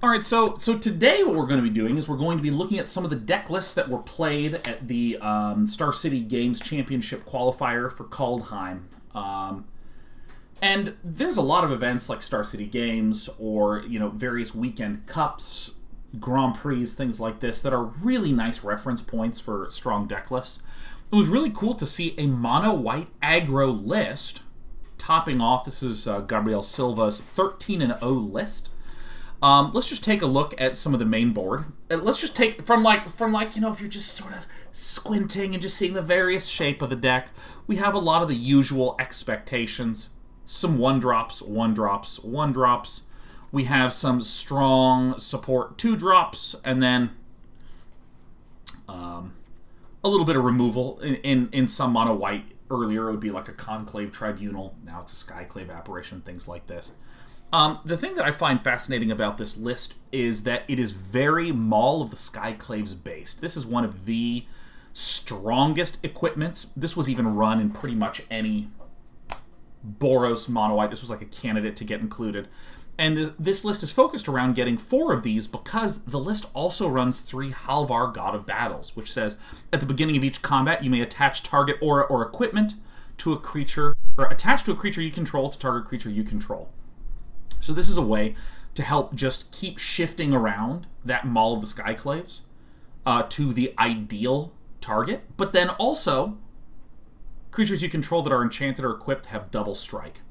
Alright, so today what we're going to be doing is we're going to be looking at some of the deck lists that were played at the Star City Games Championship Qualifier for Kaldheim. And there's a lot of events like Star City Games or, various weekend cups, Grand Prix, things like this that are really nice reference points for strong deck lists. It was really cool to see a Monowhite Aggro list topping off. This is Gabriel Silva's 13-0 list. Let's just take a look at some of the main board. Let's just take from if you're just sort of squinting and just seeing the various shape of the deck, we have a lot of the usual expectations. Some 1-drops, 1-drops, 1-drops. We have some strong support 2-drops, and then a little bit of removal in some mono white. Earlier it would be like a Conclave Tribunal. Now it's a Skyclave Apparition, things like this. The thing that I find fascinating about this list is that it is very Maul of the Skyclaves based. This is one of the strongest equipments. This was even run in pretty much any Boros mono white. This was like a candidate to get included. And this list is focused around getting 4 of these because the list also runs 3 Halvar God of Battles, which says, at the beginning of each combat, you may attach target aura or equipment to a creature, or attach to a creature you control to target creature you control. So this is a way to help just keep shifting around that Maul of the Skyclaves to the ideal target, but then also creatures you control that are enchanted or equipped have double strike.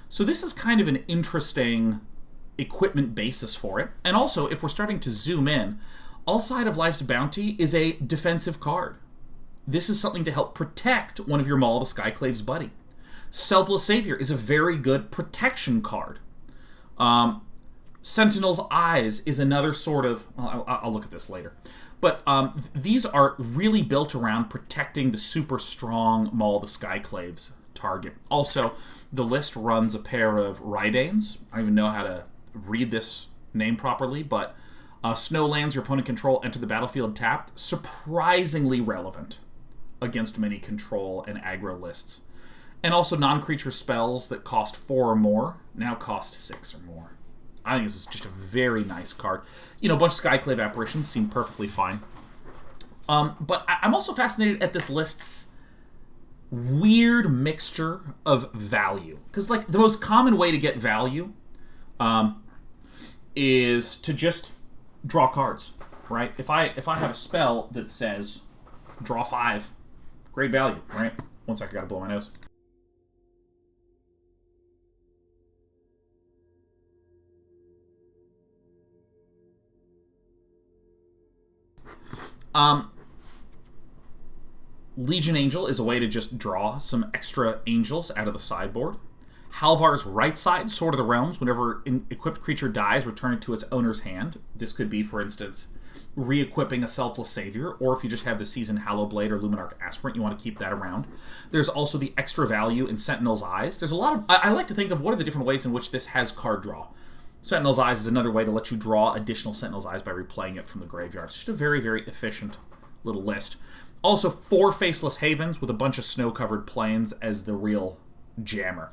So this is kind of an interesting equipment basis for it. And also, if we're starting to zoom in, Alseid of Life's Bounty is a defensive card. This is something to help protect one of your Maul of the Skyclaves buddy. Selfless Savior is a very good protection card. Sentinel's Eyes is another sort of... Well, I'll look at this later. But these are really built around protecting the super strong Maul of the Skyclaves target. Also, the list runs a pair of Reidanes. I don't even know how to read this name properly, but Snowlands your opponent control enter the battlefield tapped. Surprisingly relevant against many control and aggro lists. And also non-creature spells that cost 4 or more now cost 6 or more. I think this is just a very nice card. A bunch of Skyclave Apparitions seem perfectly fine. But I'm also fascinated at this list's weird mixture of value. Because, the most common way to get value is to just draw cards, right? If I have a spell that says draw 5, great value, right? One sec, I gotta blow my nose. Legion Angel is a way to just draw some extra angels out of the sideboard. Halvar's Right Side, Sword of the Realms. Whenever an equipped creature dies, return it to its owner's hand. This could be, for instance, re-equipping a Selfless Savior, or if you just have the Seasoned Hallowblade or Luminarch Aspirant, you want to keep that around. There's also the extra value in Sentinel's Eyes. There's a lot of... I like to think of what are the different ways in which this has card draw. Sentinel's Eyes is another way to let you draw additional Sentinel's Eyes by replaying it from the graveyard. It's just a very, very efficient little list. Also, 4 Faceless Havens with a bunch of snow-covered plains as the real jammer.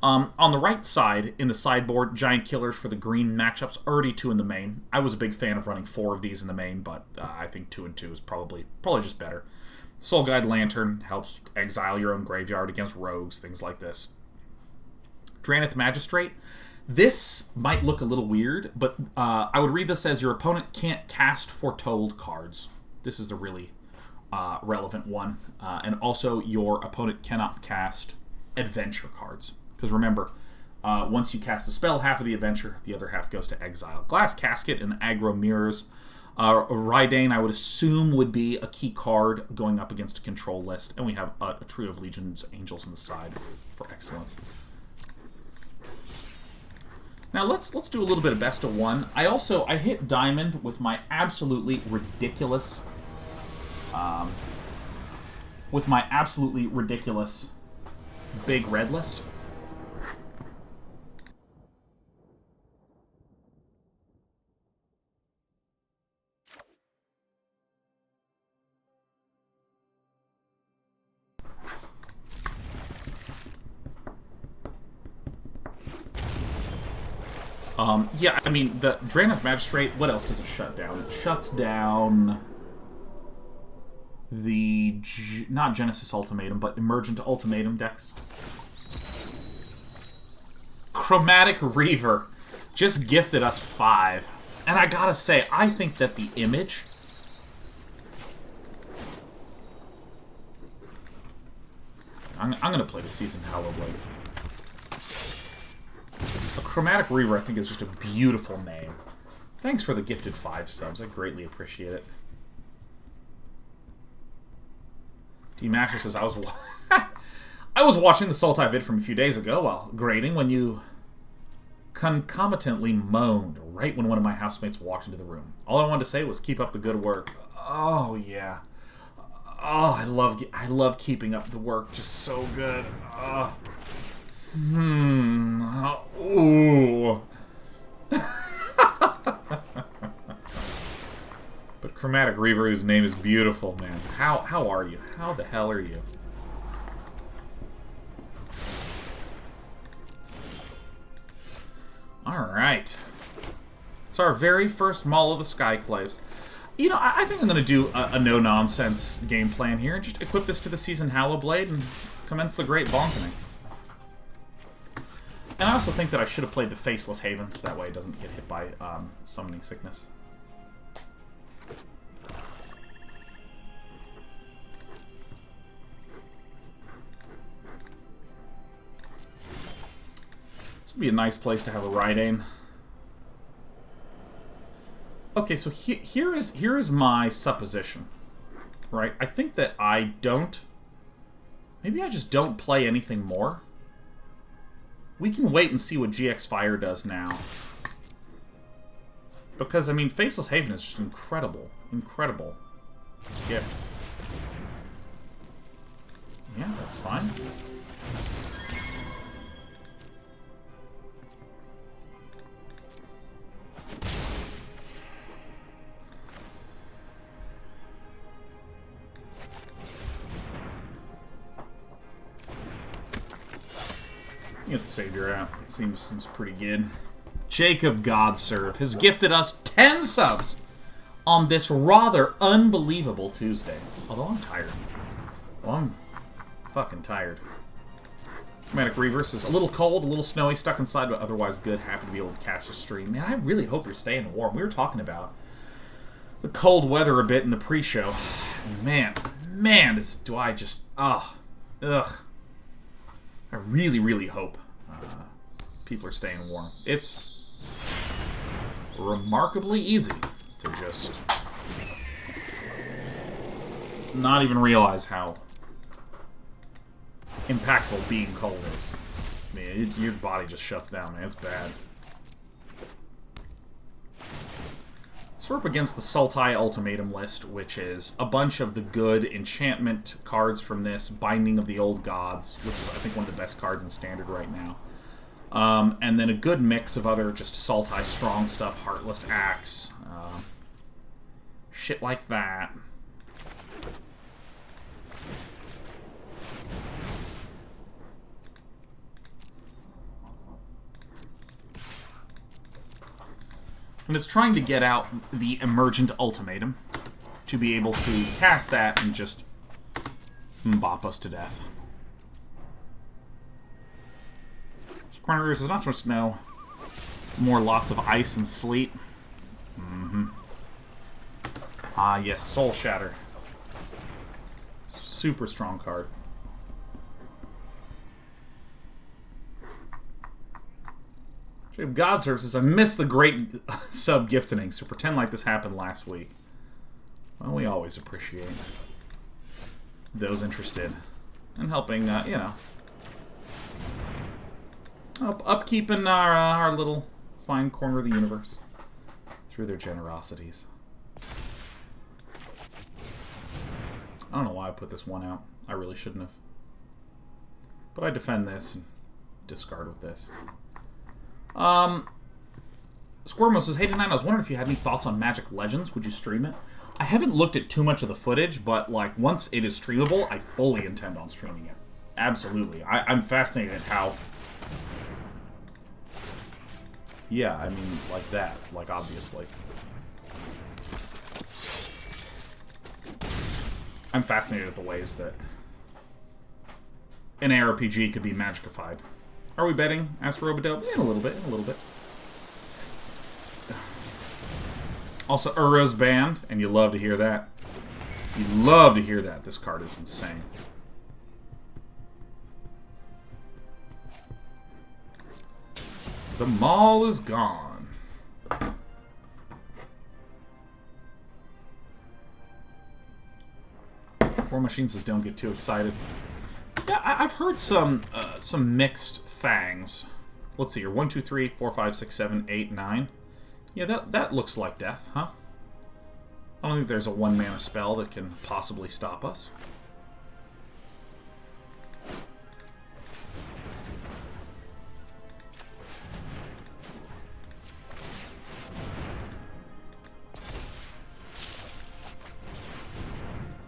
On the right side, in the sideboard, Giant Killers for the green matchups, already 2 in the main. I was a big fan of running 4 of these in the main, but I think 2 and 2 is probably just better. Soul Guide Lantern helps exile your own graveyard against rogues, things like this. Drannith Magistrate. This might look a little weird, but I would read this as your opponent can't cast Foretold cards. This is the really relevant one. And also, your opponent cannot cast Adventure cards. Because remember, once you cast a spell, half of the adventure, the other half goes to exile. Glass Casket and Aggro Mirrors. Reidane, I would assume, would be a key card going up against a control list. And we have a trio of Legion's Angels on the side for excellence. Now let's do a little bit of best of one. I hit Diamond with my absolutely ridiculous big red list. Yeah, I mean, the Drannith Magistrate, what else does it shut down? It shuts down the, not Genesis Ultimatum, but Emergent Ultimatum decks. Chromatic Reaver just gifted us 5. And I gotta say, I think that the image... I'm gonna play the Seasoned Hallowblade. A Chromatic Reaver, I think, is just a beautiful name. Thanks for the gifted 5 subs. I greatly appreciate it. D-Master says, I was watching the Sultai vid from a few days ago while grading when you concomitantly moaned right when one of my housemates walked into the room. All I wanted to say was keep up the good work. Oh, yeah. Oh, I love keeping up the work. Just so good. Ooh. But Chromatic Reaver, whose name is beautiful, man. How are you? How the hell are you? Alright. It's our very first Maul of the Skyclaves. You know, I think I'm going to do a no-nonsense game plan here and just equip this to the Seasoned Hallowblade and commence the Great Bonkening. And I also think that I should have played the Faceless Haven, so that way it doesn't get hit by summoning sickness. This would be a nice place to have a Reidane. Okay, so here is my supposition, right? I think that I don't... Maybe I just don't play anything more. We can wait and see what GX Fire does now. Because, I mean, Faceless Haven is just incredible. Incredible gift. Yeah, that's fine. Get the Savior out. It seems pretty good. Jacob Godserve has gifted us 10 subs on this rather unbelievable Tuesday. Although I'm tired. Well, I'm fucking tired. Chromatic Reverse is a little cold, a little snowy, stuck inside, but otherwise good. Happy to be able to catch the stream. Man, I really hope you're staying warm. We were talking about the cold weather a bit in the pre-show. Man, do I just... ugh. I really, really hope people are staying warm. It's remarkably easy to just not even realize how impactful being cold is. I mean, your body just shuts down, man. It's bad. So we're up against the Sultai Ultimatum list, which is a bunch of the good enchantment cards from this, Binding of the Old Gods, which is, I think, one of the best cards in Standard right now. And then a good mix of other just Sultai strong stuff, Heartless Axe, shit like that. And it's trying to get out the Emergent Ultimatum to be able to cast that and just bop us to death. Corner is not so much snow, more lots of ice and sleet. Ah, yes, Soul Shatter. Super strong card. Jacob Godserve says, I missed the great sub-gifting, so pretend like this happened last week. Well, we always appreciate those interested in helping, you know, upkeeping our little fine corner of the universe through their generosities. I don't know why I put this one out. I really shouldn't have. But I defend this and discard with this. Squirmo says, hey, tonight I was wondering if you had any thoughts on Magic Legends. Would you stream it? I haven't looked at too much of the footage, but like once it is streamable, I fully intend on streaming it. Absolutely. I'm fascinated at how Yeah, I mean, like that. Like, obviously. I'm fascinated at the ways that an ARPG could be magicified. Are we betting? Asked Robodope. In a little bit, in a little bit. Also, Uro's banned, and you love to hear that. You love to hear that. This card is insane. The Maul is gone. War Machine says don't get too excited. Yeah, I've heard some mixed things. Let's see here. 1, 2, 3, 4, 5, 6, 7, 8, 9. Yeah, that looks like death, huh? I don't think there's a 1-mana spell that can possibly stop us.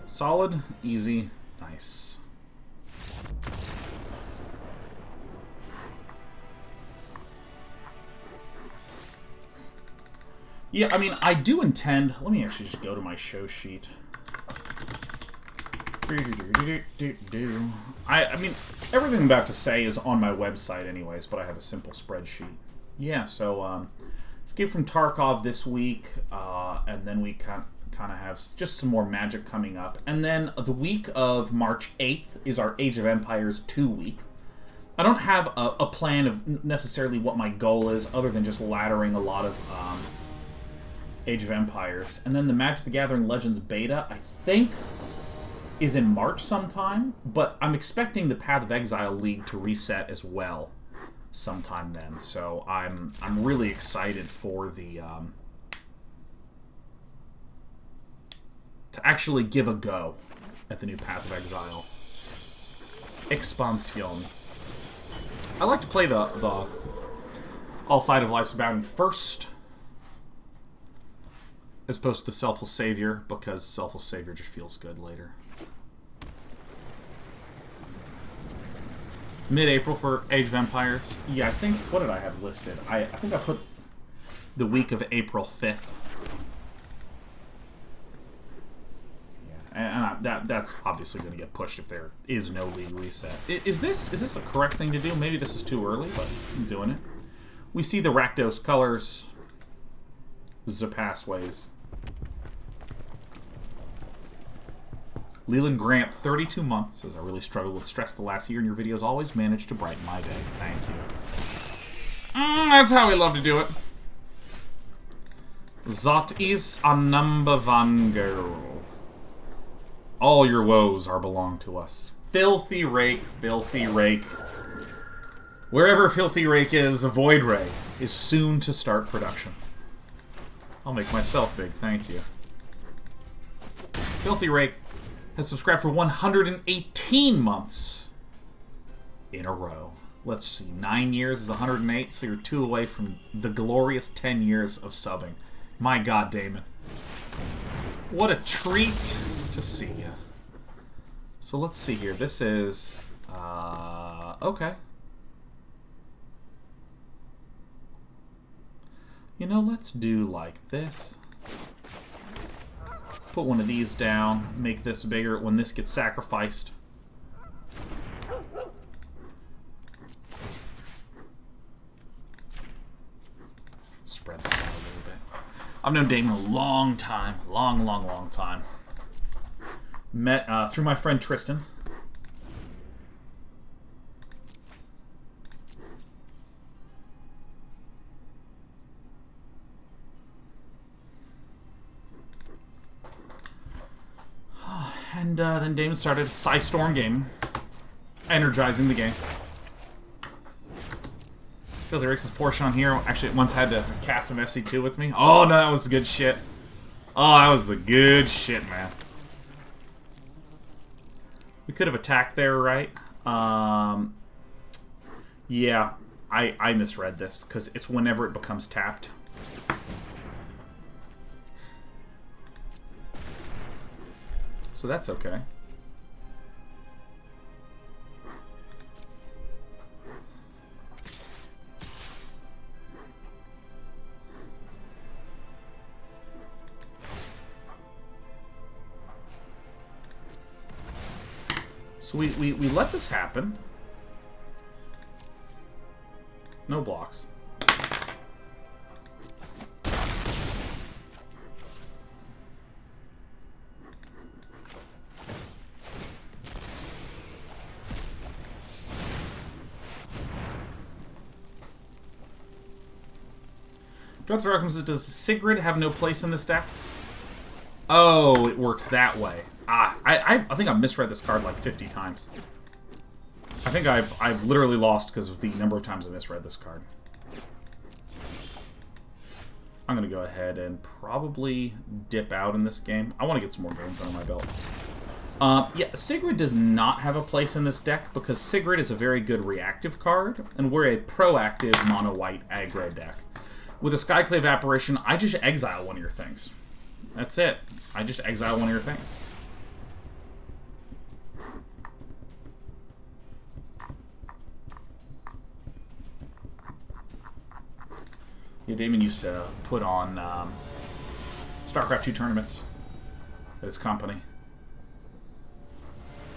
Solid, easy, nice. Yeah, I mean, I do intend... Let me actually just go to my show sheet. I mean, everything I'm about to say is on my website anyways, but I have a simple spreadsheet. Yeah, so, Escape from Tarkov this week, and then we kind of have just some more Magic coming up. And then the week of March 8th is our Age of Empires 2 week. I don't have a plan of necessarily what my goal is, other than just laddering a lot of Age of Empires. And then the Magic the Gathering Legends beta, I think, is in March sometime, but I'm expecting the Path of Exile League to reset as well sometime then. So I'm really excited for the... to actually give a go at the new Path of Exile expansion. I like to play the Alseid of Life's Bounty first, as opposed to the Selfless Savior, because Selfless Savior just feels good later. Mid-April for Age of Empires. Yeah, I think... What did I have listed? I think I put the week of April 5th. And that's obviously going to get pushed if there is no league reset. Is this a correct thing to do? Maybe this is too early, but I'm doing it. We see the Rakdos colors. Pathways. Leland Grant, 32 months, says, I really struggled with stress the last year, and your videos always manage to brighten my day. Thank you. That's how we love to do it. Zot is a number one girl. All your woes are belong to us. Filthy Rake, Filthy Rake. Wherever Filthy Rake is, a Void Ray is soon to start production. I'll make myself big, thank you. Filthy Rake has subscribed for 118 months in a row. Let's see, 9 years is 108, so you're 2 away from the glorious 10 years of subbing. My God, Damon. What a treat to see you. So let's see here. This is... okay. You know, let's do like this. Put one of these down. Make this bigger when this gets sacrificed. Spread this out a little bit. I've known Damon a long time. Long time. Met through my friend Tristan. And then Damon started Psystorm Gaming. Energizing the game. Filthy Rake's portion on here. Actually, once had to cast some SC2 with me. Oh, no, that was good shit. Oh, that was the good shit, man. We could have attacked there, right? Yeah, I misread this, because it's whenever it becomes tapped. So that's okay. So we let this happen. No blocks. Drannith Magistrate, does Sigrid have no place in this deck? Oh, it works that way. Ah, I think I've misread this card like 50 times. I think I've literally lost because of the number of times I misread this card. I'm going to go ahead and probably dip out in this game. I want to get some more games under my belt. Yeah, Sigrid does not have a place in this deck because Sigrid is a very good reactive card, and we're a proactive mono-white aggro deck. With a Skyclave Apparition, I just exile one of your things. That's it. I just exile one of your things. Yeah, Damon used to put on StarCraft 2 tournaments at his company.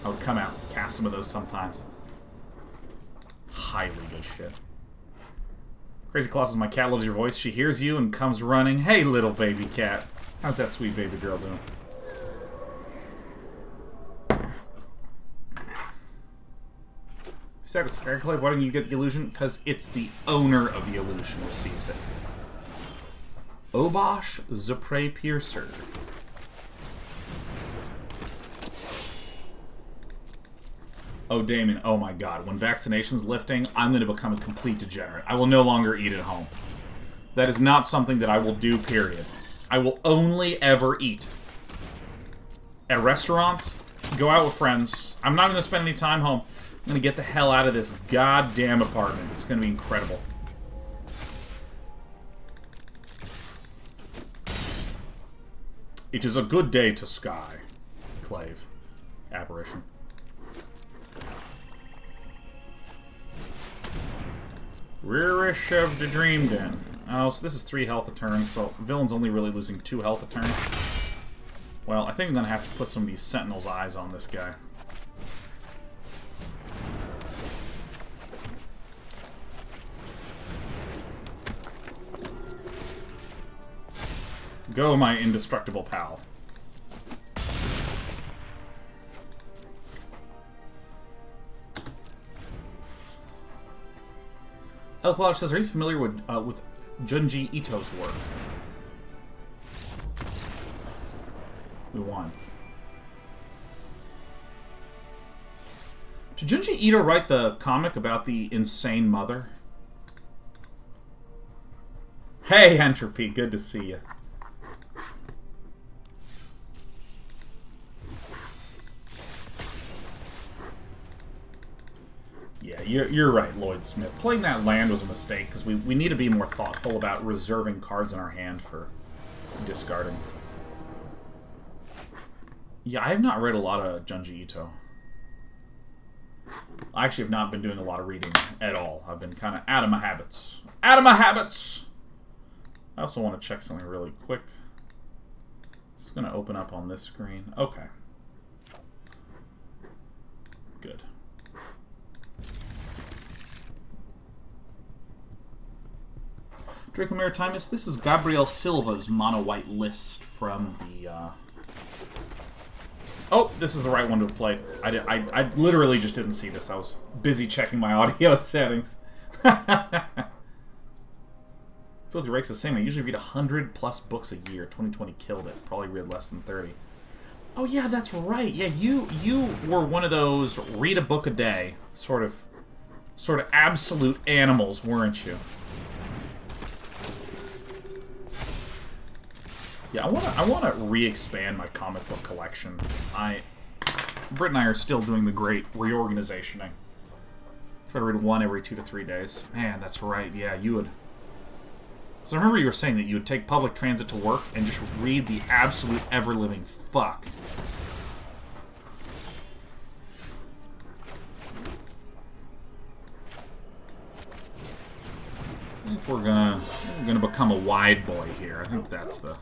I would come out and cast some of those sometimes. Highly good shit. Crazy Claw says, my cat loves your voice. She hears you and comes running. Hey, little baby cat. How's that sweet baby girl doing? You said the Skyclave, why didn't you get the illusion? Because it's the owner of the illusion who receives it. Obosh the Prey Piercer. Oh, Damon, oh my god. When vaccination's lifting, I'm going to become a complete degenerate. I will no longer eat at home. That is not something that I will do, period. I will only ever eat at restaurants, go out with friends. I'm not going to spend any time home. I'm going to get the hell out of this goddamn apartment. It's going to be incredible. It is a good day to Skyclave Apparition. Rearish of the Dream Den. Oh, so this is 3 health a turn, so villain's only really losing 2 health a turn. Well, I think I'm going to have to put some of these Sentinel's eyes on this guy. Go, my indestructible pal. Elclodge says, are you familiar with Junji Ito's work? We won. Did Junji Ito write the comic about the insane mother? Hey, Entropy, good to see you. Yeah, you're right, Lloyd Smith. Playing that land was a mistake, because we need to be more thoughtful about reserving cards in our hand for discarding. Yeah, I have not read a lot of Junji Ito. I actually have not been doing a lot of reading at all. I've been kind of out of my habits. Out of my habits! I also want to check something really quick. It's going to open up on this screen. Okay. Good. Draco Maritimus, this is Gabriel Silva's mono-white list from the... Oh, this is the right one to have played. I literally just didn't see this. I was busy checking my audio settings. Filthy Rake's the same. I usually read 100+ books a year. 2020 killed it. Probably read less than 30. Oh yeah, that's right. Yeah, you were one of those read a book a day sort of absolute animals, weren't you? Yeah, I want to re-expand my comic book collection. Britt and I are still doing the great reorganizationing. Try to read one every 2 to 3 days. Man, that's right. Yeah, you would. So I remember you were saying that you would take public transit to work and just read the absolute ever-living fuck. I think we're gonna become a wide boy here. I think that's the.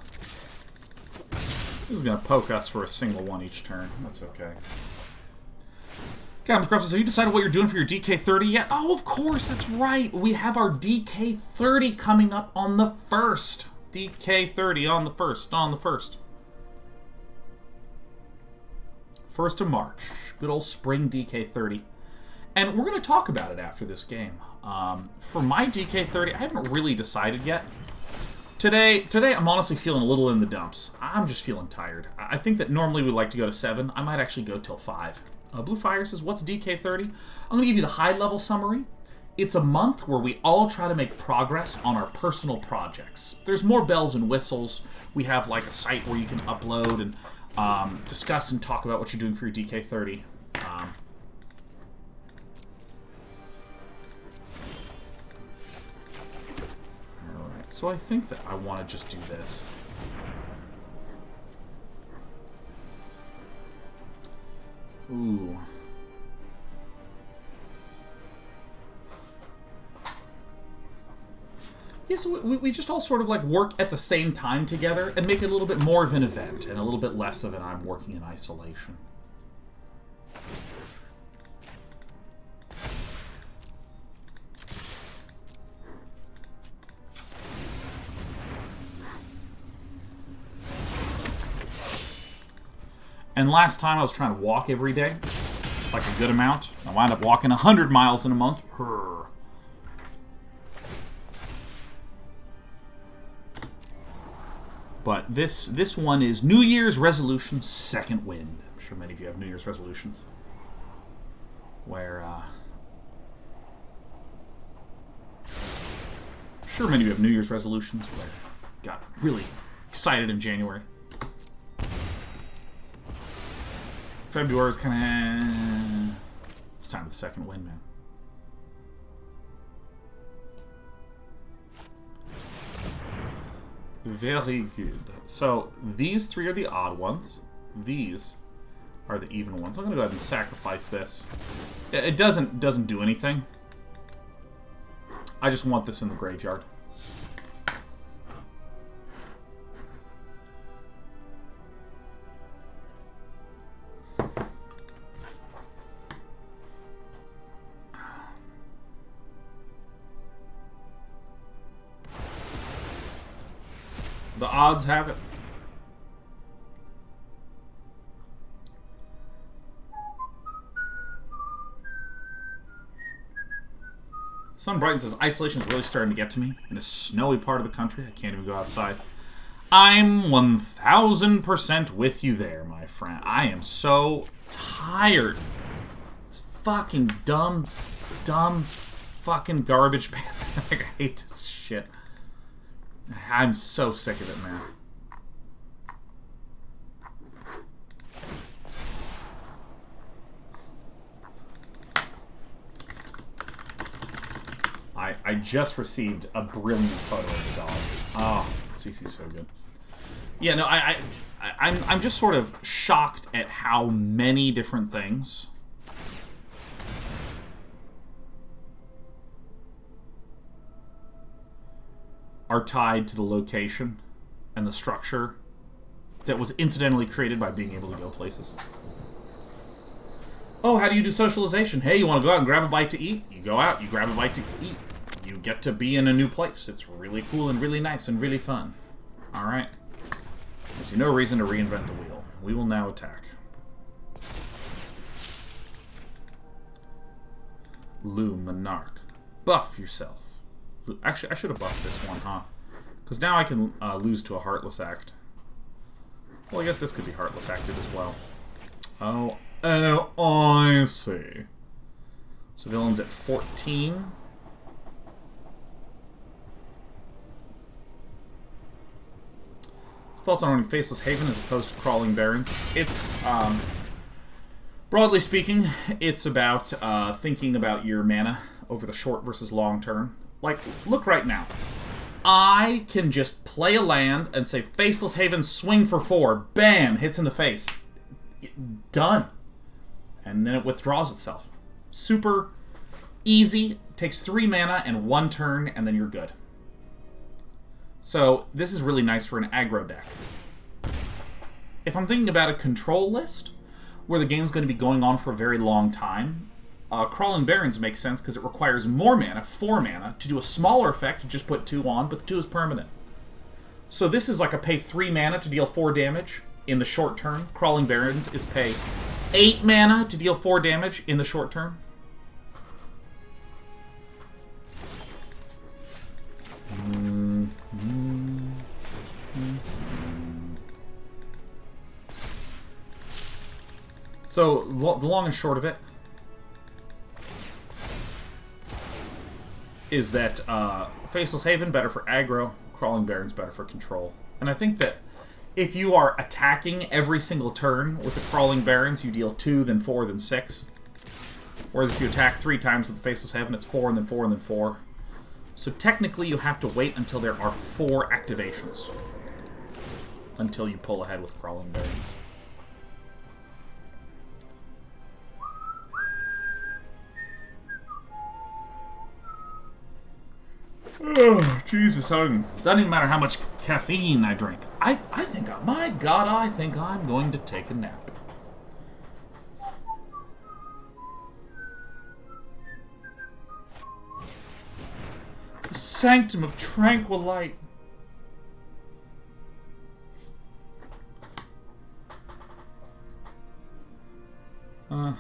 This is gonna poke us for a single one each turn. That's okay. Captain Scruffs, have you decided what you're doing for your DK30 yet? Oh, of course, that's right. We have our DK30 coming up on the 1st. DK30 on the 1st. 1st of March. Good old spring DK30. And we're going to talk about it after this game. For my DK30, I haven't really decided yet. Today, I'm honestly feeling a little in the dumps. I'm just feeling tired. I think that normally we'd like to go to 7. I might actually go till 5. Blue Fire says, what's DK30? I'm going to give you the high-level summary. It's a month where we all try to make progress on our personal projects. There's more bells and whistles. We have like a site where you can upload and discuss and talk about what you're doing for your DK30. Alright, so I think that I want to just do this. Ooh. Yeah, so we just all sort of like work at the same time together and make it a little bit more of an event and a little bit less of an I'm working in isolation. And last time I was trying to walk every day, like a good amount. I wound up walking 100 miles in a month. But this one is New Year's Resolution Second Wind. I'm sure many of you have New Year's resolutions. Where, sure many of you have New Year's resolutions where got really excited in January. February is kind of... It's time for the second wind, man. Very good. So, these 3 are the odd ones. These are the even ones. I'm going to go ahead and sacrifice this. It doesn't do anything. I just want this in the graveyard. The odds have it. Sun Brighton says, isolation is really starting to get to me. In a snowy part of the country, I can't even go outside. I'm 1000% with you there, my friend. I am so tired. It's fucking dumb fucking garbage pandemic. I hate this shit. I'm so sick of it, man. I just received a brilliant photo of the dog. Oh, GC's so good. Yeah, no, I'm just sort of shocked at how many different things are tied to the location and the structure that was incidentally created by being able to go places. Oh, how do you do socialization? Hey, you want to go out and grab a bite to eat? You go out, you grab a bite to eat. You get to be in a new place. It's really cool and really nice and really fun. Alright. I see no reason to reinvent the wheel. We will now attack. Luminarch. Buff yourself. Actually, I should have buffed this one, huh? Because now I can lose to a Heartless Act. Well, I guess this could be Heartless Acted as well. Oh, I see. So villain's at 14. Thoughts on running Faceless Haven as opposed to Crawling Barrens? It's, broadly speaking, it's about thinking about your mana over the short versus long term. Like, look right now. I can just play a land and say, Faceless Haven, swing for 4. Bam! Hits in the face. Done. And then it withdraws itself. Super easy. Takes 3 mana and 1 turn, and then you're good. So, this is really nice for an aggro deck. If I'm thinking about a control list, where the game's going to be going on for a very long time, Crawling Barrens makes sense because it requires more mana, 4 mana, to do a smaller effect, to just put 2 on, but the 2 is permanent. So this is like a pay 3 mana to deal 4 damage in the short term. Crawling Barrens is pay 8 mana to deal 4 damage in the short term. So, the long and short of it is that Faceless Haven, better for aggro, Crawling Barrens, better for control. And I think that if you are attacking every single turn with the Crawling Barrens, you deal 2, then 4, then 6. Whereas if you attack 3 times with the Faceless Haven, it's 4, and then 4, and then 4. So technically you have to wait until there are 4 activations until you pull ahead with Crawling Barrens. Oh, Jesus, doesn't even matter how much caffeine I drink. I think, my God, I think I'm going to take a nap. The sanctum of tranquil light. I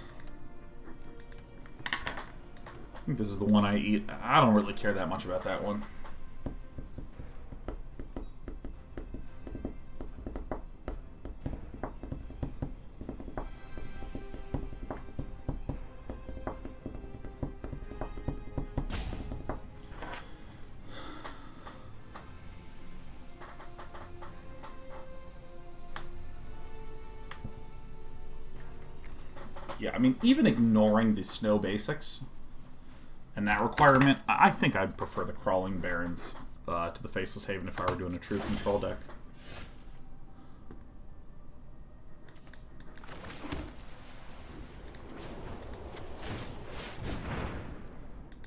think this is the one I eat. I don't really care that much about that one. Yeah, I mean, even ignoring the snow basics and that requirement, I think I'd prefer the Crawling Barrens to the Faceless Haven if I were doing a true control deck.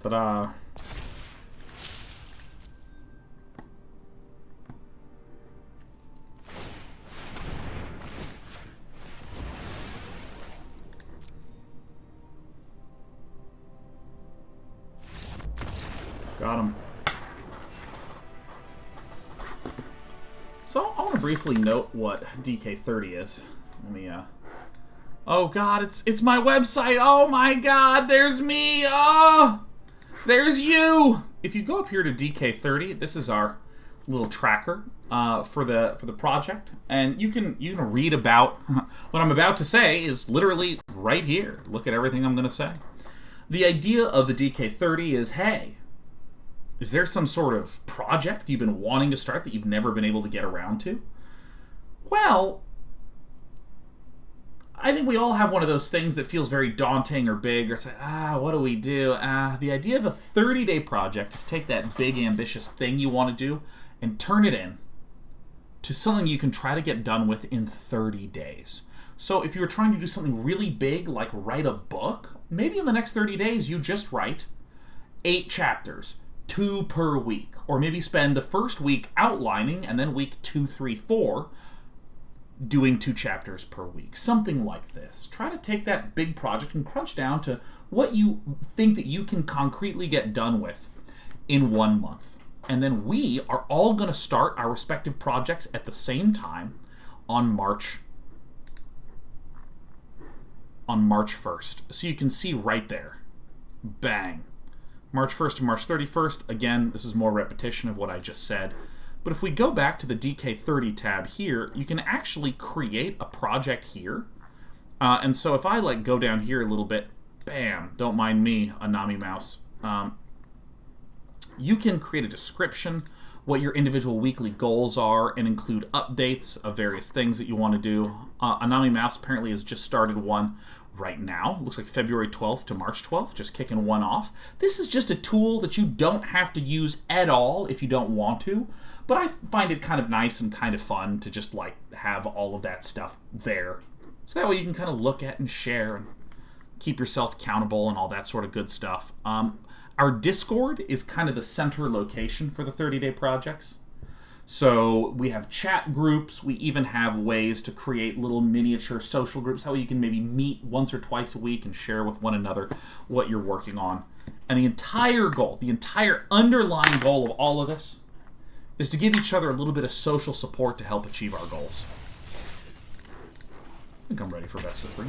Ta-da! Got him. So I want to briefly note what DK30 is. Let me oh God, it's my website. Oh my God, there's me. Oh, there's you. If you go up here to DK30, this is our little tracker for the project, and you can read about what I'm about to say is literally right here. Look at everything I'm going to say. The idea of the DK30 is, hey, is there some sort of project you've been wanting to start that you've never been able to get around to? Well, I think we all have one of those things that feels very daunting or big, or say, what do we do? The idea of a 30-day project is take that big, ambitious thing you want to do and turn it in to something you can try to get done with in 30 days. So if you were trying to do something really big, like write a book, maybe in the next 30 days you just write 8 chapters. 2 per week, or maybe spend the first week outlining and then week 2, 3, 4 doing 2 chapters per week. Something like this. Try to take that big project and crunch down to what you think that you can concretely get done with in 1 month. And then we are all going to start our respective projects at the same time on March 1st. So you can see right there. Bang. March 1st to March 31st, again, this is more repetition of what I just said. But if we go back to the DK30 tab here, you can actually create a project here. And so if I go down here a little bit, bam, don't mind me, Anami Mouse. You can create a description, what your individual weekly goals are, and include updates of various things that you want to do. Anami Mouse apparently has just started one right now. Looks like February 12th to March 12th, just kicking one off. This is just a tool that you don't have to use at all if you don't want to, but I find it kind of nice and kind of fun to just have all of that stuff there. So that way you can kind of look at and share and keep yourself accountable and all that sort of good stuff. Our Discord is kind of the center location for the 30-day projects. So we have chat groups. We even have ways to create little miniature social groups, how you can maybe meet once or twice a week and share with one another what you're working on. And the entire goal, the entire underlying goal of all of this is to give each other a little bit of social support to help achieve our goals. I think I'm ready for best of 3.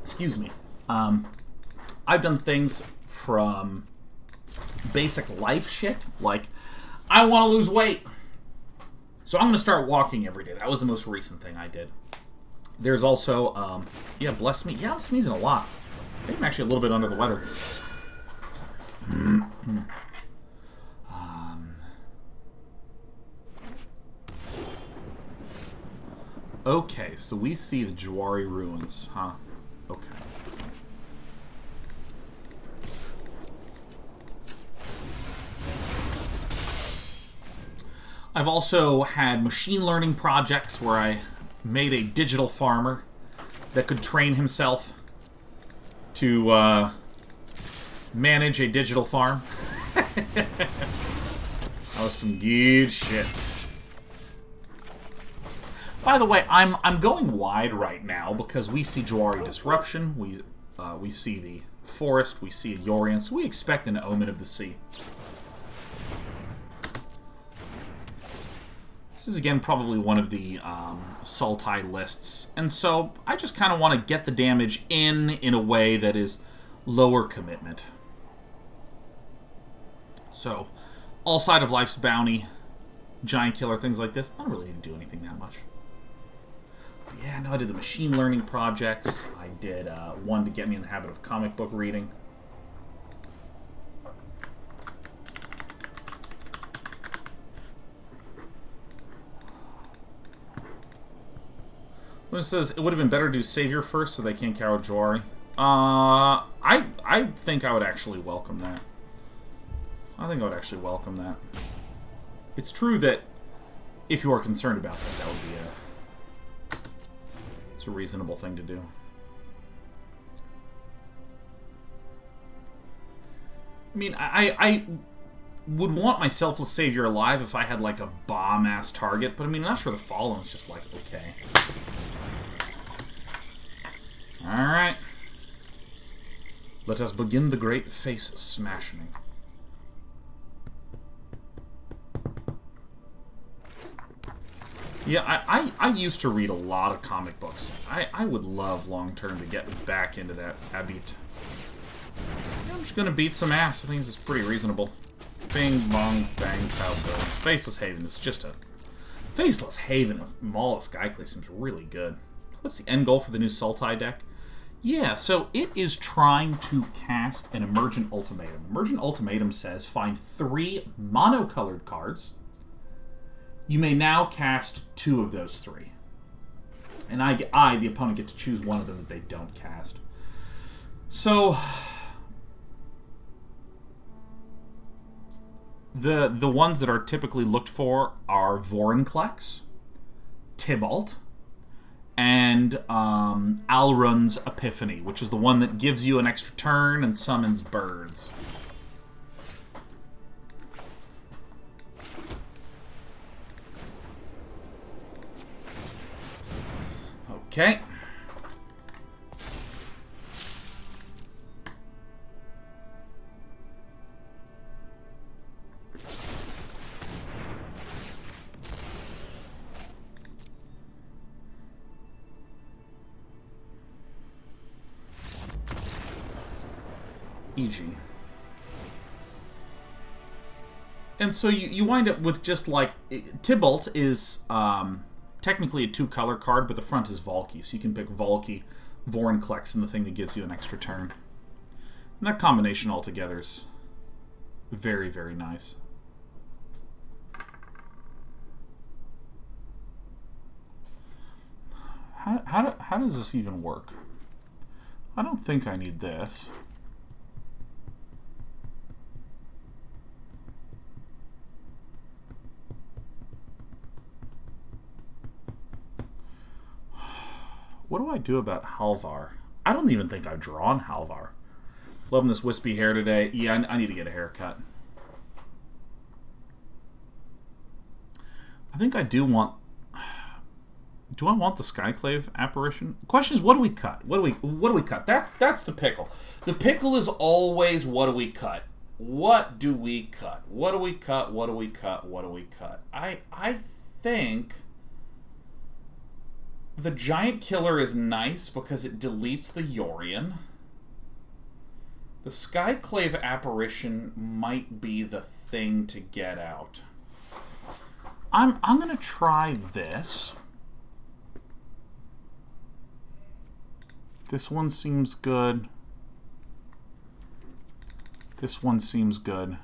Excuse me. I've done things from basic life shit, like, I want to lose weight, so I'm going to start walking every day. That was the most recent thing I did. There's also, yeah, bless me. Yeah, I'm sneezing a lot. I think I'm actually a little bit under the weather. Okay, so we see the Jwari ruins, huh? Okay. I've also had machine learning projects where I made a digital farmer that could train himself to manage a digital farm. That was some good shit. By the way, I'm going wide right now because we see Jwari Disruption, we see the Forest, we see a Yorion, so we expect an Omen of the Sea. This is again probably one of the Sultai lists, and so I just kind of want to get the damage in a way that is lower commitment. So, Alseid of Life's Bounty, Giant Killer, things like this. I don't really need to do anything that much. Yeah, no, I did the machine learning projects. I did one to get me in the habit of comic book reading. When it says it would have been better to do Savior first so they can't cower Jwari. I think I would actually welcome that. It's true that if you are concerned about that, that would be it's a reasonable thing to do. I mean, I would want my Selfless Savior alive if I had, like, a bomb-ass target, but I mean, I'm not sure the Fallen's just like, okay. Alright. Let us begin the great face smashing. Yeah, I used to read a lot of comic books. I would love long-term to get back into that habit. I'm just gonna beat some ass. I think this is pretty reasonable. Bing, bong, bang, pow, go. Faceless Haven is just a... Faceless Haven with Maul Skyclave seems really good. What's the end goal for the new Sultai deck? Yeah, so it is trying to cast an Emergent Ultimatum. Emergent Ultimatum says find 3 mono-colored cards. You may now cast 2 of those 3. And I, the opponent, get to choose one of them that they don't cast. So... The ones that are typically looked for are Vorinclex, Tybalt, and Alrund's Epiphany, which is the one that gives you an extra turn and summons birds. Okay. E.g. And so you wind up with just like... Tybalt is technically a 2-color card, but the front is Valky. So you can pick Valky, Vorinclex, and the thing that gives you an extra turn. And that combination altogether is very, very nice. How does this even work? I don't think I need this. What do I do about Halvar? I don't even think I've drawn Halvar. Loving this wispy hair today. Yeah, I need to get a haircut. I think I do want... Do I want the Skyclave Apparition? The question is, what do we cut? What do we cut? That's the pickle. The pickle is always, what do we cut? What do we cut? What do we cut? What do we cut? What do we cut? I think the Giant Killer is nice because it deletes the Yorion. The Skyclave Apparition might be the thing to get out. I'm gonna try this. This one seems good. This one seems good.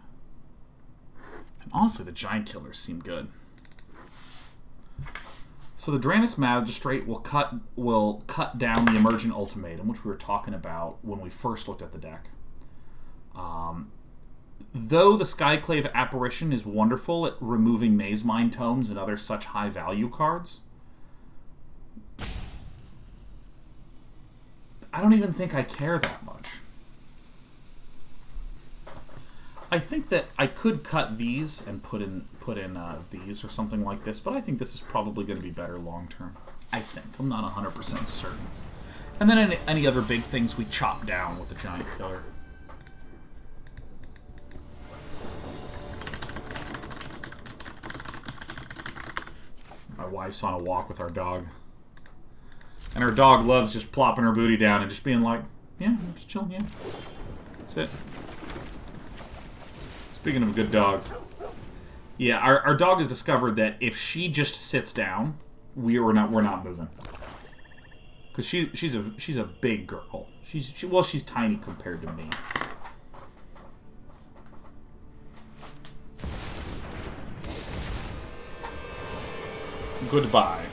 And honestly, the Giant Killers seem good. So the Drannith Magistrate will cut down the Emergent Ultimatum, which we were talking about when we first looked at the deck. Though the Skyclave Apparition is wonderful at removing Maze Mind Tomes and other such high-value cards, I don't even think I care that much. I think that I could cut these and put in these or something like this, but I think this is probably going to be better long term. I think. I'm not 100% certain. And then any other big things we chop down with the Giant Killer. My wife's on a walk with our dog. And her dog loves just plopping her booty down and just being like, yeah, I'm just chilling, yeah. That's it. Speaking of good dogs. Yeah, our dog has discovered that if she just sits down, we're not moving. Because she's a big girl. She's tiny compared to me. Goodbye.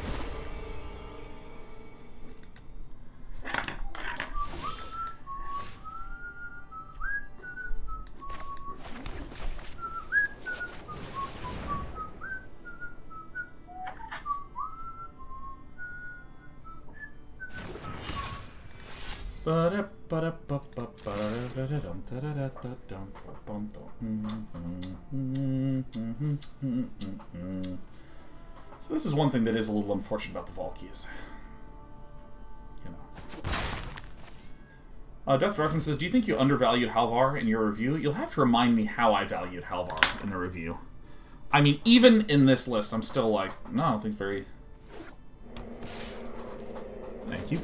So this is one thing that is a little unfortunate about the Valkyries. You know. Death Reference says, do you think you undervalued Halvar in your review? You'll have to remind me how I valued Halvar in the review. I mean, even in this list, I'm still like, no, I don't think very... Thank you.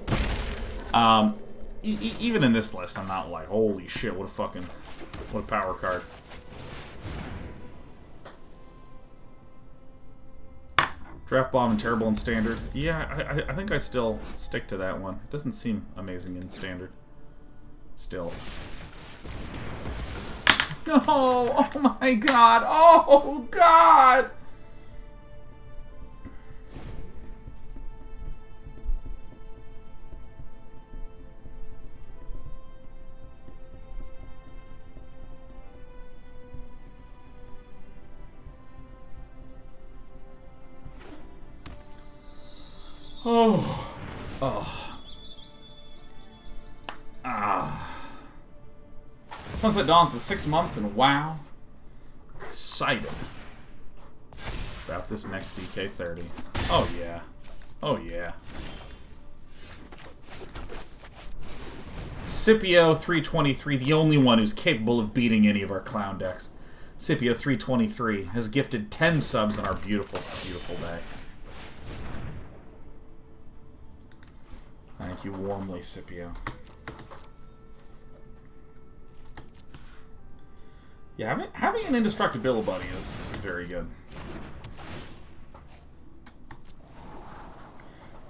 Even in this list, I'm not like, holy shit, what a power card. Draft Bomb and Terrible in Standard. Yeah, I think I still stick to that one. It doesn't seem amazing in Standard. Still. No! Oh my god! Oh god! Oh. Oh. Ah. Sunset Dawn's is 6 months, and wow. Excited about this next DK30. Oh, yeah. Oh, yeah. Scipio 323, the only one who's capable of beating any of our clown decks. Scipio 323 has gifted 10 subs on our beautiful, beautiful day. Thank you warmly, Scipio. Yeah, having an indestructible buddy is very good.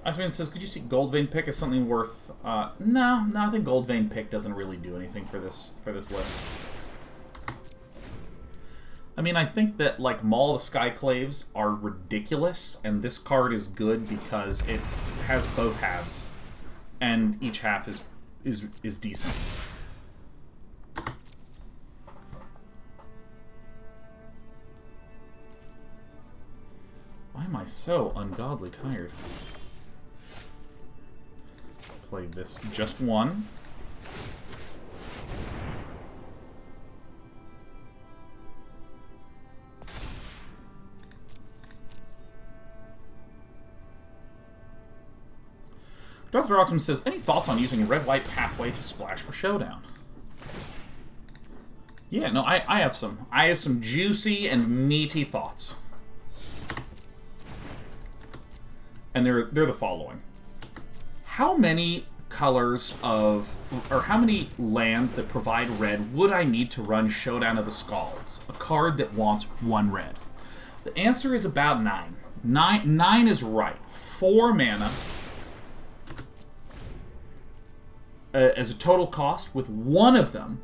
Iceman says, could you see Gold Vein Pick as something worth... No, I think Gold Vein Pick doesn't really do anything for this list. I mean, I think that, like, Maul the Skyclaves are ridiculous, and this card is good because it has both halves. And each half is decent. Why am I so ungodly tired? play this just one. Drannith Magistrate says, any thoughts on using red-white pathway to splash for Showdown? Yeah, no, I have some. I have some juicy and meaty thoughts. And they're the following. How many colors of, or how many lands that provide red would I need to run Showdown of the Scalds? A card that wants 1 red. The answer is about 9. 9 is right. 4 mana as a total cost, with 1 of them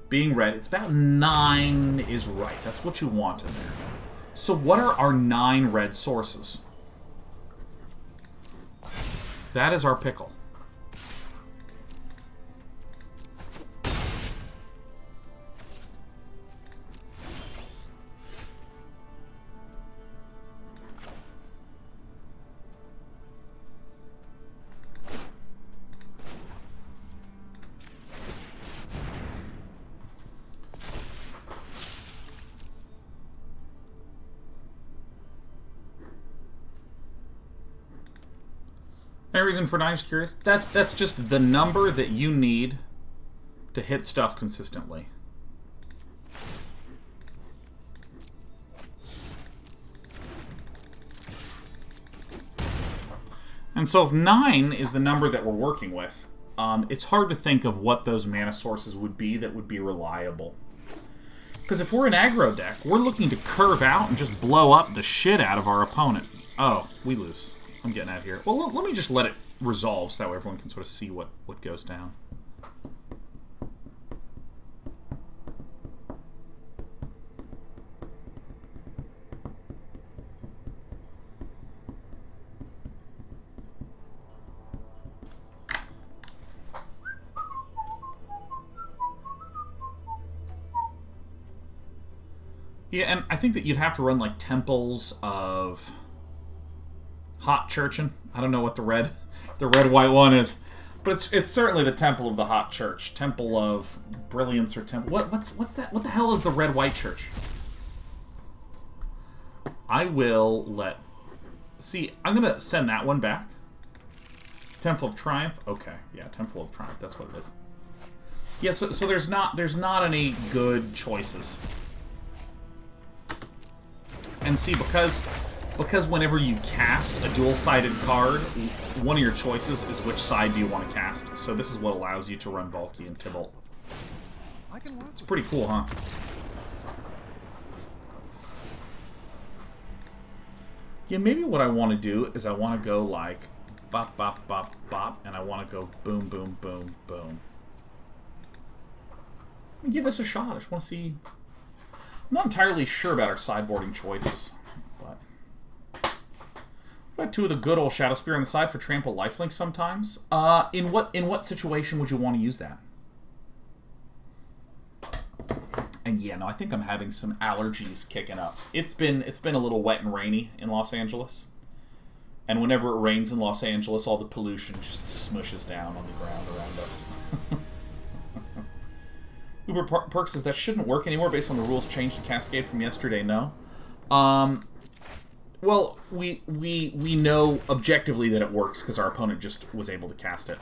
being red. It's about 9 is right. That's what you want in there. So what are our 9 red sources? That is our pickle. Any reason for 9 is curious? That's just the number that you need to hit stuff consistently. And so if 9 is the number that we're working with, it's hard to think of what those mana sources would be that would be reliable. Because if we're an aggro deck, we're looking to curve out and just blow up the shit out of our opponent. Oh, we lose. I'm getting out of here. Well, let me just let it resolve so that way everyone can sort of see what goes down. Yeah, and I think that you'd have to run like temples of Hot Churchin. I don't know what the red-white one is, but it's certainly the Temple of the Hot Church, Temple of Brilliance, or Temple. What's that? What the hell is the red-white church? I will let. See, I'm gonna send that one back. Temple of Triumph. Okay, yeah, Temple of Triumph. That's what it is. Yeah, so there's not any good choices. And see, because whenever you cast a dual-sided card, one of your choices is which side do you want to cast. So this is what allows you to run Valky and Tibalt. It's pretty cool, huh? Yeah, maybe what I want to do is I want to go like bop, bop, bop, bop, and I want to go boom, boom, boom, boom. Give this a shot. I just want to see. I'm not entirely sure about our sideboarding choices. Got 2 of the good old Shadow Spear on the side for trample lifelink sometimes. In what situation would you want to use that? And yeah, no, I think I'm having some allergies kicking up. It's been a little wet and rainy in Los Angeles. And whenever it rains in Los Angeles, all the pollution just smushes down on the ground around us. Uber Perk says that shouldn't work anymore based on the rules changed to Cascade from yesterday. No. Well, we know objectively that it works because our opponent just was able to cast it.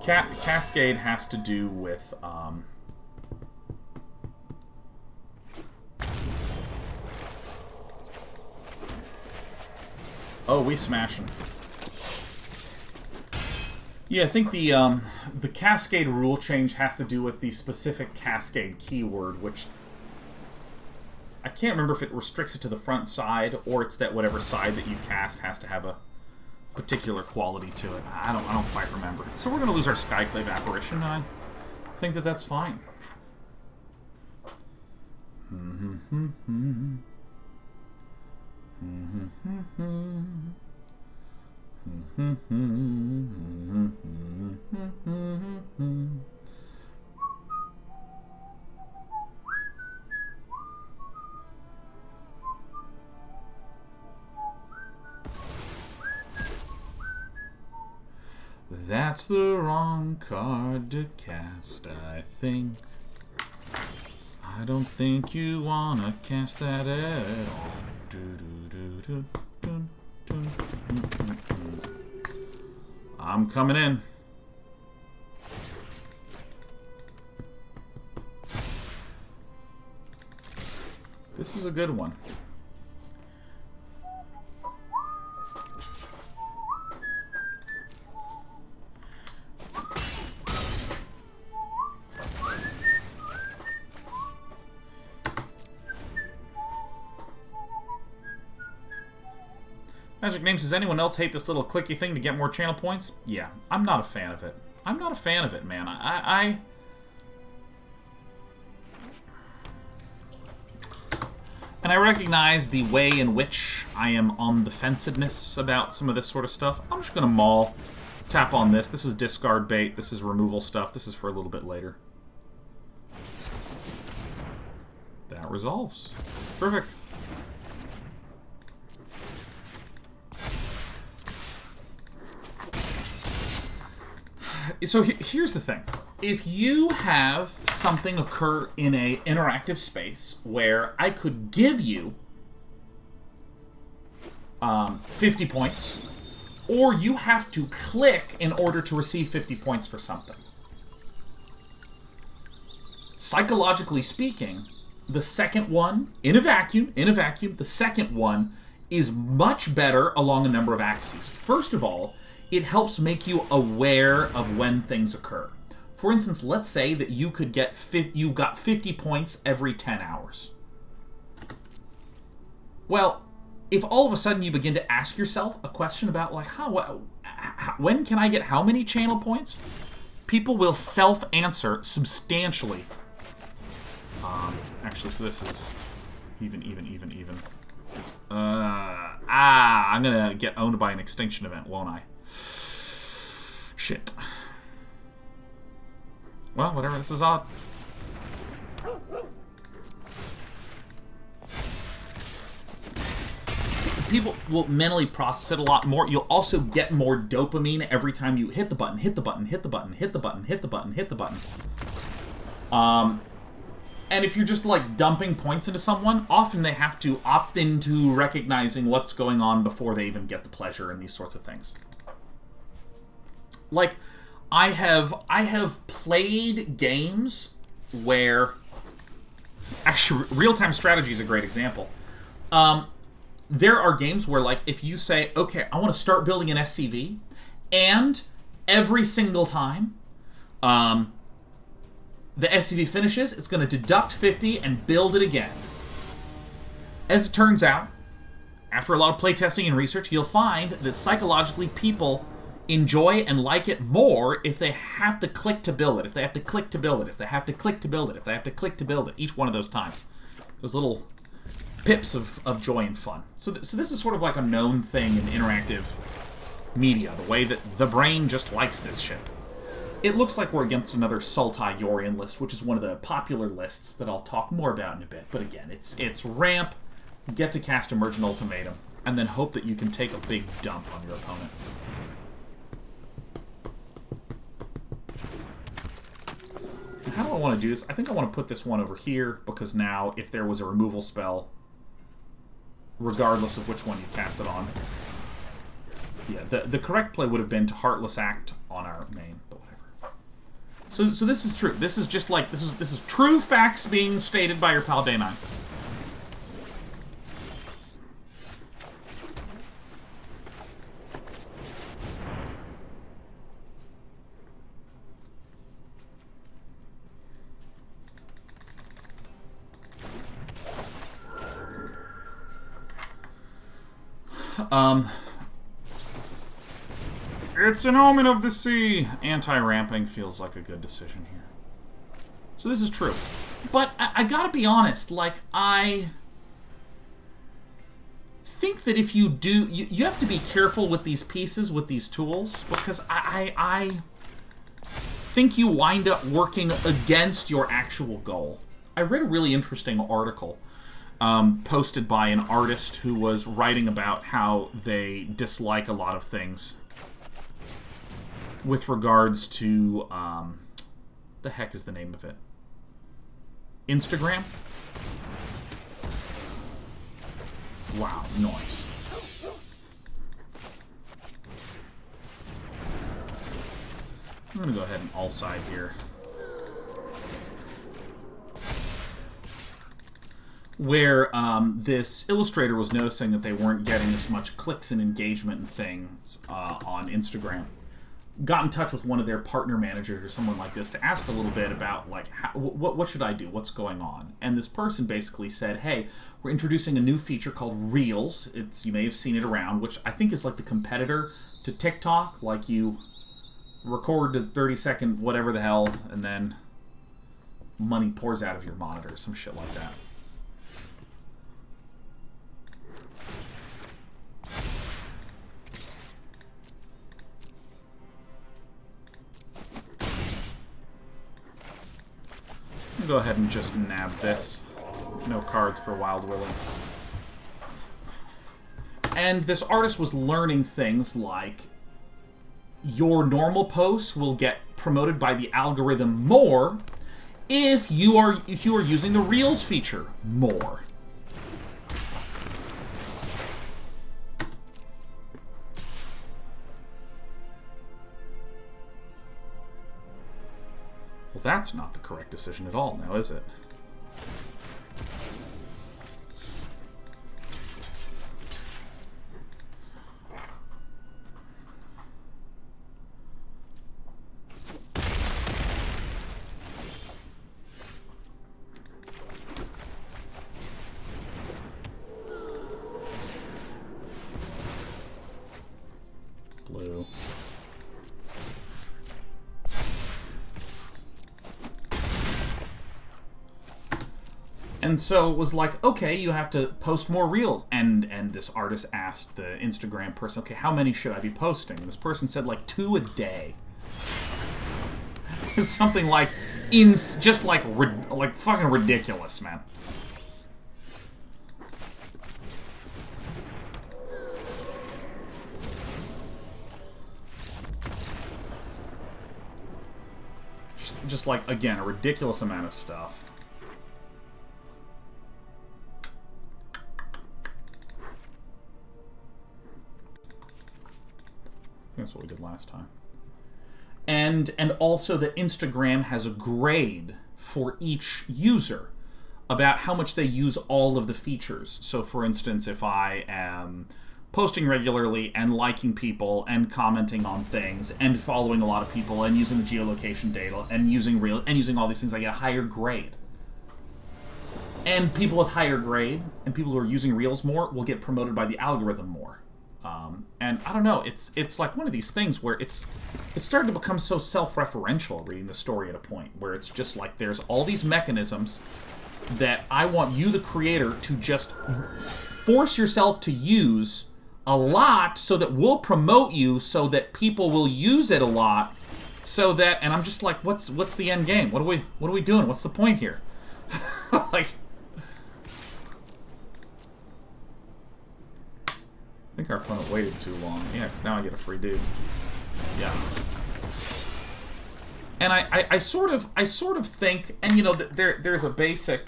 Cascade has to do with oh, we smashing. Yeah, I think the Cascade rule change has to do with the specific Cascade keyword, which I can't remember if it restricts it to the front side or it's that whatever side that you cast has to have a particular quality to it. I don't quite remember. So we're going to lose our Skyclave Apparition, and I think that that's fine. That's the wrong card to cast, I think. I don't think you wanna cast that at all. I'm coming in. This is a good one. Magic Names, does anyone else hate this little clicky thing to get more channel points? Yeah, I'm not a fan of it. I'm not a fan of it, man. And I recognize the way in which I am on the defensiveness about some of this sort of stuff. I'm just going to Maul. Tap on this. This is discard bait. This is removal stuff. This is for a little bit later. That resolves. Terrific. So here's the thing. If you have something occur in an interactive space where I could give you 50 points, or you have to click in order to receive 50 points for something. Psychologically speaking, the second one, in a vacuum, the second one is much better along a number of axes. First of all, it helps make you aware of when things occur. For instance, let's say that you could get you got 50 points every 10 hours. Well, if all of a sudden you begin to ask yourself a question about like when can I get how many channel points, people will self-answer substantially. Actually, so this is even. I'm gonna get owned by an extinction event, won't I? Shit. Well, whatever, this is odd. People will mentally process it a lot more. You'll also get more dopamine every time you hit the button, hit the button, hit the button, hit the button, hit the button, hit the button. And if you're just like dumping points into someone, often they have to opt into recognizing what's going on before they even get the pleasure and these sorts of things. Like, I have played games where... Actually, real-time strategy is a great example. There are games where, like, if you say, okay, I want to start building an SCV, and every single time the SCV finishes, it's going to deduct 50 and build it again. As it turns out, after a lot of playtesting and research, you'll find that psychologically people enjoy and like it more if they have to click to build it, if they have to click to build it, if they have to click to build it, if they have to click to build it, each one of those times. Those little pips of joy and fun. So this is sort of like a known thing in interactive media, the way that the brain just likes this shit. It looks like we're against another Sultai Yorion list, which is one of the popular lists that I'll talk more about in a bit. But again, it's ramp, get to cast Emergent Ultimatum, and then hope that you can take a big dump on your opponent. How do I want to do this? I think I want to put this one over here, because now, if there was a removal spell, regardless of which one you cast it on, yeah, the correct play would have been to Heartless Act on our main, but whatever. So this is true. This is just like, this is true facts being stated by your pal Day9. It's an omen of the sea. Anti-ramping feels like a good decision here. So this is true. But I gotta be honest, like, I think that if you do, you have to be careful with these pieces, with these tools, because I think you wind up working against your actual goal. I read a really interesting article posted by an artist who was writing about how they dislike a lot of things with regards to, the heck is the name of it? Instagram? Wow, noise. I'm going to go ahead and Alseid here. Where this illustrator was noticing that they weren't getting as much clicks and engagement and things on Instagram. Got in touch with one of their partner managers or someone like this to ask a little bit about, like, what should I do? What's going on? And this person basically said, hey, we're introducing a new feature called Reels. You may have seen it around, which I think is like the competitor to TikTok. Like, you record the 30-second whatever the hell, and then money pours out of your monitor. Some shit like that. Go ahead and just nab this. No cards for Wild Willow. And this artist was learning things like your normal posts will get promoted by the algorithm more if you are using the Reels feature more. Well, that's not the correct decision at all now, is it? Blue. And so it was like, okay, you have to post more reels. And this artist asked the Instagram person, okay, how many should I be posting? And this person said, like, 2 a day. Something like, just like fucking ridiculous, man. Just like, again, a ridiculous amount of stuff. That's what we did last time. And also that Instagram has a grade for each user about how much they use all of the features. So for instance, if I am posting regularly and liking people and commenting on things and following a lot of people and using the geolocation data and using all these things, I get a higher grade. And people with higher grade and people who are using Reels more will get promoted by the algorithm more. And I don't know, it's like one of these things where it's starting to become so self-referential reading the story at a point where it's just like there's all these mechanisms that I want you, the creator, to just force yourself to use a lot so that we'll promote you so that people will use it a lot so that, and I'm just like, what's the end game? What are we doing? What's the point here? Like, I think our opponent waited too long. Yeah, because now I get a free dude. Yeah. And I sort of think, and you know, there's a basic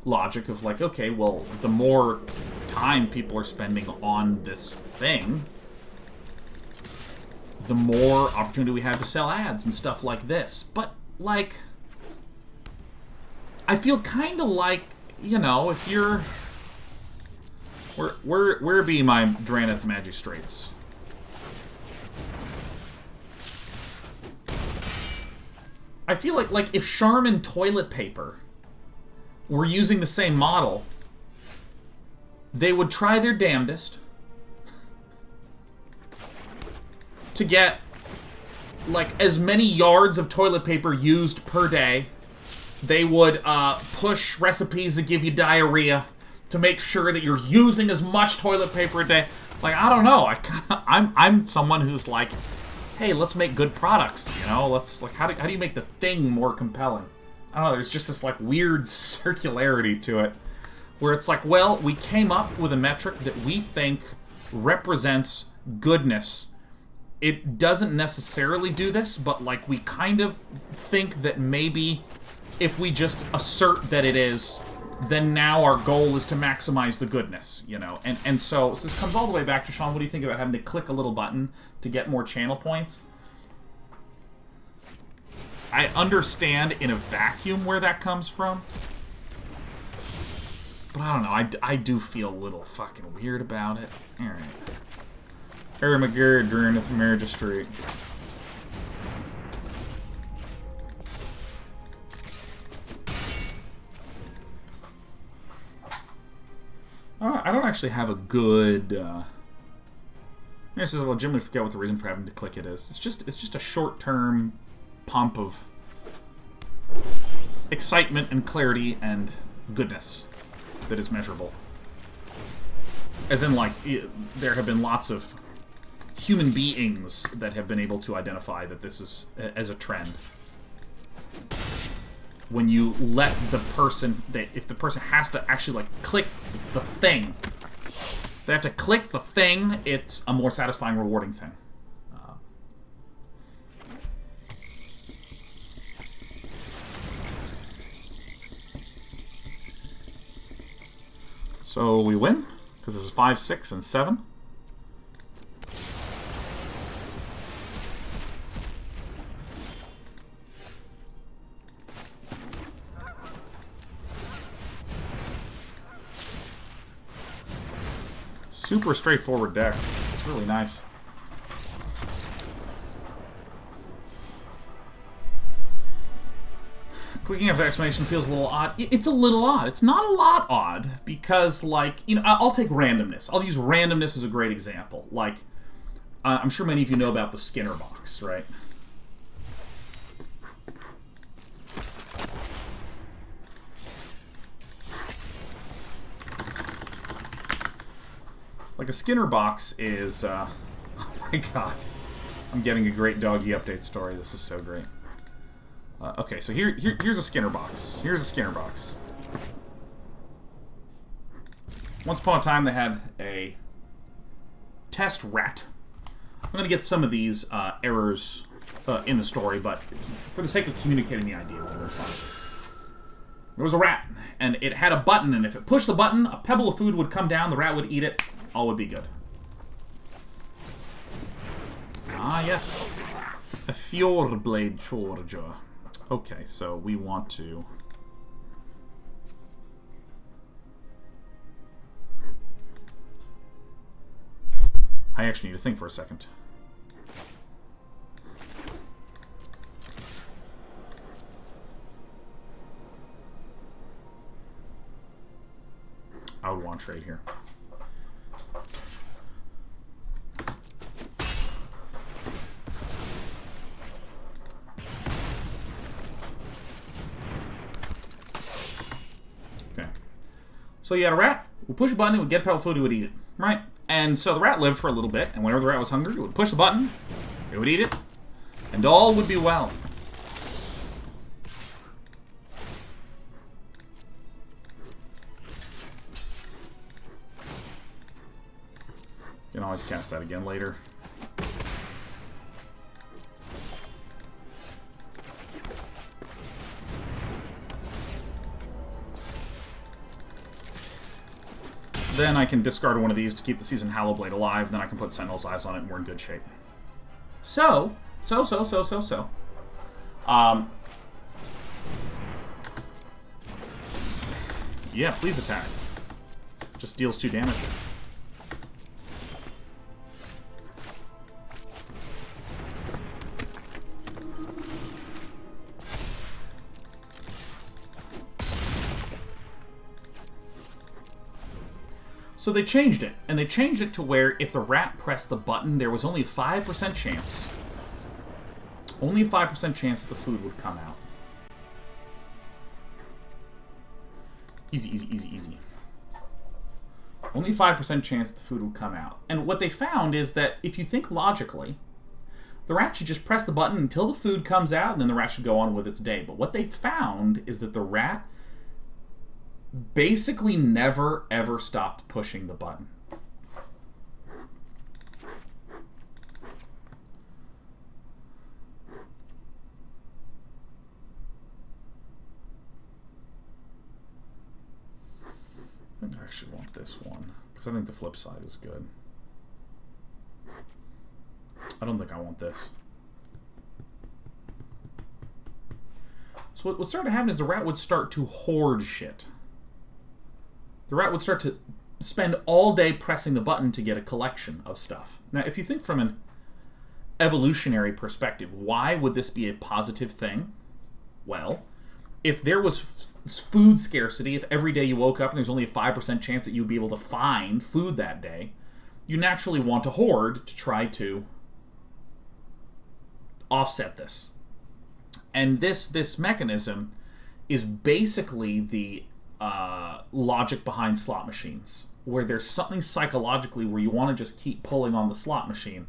logic of like, okay, well, the more time people are spending on this thing, the more opportunity we have to sell ads and stuff like this. But like, I feel kind of like, you know, if you're Where be my Drannith Magistrates? I feel like if Charmin toilet paper were using the same model, they would try their damnedest to get like as many yards of toilet paper used per day. They would push recipes that give you diarrhea to make sure that you're using as much toilet paper a day. Like, I don't know. I'm someone who's like, hey, let's make good products. You know, let's like, how do you make the thing more compelling? I don't know. There's just this like weird circularity to it, where it's like, well, we came up with a metric that we think represents goodness it doesn't necessarily do this, but like we kind of think that maybe if we just assert that it is, then now our goal is to maximize the goodness, you know? And so this comes all the way back to, Sean, what do you think about having to click a little button to get more channel points? I understand in a vacuum where that comes from. But I don't know, I do feel a little fucking weird about it. Alright. Drannith Magistrate. I don't actually have a good. This is, I legitimately forget what the reason for having to click it is. It's just a short-term pump of excitement and clarity and goodness that is measurable. As in, like, there have been lots of human beings that have been able to identify that this is as a trend. When you let the person, if the person has to actually, like, click the thing, they have to click the thing, it's a more satisfying, rewarding thing. So we win, because this is 5, 6, and 7. Super straightforward deck. It's really nice. Clicking up the exclamation feels a little odd. It's a little odd. It's not a lot odd because, like, you know, I'll take randomness. I'll use randomness as a great example. Like, I'm sure many of you know about the Skinner box, right? Like, a Skinner box is, oh my god. I'm getting a great doggy update story. This is so great. Okay, so here's a Skinner box. Here's a Skinner box. Once upon a time, they had a test rat. I'm going to get some of these errors in the story, but for the sake of communicating the idea, we'll work on it. There was a rat, and it had a button, and if it pushed the button, a pebble of food would come down, the rat would eat it, all would be good. Ah, yes. A Fjordblade Charger. Okay, so we want to... I actually need to think for a second. I would want trade here. So you had a rat, would push a button, it would get pebble food, it would eat it, right? And so the rat lived for a little bit, and whenever the rat was hungry, it would push the button, it would eat it, and all would be well. You can always cast that again later. Then I can discard one of these to keep the Seasoned Hallowblade alive, then I can put Sentinel's Eyes on it and we're in good shape. Yeah, please attack. Just deals 2 damage. So they changed it, and they changed it to where if the rat pressed the button, there was only a 5% chance. Only a 5% chance that the food would come out. Easy, easy, easy, easy. Only a 5% chance that the food would come out. And what they found is that if you think logically, the rat should just press the button until the food comes out, and then the rat should go on with its day. But what they found is that the rat basically never, ever stopped pushing the button. I think I actually want this one, because I think the flip side is good. I don't think I want this. So what started to happen is the rat would start to hoard shit. The rat would start to spend all day pressing the button to get a collection of stuff. Now, if you think from an evolutionary perspective, why would this be a positive thing? Well, if there was food scarcity, if every day you woke up and there's only a 5% chance that you'd be able to find food that day, you naturally want to hoard to try to offset this. And this mechanism is basically the logic behind slot machines, where there's something psychologically where you want to just keep pulling on the slot machine.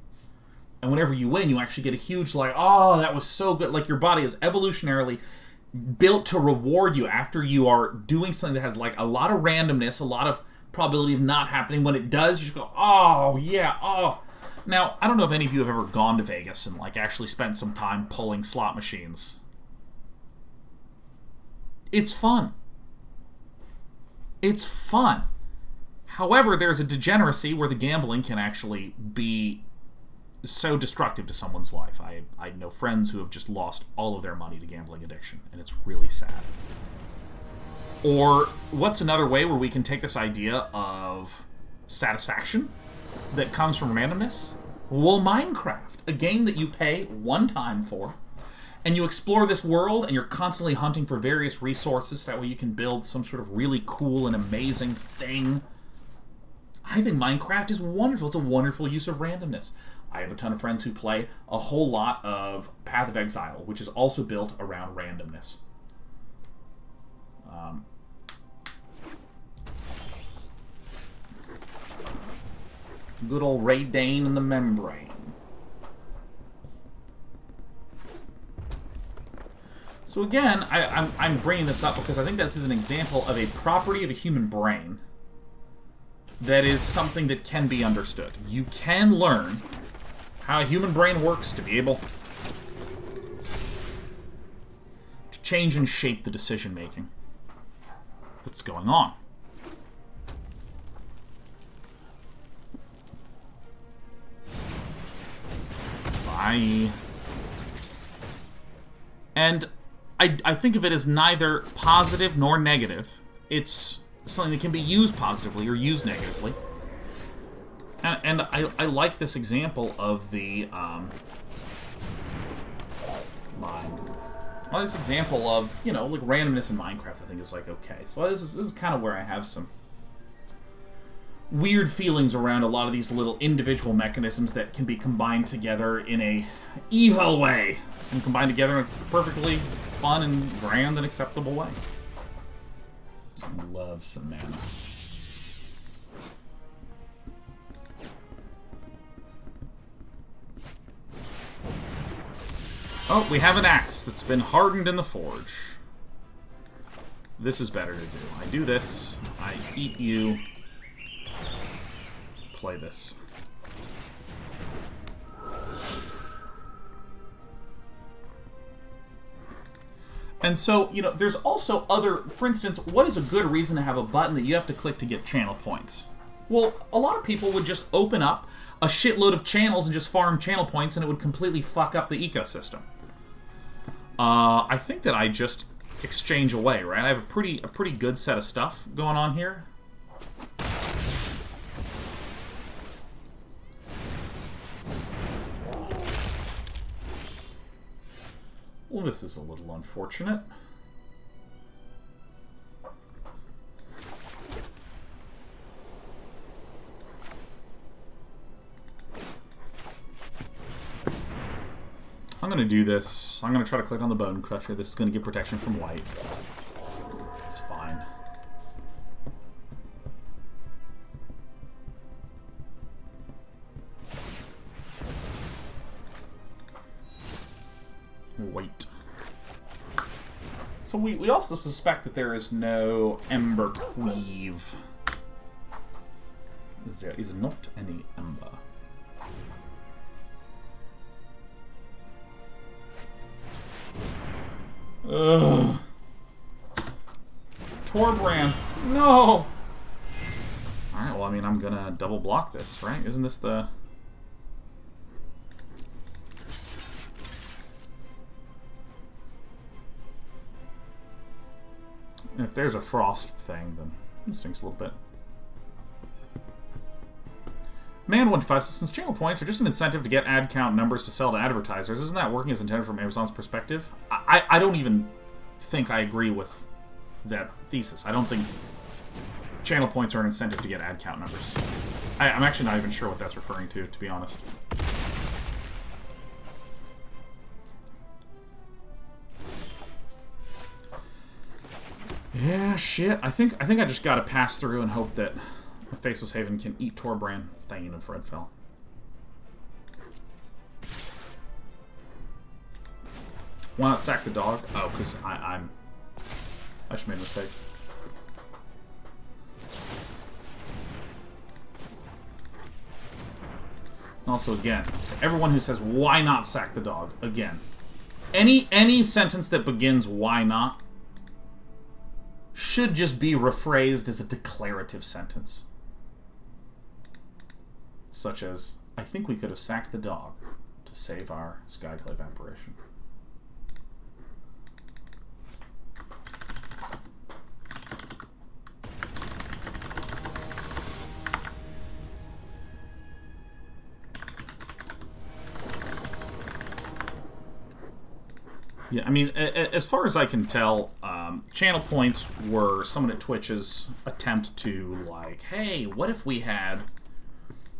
And whenever you win, you actually get a huge, like, oh, that was so good. Like, your body is evolutionarily built to reward you after you are doing something that has, like, a lot of randomness, a lot of probability of not happening. When it does, you just go, oh, yeah, oh. Now, I don't know if any of you have ever gone to Vegas and, like, actually spent some time pulling slot machines. It's fun. It's fun. However, there's a degeneracy where the gambling can actually be so destructive to someone's life. I know friends who have just lost all of their money to gambling addiction, and it's really sad. Or what's another way where we can take this idea of satisfaction that comes from randomness? Well, Minecraft, a game that you pay one time for, and you explore this world, and you're constantly hunting for various resources, that way you can build some sort of really cool and amazing thing. I think Minecraft is wonderful. It's a wonderful use of randomness. I have a ton of friends who play a whole lot of Path of Exile, which is also built around randomness. Good old Reidane and the Membrane. So again, I'm bringing this up because I think this is an example of a property of a human brain that is something that can be understood. You can learn how a human brain works to be able to change and shape the decision-making that's going on. Bye. And I think of it as neither positive nor negative. It's something that can be used positively or used negatively. And I like this example of the this example of, you know, like randomness in Minecraft. I think is like, okay, so this is kind of where I have some weird feelings around a lot of these little individual mechanisms that can be combined together in a evil way and combined together in a perfectly fun and grand and acceptable way. I love some mana. Oh, we have an axe that's been hardened in the forge. This is better to do. I do this, I eat you, play this. And so, you know, there's also other, for instance, what is a good reason to have a button that you have to click to get channel points? Well, a lot of people would just open up a shitload of channels and just farm channel points, and it would completely fuck up the ecosystem. I think that I just exchange away, right? I have a pretty good set of stuff going on here. Well, this is a little unfortunate. I'm going to do this. I'm going to try to click on the Bone Crusher. This is going to get protection from white. It's fine. Wait. So we also suspect that there is no Ember Cleave. There is not any Ember. Ugh. Torbrand. No! Alright, well, I mean, I'm gonna double block this, right? Isn't this the... And if there's a frost thing, then it stinks a little bit. Man 125 says, since channel points are just an incentive to get ad count numbers to sell to advertisers, isn't that working as intended from Amazon's perspective? I don't even think I agree with that thesis. I don't think channel points are an incentive to get ad count numbers. I'm actually not even sure what that's referring to be honest. Yeah, shit. I think I just gotta pass through and hope that the Faceless Haven can eat Torbrand, Thane, and Fredfell. Why not sack the dog? Oh, because I just made a mistake. Also, again, to everyone who says, why not sack the dog? Again, any sentence that begins, why not, should just be rephrased as a declarative sentence. Such as, I think we could have sacked the dog to save our Skyclave Apparition. Yeah, I mean, as far as I can tell, channel points were someone at Twitch's attempt to, like, hey, what if we had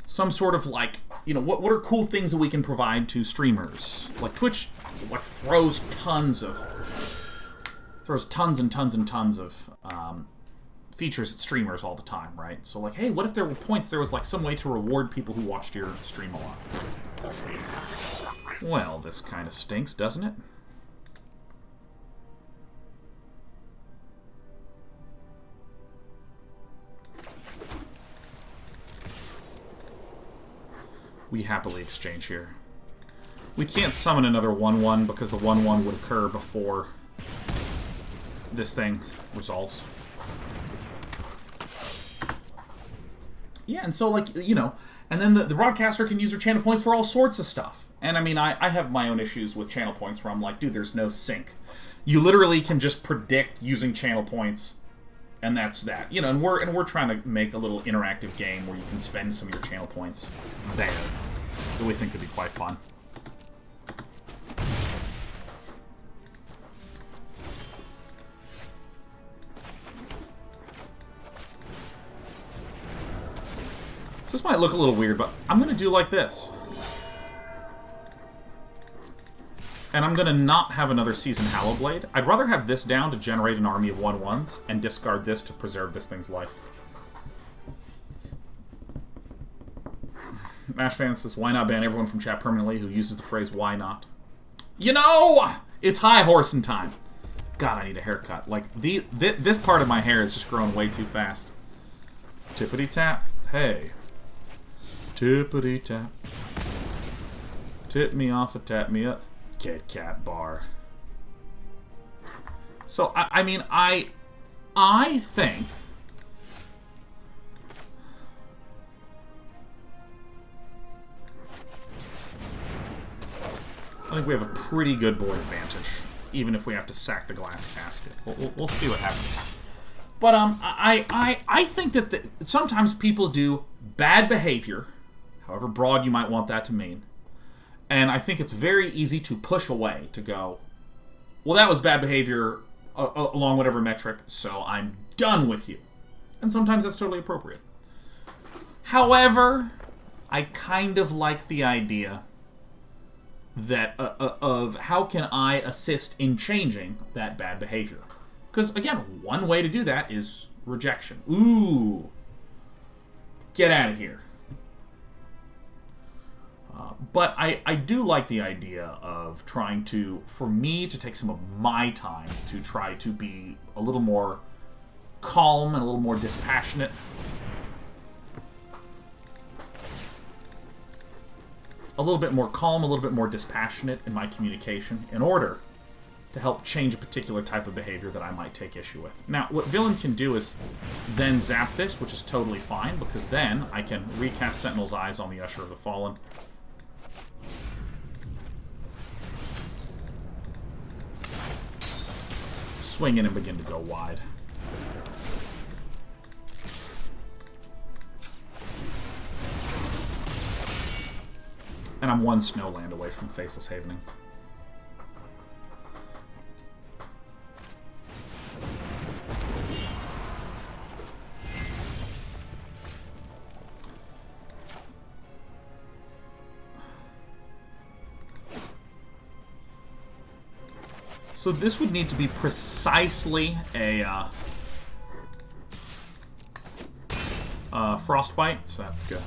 some sort of, like, you know, what are cool things that we can provide to streamers? Like, Twitch, like, throws tons and tons of features at streamers all the time, right? So, like, hey, what if there were points, there was, like, some way to reward people who watched your stream a lot? Well, this kind of stinks, doesn't it? We happily exchange here. We can't summon another 1/1 because the 1/1 would occur before this thing resolves. Yeah, and so, like, you know, and then the broadcaster can use her channel points for all sorts of stuff. And, I mean, I have my own issues with channel points where I'm like, dude, there's no sync. You literally can just predict using channel points, and that's that. You know, and we're trying to make a little interactive game where you can spend some of your channel points there that we think could be quite fun. So this might look a little weird, but I'm going to do like this. And I'm going to not have another Seasoned Hallowblade. I'd rather have this down to generate an army of 1/1s and discard this to preserve this thing's life. Mashfan says, why not ban everyone from chat permanently who uses the phrase, why not? You know, it's high horsing time. God, I need a haircut. Like, this part of my hair is just growing way too fast. Tippity tap. Hey. Tippity tap. Tip me off or tap me up. Kit Kat bar. So, I mean, I think... I think we have a pretty good board advantage, even if we have to sack the Glass Casket. We'll see what happens. But I think that sometimes people do bad behavior, however broad you might want that to mean, and I think it's very easy to push away, to go, well, that was bad behavior along whatever metric, so I'm done with you. And sometimes that's totally appropriate. However, I kind of like the idea that of how can I assist in changing that bad behavior. Because, again, one way to do that is rejection. Ooh. Get out of here. But I do like the idea of trying to, for me, to take some of my time to try to be a little more calm and a little more dispassionate. A little bit more calm, a little bit more dispassionate in my communication in order to help change a particular type of behavior that I might take issue with. Now, what Villain can do is then zap this, which is totally fine, because then I can recast Sentinel's Eyes on the Usher of the Fallen. Swing in and begin to go wide. And I'm one Snowland away from Faceless Havening. So this would need to be precisely a Frostbite, so that's good.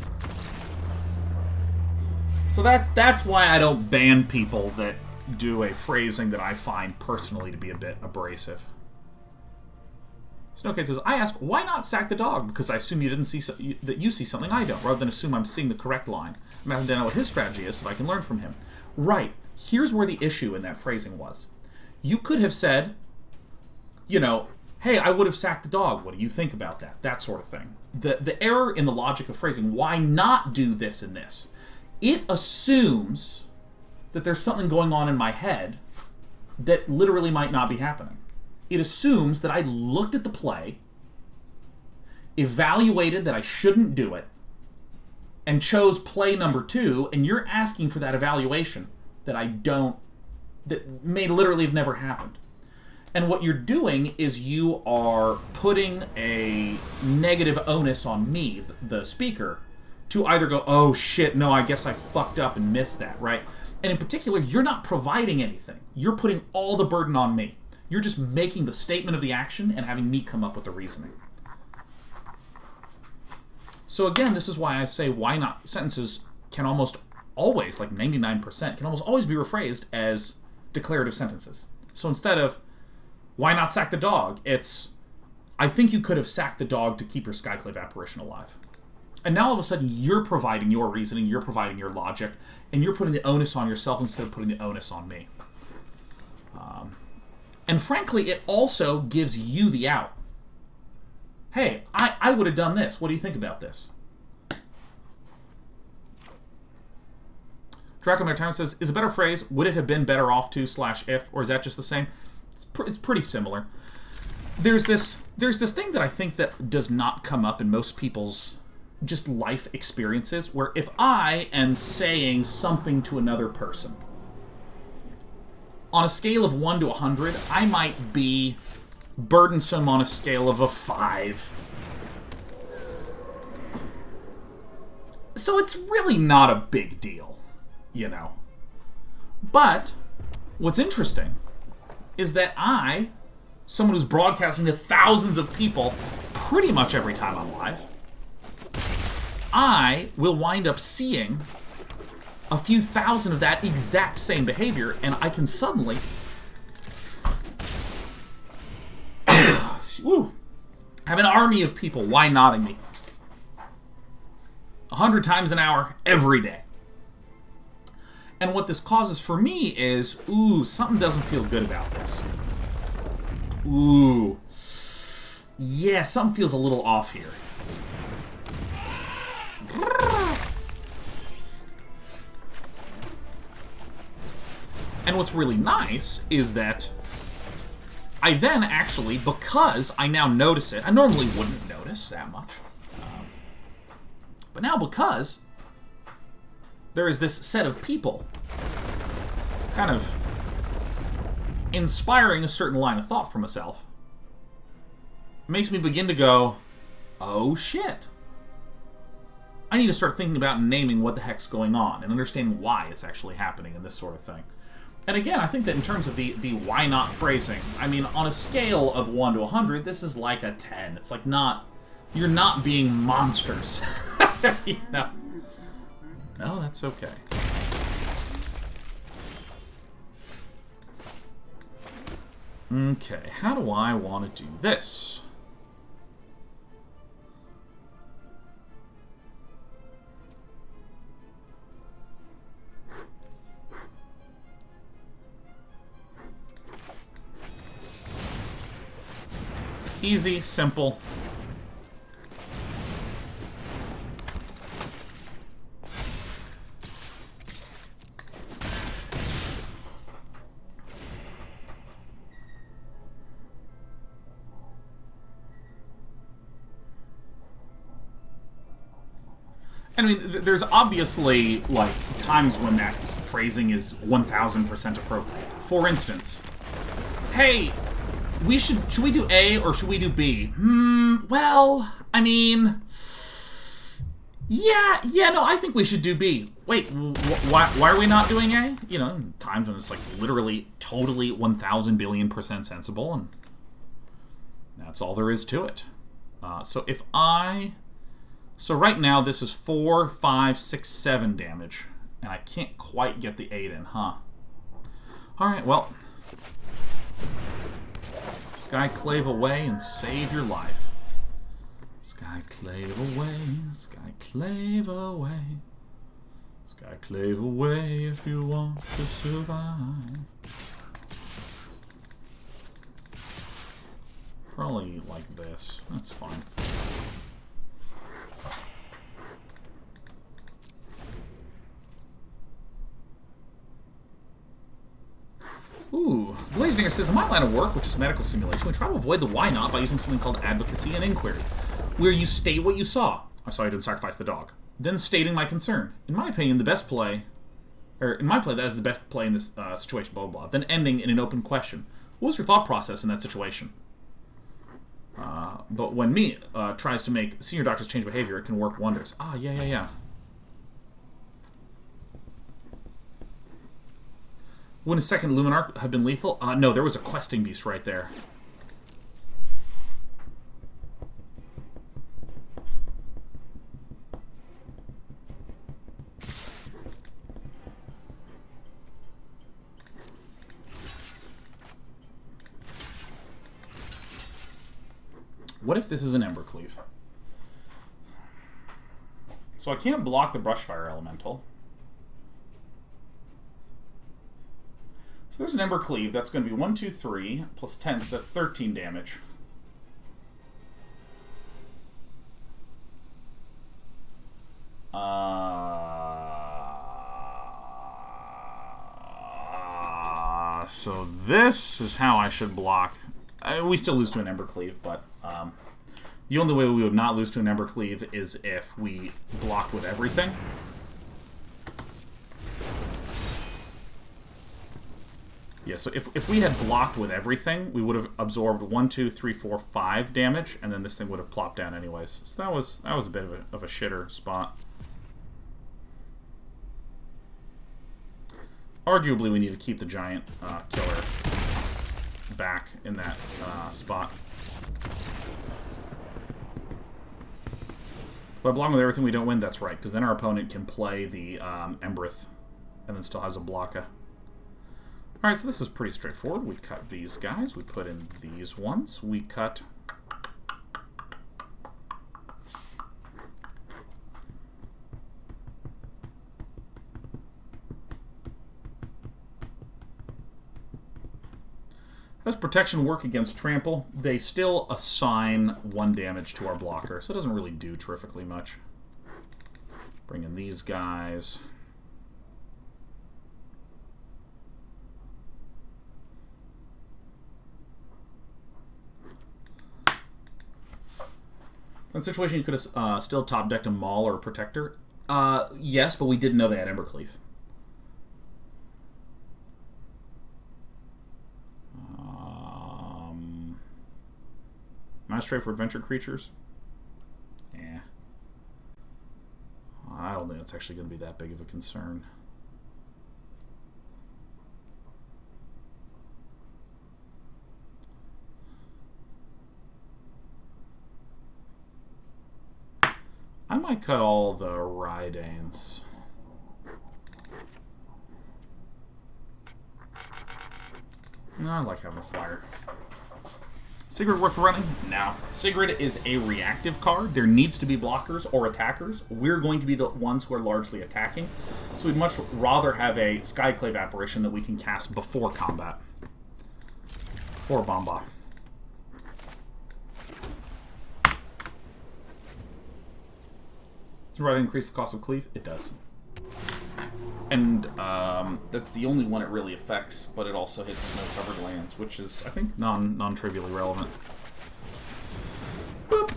So that's why I don't ban people that do a phrasing that I find personally to be a bit abrasive. Snowcase says, I ask, why not sack the dog? Because I assume you didn't see that you see something I don't, rather than assume I'm seeing the correct line. I'm asking to know what his strategy is so I can learn from him. Right. Here's where the issue in that phrasing was. You could have said, you know, hey, I would have sacked the dog. What do you think about that? That sort of thing. The error in the logic of phrasing, why not do this and this? It assumes that there's something going on in my head that literally might not be happening. It assumes that I looked at the play, evaluated that I shouldn't do it, and chose play number 2, and you're asking for that evaluation that I don't, that may literally have never happened. And what you're doing is you are putting a negative onus on me, the speaker, to either go, oh shit, no, I guess I fucked up and missed that, right? And in particular, you're not providing anything. You're putting all the burden on me. You're just making the statement of the action and having me come up with the reasoning. So again, this is why I say why not sentences can almost always, like 99%, can almost always be rephrased as declarative sentences. So instead of, why not sack the dog? It's, I think you could have sacked the dog to keep your Skyclave Apparition alive. And now all of a sudden you're providing your reasoning, you're providing your logic, and you're putting the onus on yourself instead of putting the onus on me. And frankly, it also gives you the out. Hey, I would have done this. What do you think about this? Draco Maritime says, is a better phrase, would it have been better off to /if, or is that just the same? It's pretty similar. There's this thing that I think that does not come up in most people's just life experiences, where if I am saying something to another person, on a scale of 1 to 100, I might be burdensome on a scale of a 5. So it's really not a big deal, you know. But what's interesting is that I, someone who's broadcasting to thousands of people pretty much every time I'm live, I will wind up seeing a few thousand of that exact same behavior, and I can suddenly have an army of people why-notting me 100 times an hour every day. And what this causes for me is, ooh, something doesn't feel good about this. Ooh. Yeah, something feels a little off here. And what's really nice is that I then actually, because I now notice it, I normally wouldn't notice that much, but now because there is this set of people kind of inspiring a certain line of thought for myself, it makes me begin to go, oh shit. I need to start thinking about naming what the heck's going on and understanding why it's actually happening and this sort of thing. And again, I think that in terms of the why not phrasing, I mean, on a scale of 1 to 100, this is like a 10. It's like not, you're not being monsters. You know? No, that's okay. Okay, how do I want to do this? Easy, simple. I mean, there's obviously, like, times when that phrasing is 1000% appropriate. For instance, hey, should we do A or should we do B? Well, I mean, yeah, no, I think we should do B. Wait, why are we not doing A? You know, times when it's, like, literally, totally 1000 billion% sensible, and that's all there is to it. So right now, this is 4, 5, 6, 7 damage. And I can't quite get the 8 in, huh? Alright, well. Skyclave away and save your life. Skyclave away, Skyclave away. Skyclave away if you want to survive. Probably like this. That's fine. Ooh, Blazinger says, in my line of work, which is medical simulation, we try to avoid the why not by using something called advocacy and inquiry, where you state what you saw. I saw you didn't sacrifice the dog. Then stating my concern. In my opinion, the best play, or in my play, that is the best play in this situation, blah, blah, blah. Then ending in an open question. What was your thought process in that situation? But when me tries to make senior doctors change behavior, it can work wonders. Ah, yeah. Wouldn't a second Luminarch have been lethal? No, there was a questing beast right there. What if this is an Embercleave? So I can't block the Brushfire Elemental. So there's an Embercleave. That's going to be 1, 2, 3, plus 10, so that's 13 damage. So this is how I should block. We still lose to an Embercleave, but the only way we would not lose to an Embercleave is if we blocked with everything. Yeah, so if we had blocked with everything, we would have absorbed 1, 2, 3, 4, 5 damage, and then this thing would have plopped down anyways. So that was a bit of a shitter spot. Arguably, we need to keep the giant killer back in that spot. By blocking with everything we don't win, that's right, because then our opponent can play the Embereth and then still has a blocker. Alright, so this is pretty straightforward. We cut these guys, we put in these ones, we cut... How does protection work against trample? They still assign 1 damage to our blocker, so it doesn't really do terrifically much. Bring in these guys. In that situation, you could have still top-decked a Maul or a Protector. Yes, but we didn't know they had Embercleave. Magistrate for adventure creatures? Yeah. I don't think that's actually going to be that big of a concern. I might cut all the Reidanes. No, I like having a flyer. Sigrid worth running? No. Sigrid is a reactive card. There needs to be blockers or attackers. We're going to be the ones who are largely attacking. So we'd much rather have a Skyclave Apparition that we can cast before combat. For Bomba. Does Reidane increase the cost of cleave? It does. And that's the only one it really affects, but it also hits snow-covered lands, which is, I think, non-trivially relevant. Boop.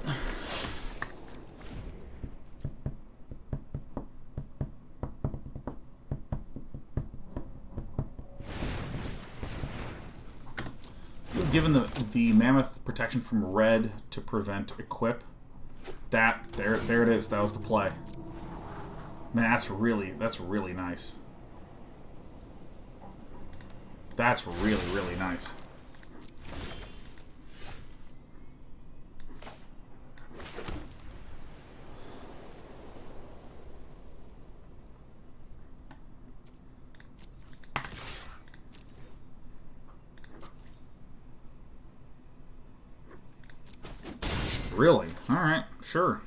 given the Mammoth protection from red to prevent equip. There it is. That was the play. Man, that's really nice. That's really nice. Really? Alright, sure.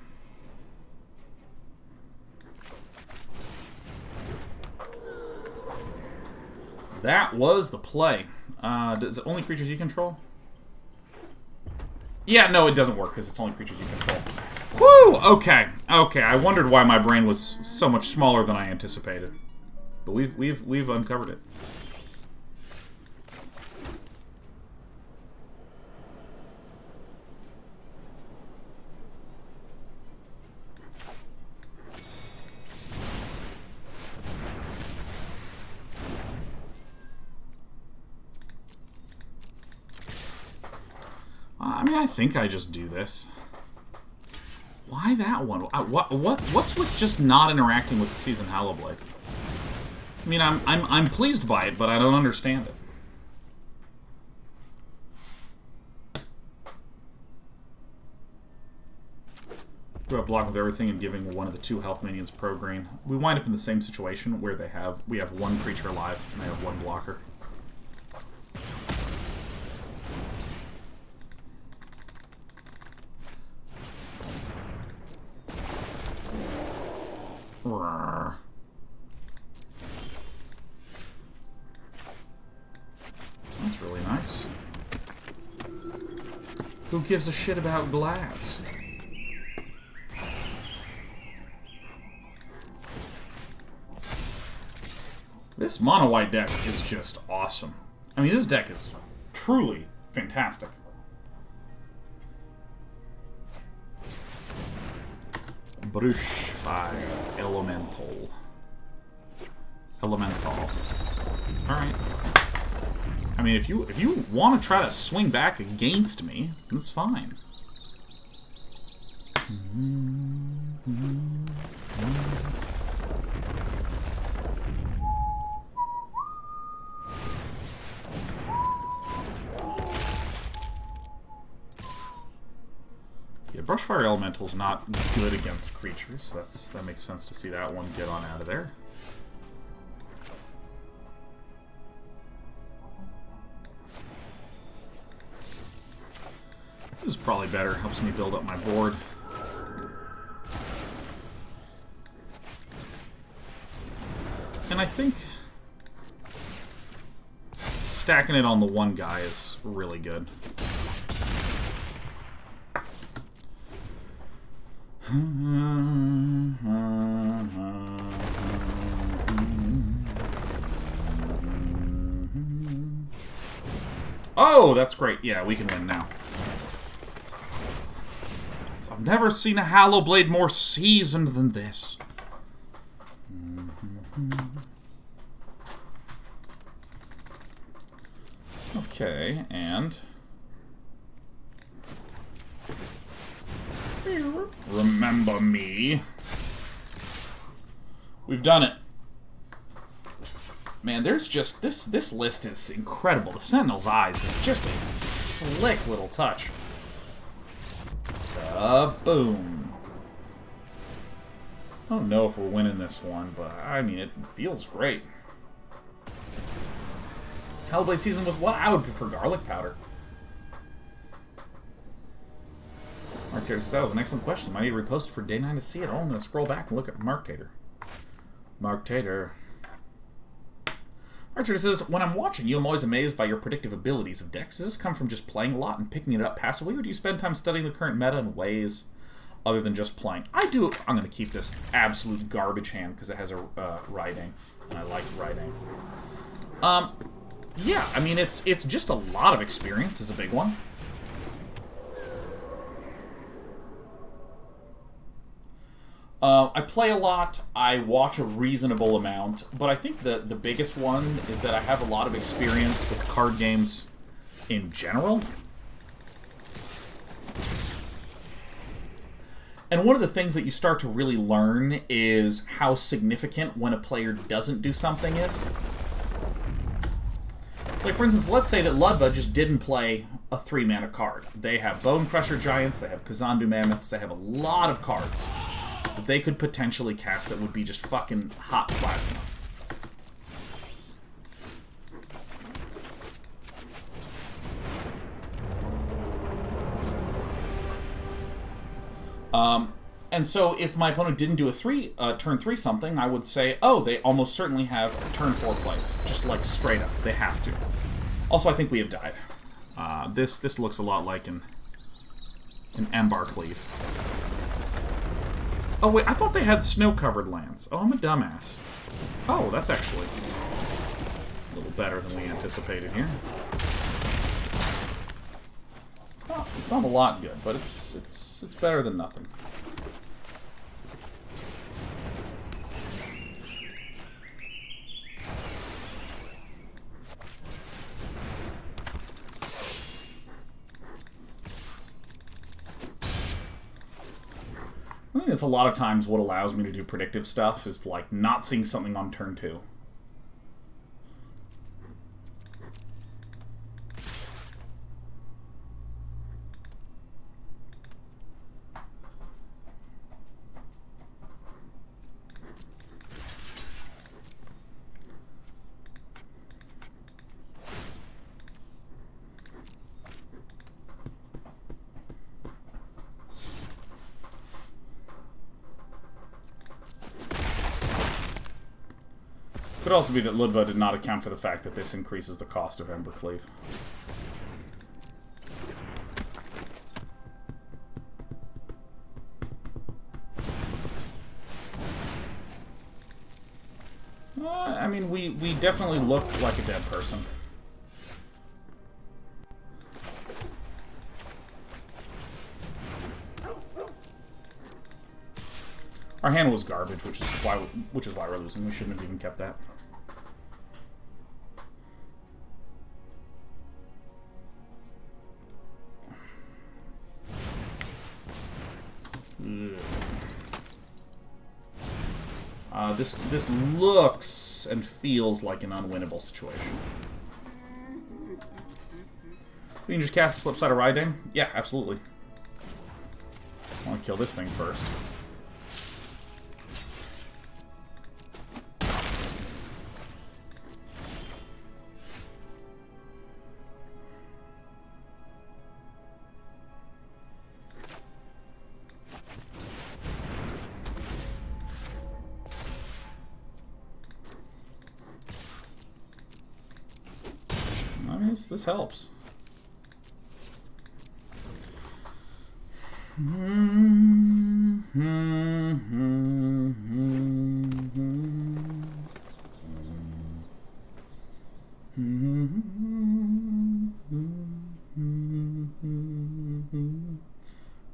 That was the play. Is it only creatures you control? Yeah, no, it doesn't work because it's only creatures you control. Whew! Okay, okay. I wondered why my brain was so much smaller than I anticipated, but we've uncovered it. I mean, I think I just do this. Why that one? What's with just not interacting with the Seasoned Hallowblade? I mean, I'm pleased by it, but I don't understand it. We're blocking with everything and giving one of the 2 health minions pro green. We wind up in the same situation where we have 1 creature alive and they have 1 blocker. That's really nice. Who gives a shit about glass? This Monowhite deck is just awesome. I mean, this deck is truly fantastic. Brush Fire Elemental. Alright. I mean, if you want to try to swing back against me, that's fine. Yeah, Brushfire Elemental's not good against creatures. That makes sense to see that one get on out of there. This is probably better. Helps me build up my board. And I think stacking it on the 1 guy is really good. Oh, that's great. Yeah, we can win now. So I've never seen a Hallowblade more seasoned than this. Okay, and remember me. We've done it. Man, there's just this list is incredible. The Sentinel's Eyes is just a slick little touch. Boom. I don't know if we're winning this one, but I mean it feels great. Hellblade season with what? I would prefer garlic powder. Mark Tater says, that was an excellent question. I need to repost for day 9 to see it. Oh, I'm going to scroll back and look at Mark Tater. Mark Tater. Mark Tater says, when I'm watching you, I'm always amazed by your predictive abilities of decks. Does this come from just playing a lot and picking it up passively, or do you spend time studying the current meta in ways other than just playing? I do. I'm going to keep this absolute garbage hand because it has a Reidane, and I like Reidane. Yeah, I mean, it's just a lot of experience is a big one. I play a lot, I watch a reasonable amount, but I think the biggest one is that I have a lot of experience with card games in general. And one of the things that you start to really learn is how significant when a player doesn't do something is. Like, for instance, let's say that Ludva just didn't play a 3-mana card. They have Bone Crusher Giants, they have Kazandu Mammoths, they have a lot of cards that they could potentially cast that would be just fucking hot plasma. And so if my opponent didn't do a turn 3 something, I would say, oh, they almost certainly have a turn 4 plays. Just like straight up. They have to. Also, I think we have died. This looks a lot like an Embar Cleave. Oh, wait, I thought they had snow-covered lands. Oh, I'm a dumbass. Oh, that's actually a little better than we anticipated here. It's not a lot good, but it's better than nothing. I think that's a lot of times what allows me to do predictive stuff is like not seeing something on turn 2. Could also be that Ludva did not account for the fact that this increases the cost of Embercleave. I mean, we definitely look like a dead person. Our hand was garbage, which is why we're losing. We shouldn't have even kept that. This looks and feels like an unwinnable situation. We can just cast the flip side of Reidane? Yeah, absolutely. I want to kill this thing first. This helps.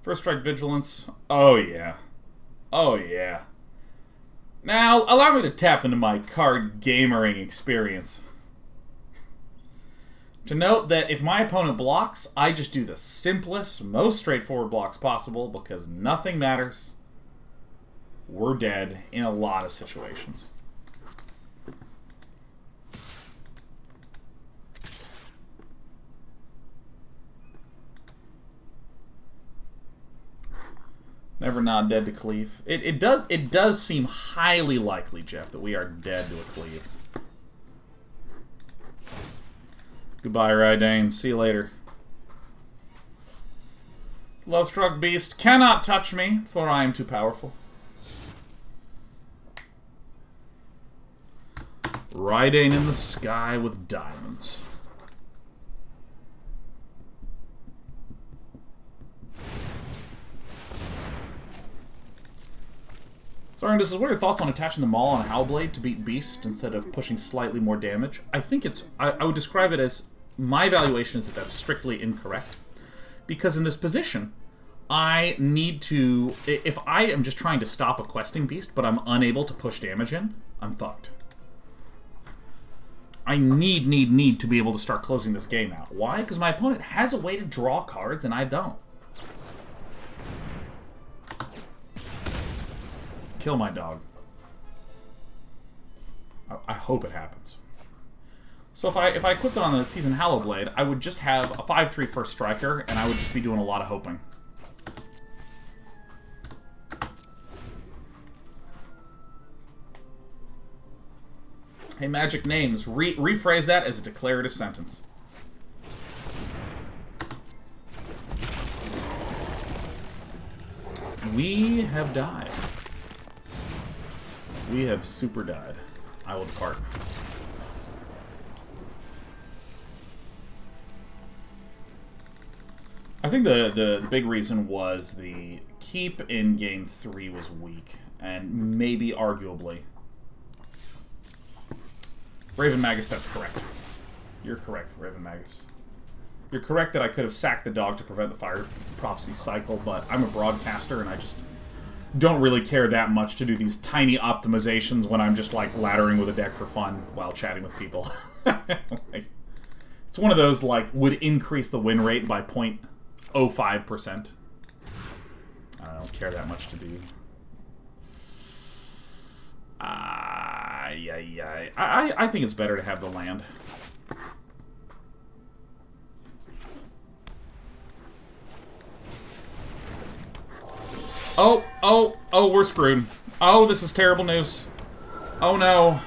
First strike vigilance. Oh yeah. Oh yeah. Now allow me to tap into my card gamering experience. To note that if my opponent blocks, I just do the simplest, most straightforward blocks possible because nothing matters. We're dead in a lot of situations. Never not dead to cleave. It does seem highly likely, Jeff, that we are dead to a cleave. Goodbye, Reidane. See you later. Love-struck beast cannot touch me, for I am too powerful. Reidane in the sky with diamonds. Sorry, this is what are your thoughts on attaching the Maul on a Hallblade to beat Beast instead of pushing slightly more damage? I think it's... I would describe it as... My evaluation is that that's strictly incorrect. Because in this position, I need to... If I am just trying to stop a questing beast, but I'm unable to push damage in, I'm fucked. I need to be able to start closing this game out. Why? Because my opponent has a way to draw cards, and I don't. Kill my dog. I hope it happens. So if I equipped it on the Seasoned Hallowblade, I would just have a 5/3 first striker, and I would just be doing a lot of hoping. Hey, Magic Names, rephrase that as a declarative sentence. We have died. We have super died. I will depart. I think the big reason was the keep in Game 3 was weak, and maybe arguably. Raven Magus, that's correct. You're correct, Raven Magus. You're correct that I could have sacked the dog to prevent the Fire Prophecy cycle, but I'm a broadcaster and I just don't really care that much to do these tiny optimizations when I'm just like laddering with a deck for fun while chatting with people. Like, it's one of those like would increase the win rate by 0.05%. I don't care that much to do. Yeah. I think it's better to have the land. Oh, we're screwed. Oh, this is terrible news. Oh, no.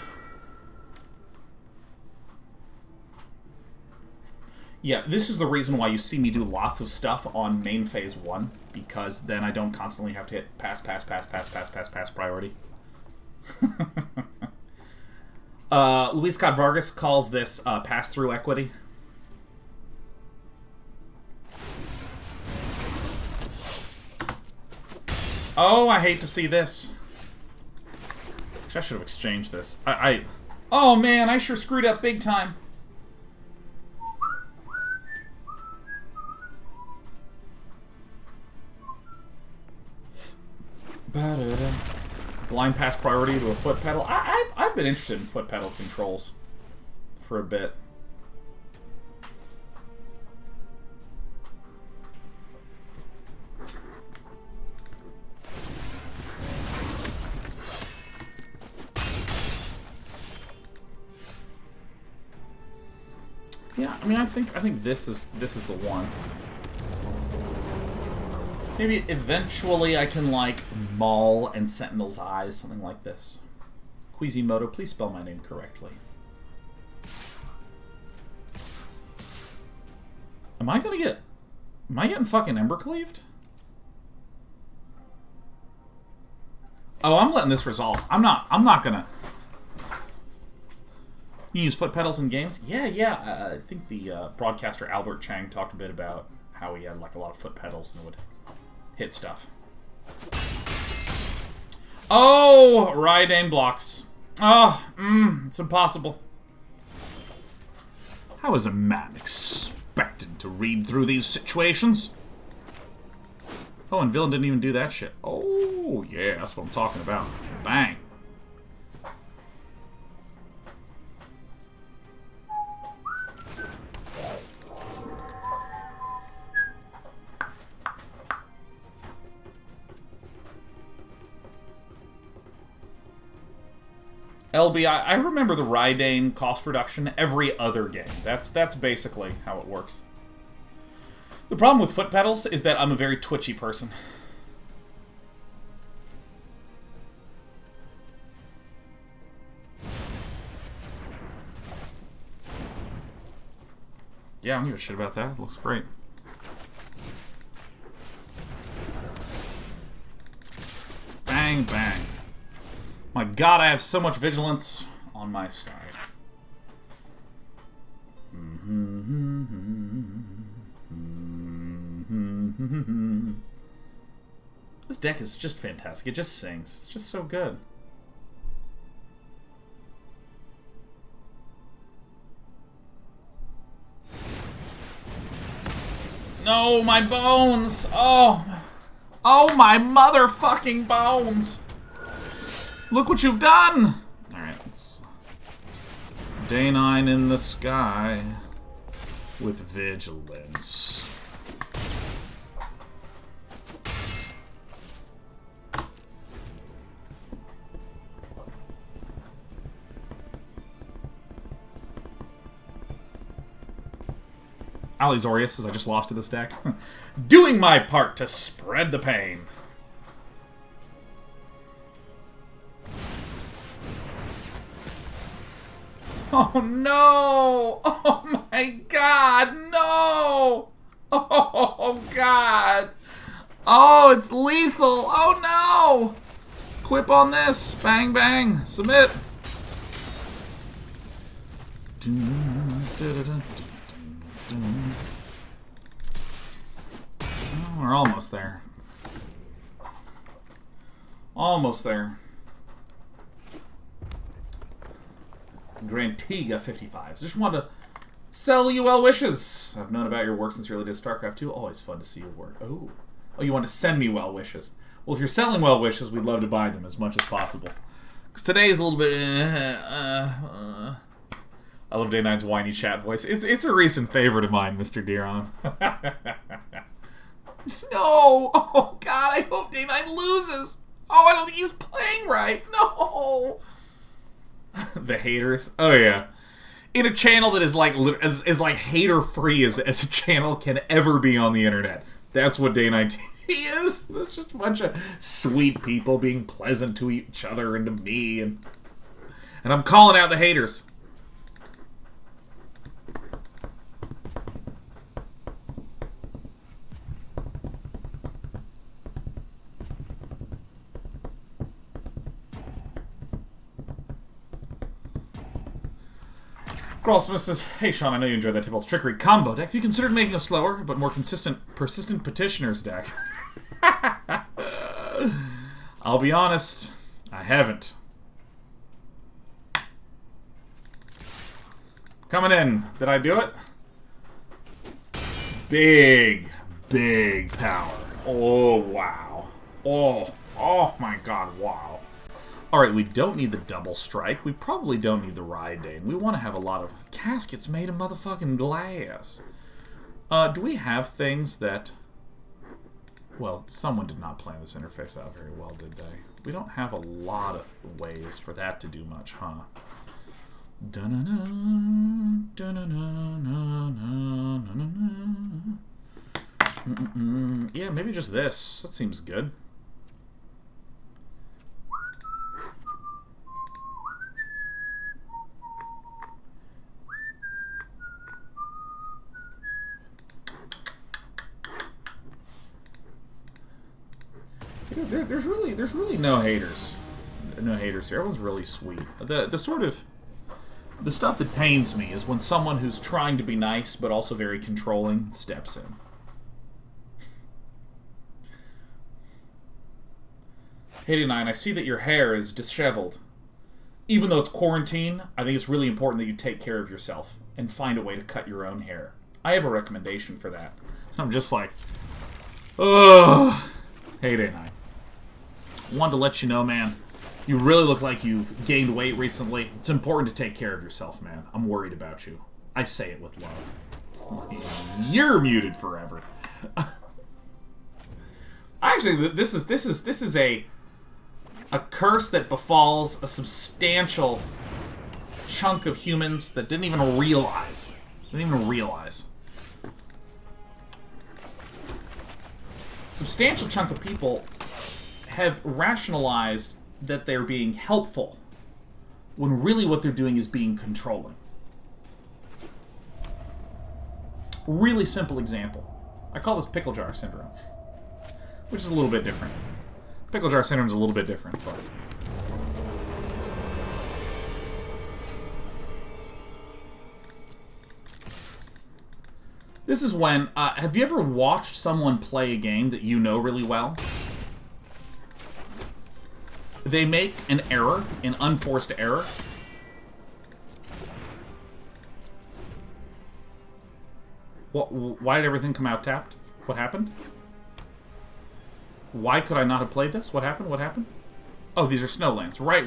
Yeah, this is the reason why you see me do lots of stuff on main phase 1, because then I don't constantly have to hit pass priority. Luis Scott Vargas calls this pass-through equity. Oh, I hate to see this. Actually, I should have exchanged this. Oh, man, I sure screwed up big time. Blind pass priority to a foot pedal. I've been interested in foot pedal controls for a bit. Yeah, I mean, I think this is the one. Maybe eventually I can like Maul and Sentinel's Eyes, something like this. Quasimodo, please spell my name correctly. Am I getting fucking Embercleaved? Oh, I'm letting this resolve. I'm not gonna. You use foot pedals in games? Yeah. I think the broadcaster Albert Chang talked a bit about how he had like a lot of foot pedals and would hit stuff. Oh, Reidane blocks. Oh, it's impossible. How is a man expected to read through these situations? Oh, and Villain didn't even do that shit. Oh, yeah, that's what I'm talking about. Bang. LB, I remember the Reidane cost reduction every other game. That's basically how it works. The problem with foot pedals is that I'm a very twitchy person. Yeah, I don't give a shit about that. It looks great. Bang, bang. My god, I have so much vigilance on my side. This deck is just fantastic. It just sings. It's just so good. No, my bones! Oh, my motherfucking bones! Look what you've done! Alright, let's Day 9 in the sky with vigilance. Alizorius says, I just lost to this deck. Doing my part to spread the pain. Oh no! Oh my god, no! Oh god! Oh, it's lethal! Oh no! Quip on this! Bang bang! Submit! Oh, we're almost there. Almost there. Grantiga 55. Just want to sell you well wishes. I've known about your work since you early did StarCraft 2. Always fun to see your work. Oh, you want to send me well wishes? Well, if you're selling well wishes, we'd love to buy them as much as possible. Because today's a little bit. I love Day 9's whiny chat voice. It's a recent favorite of mine, Mr. Diron. No! Oh God! I hope Day 9 loses. Oh, I don't think he's playing right. No. The haters. Oh yeah, in a channel that is like hater free as a channel can ever be on the internet. That's what Day 9 TV is. That's just a bunch of sweet people being pleasant to each other and to me, and I'm calling out the haters. Smith says, hey Sean, I know you enjoyed that Tybalt's Trickery combo deck. Have you considered making a slower, but more persistent Petitioners deck? I'll be honest, I haven't. Coming in. Did I do it? Big power. Oh, wow. Oh my god, wow. Alright, we don't need the double strike. We probably don't need the Reidane. We want to have a lot of caskets made of motherfucking glass. Do we have things that... Well, someone did not plan this interface out very well, did they? We don't have a lot of ways for that to do much, huh? Yeah, maybe just this. That seems good. There's really no haters. No haters here. Everyone's really sweet. The stuff that pains me is when someone who's trying to be nice but also very controlling steps in. Hey, 9, I see that your hair is disheveled. Even though it's quarantine, I think it's really important that you take care of yourself and find a way to cut your own hair. I have a recommendation for that. I'm just like, ugh. Hey, 9. Wanted to let you know, man, you really look like you've gained weight recently. It's important to take care of yourself, man. I'm worried about you. I say it with love. You're muted forever. Actually, this is a curse that befalls a substantial chunk of humans that didn't even realize. Substantial chunk of people have rationalized that they're being helpful when really what they're doing is being controlling. Really simple example. I call this pickle jar syndrome, which is a little bit different. Pickle jar syndrome is a little bit different, but... This is when... have you ever watched someone play a game that you know really well? They make an error, an unforced error. Why did everything come out tapped? What happened? Why could I not have played this? What happened? What happened? Oh, these are snowlands. Right.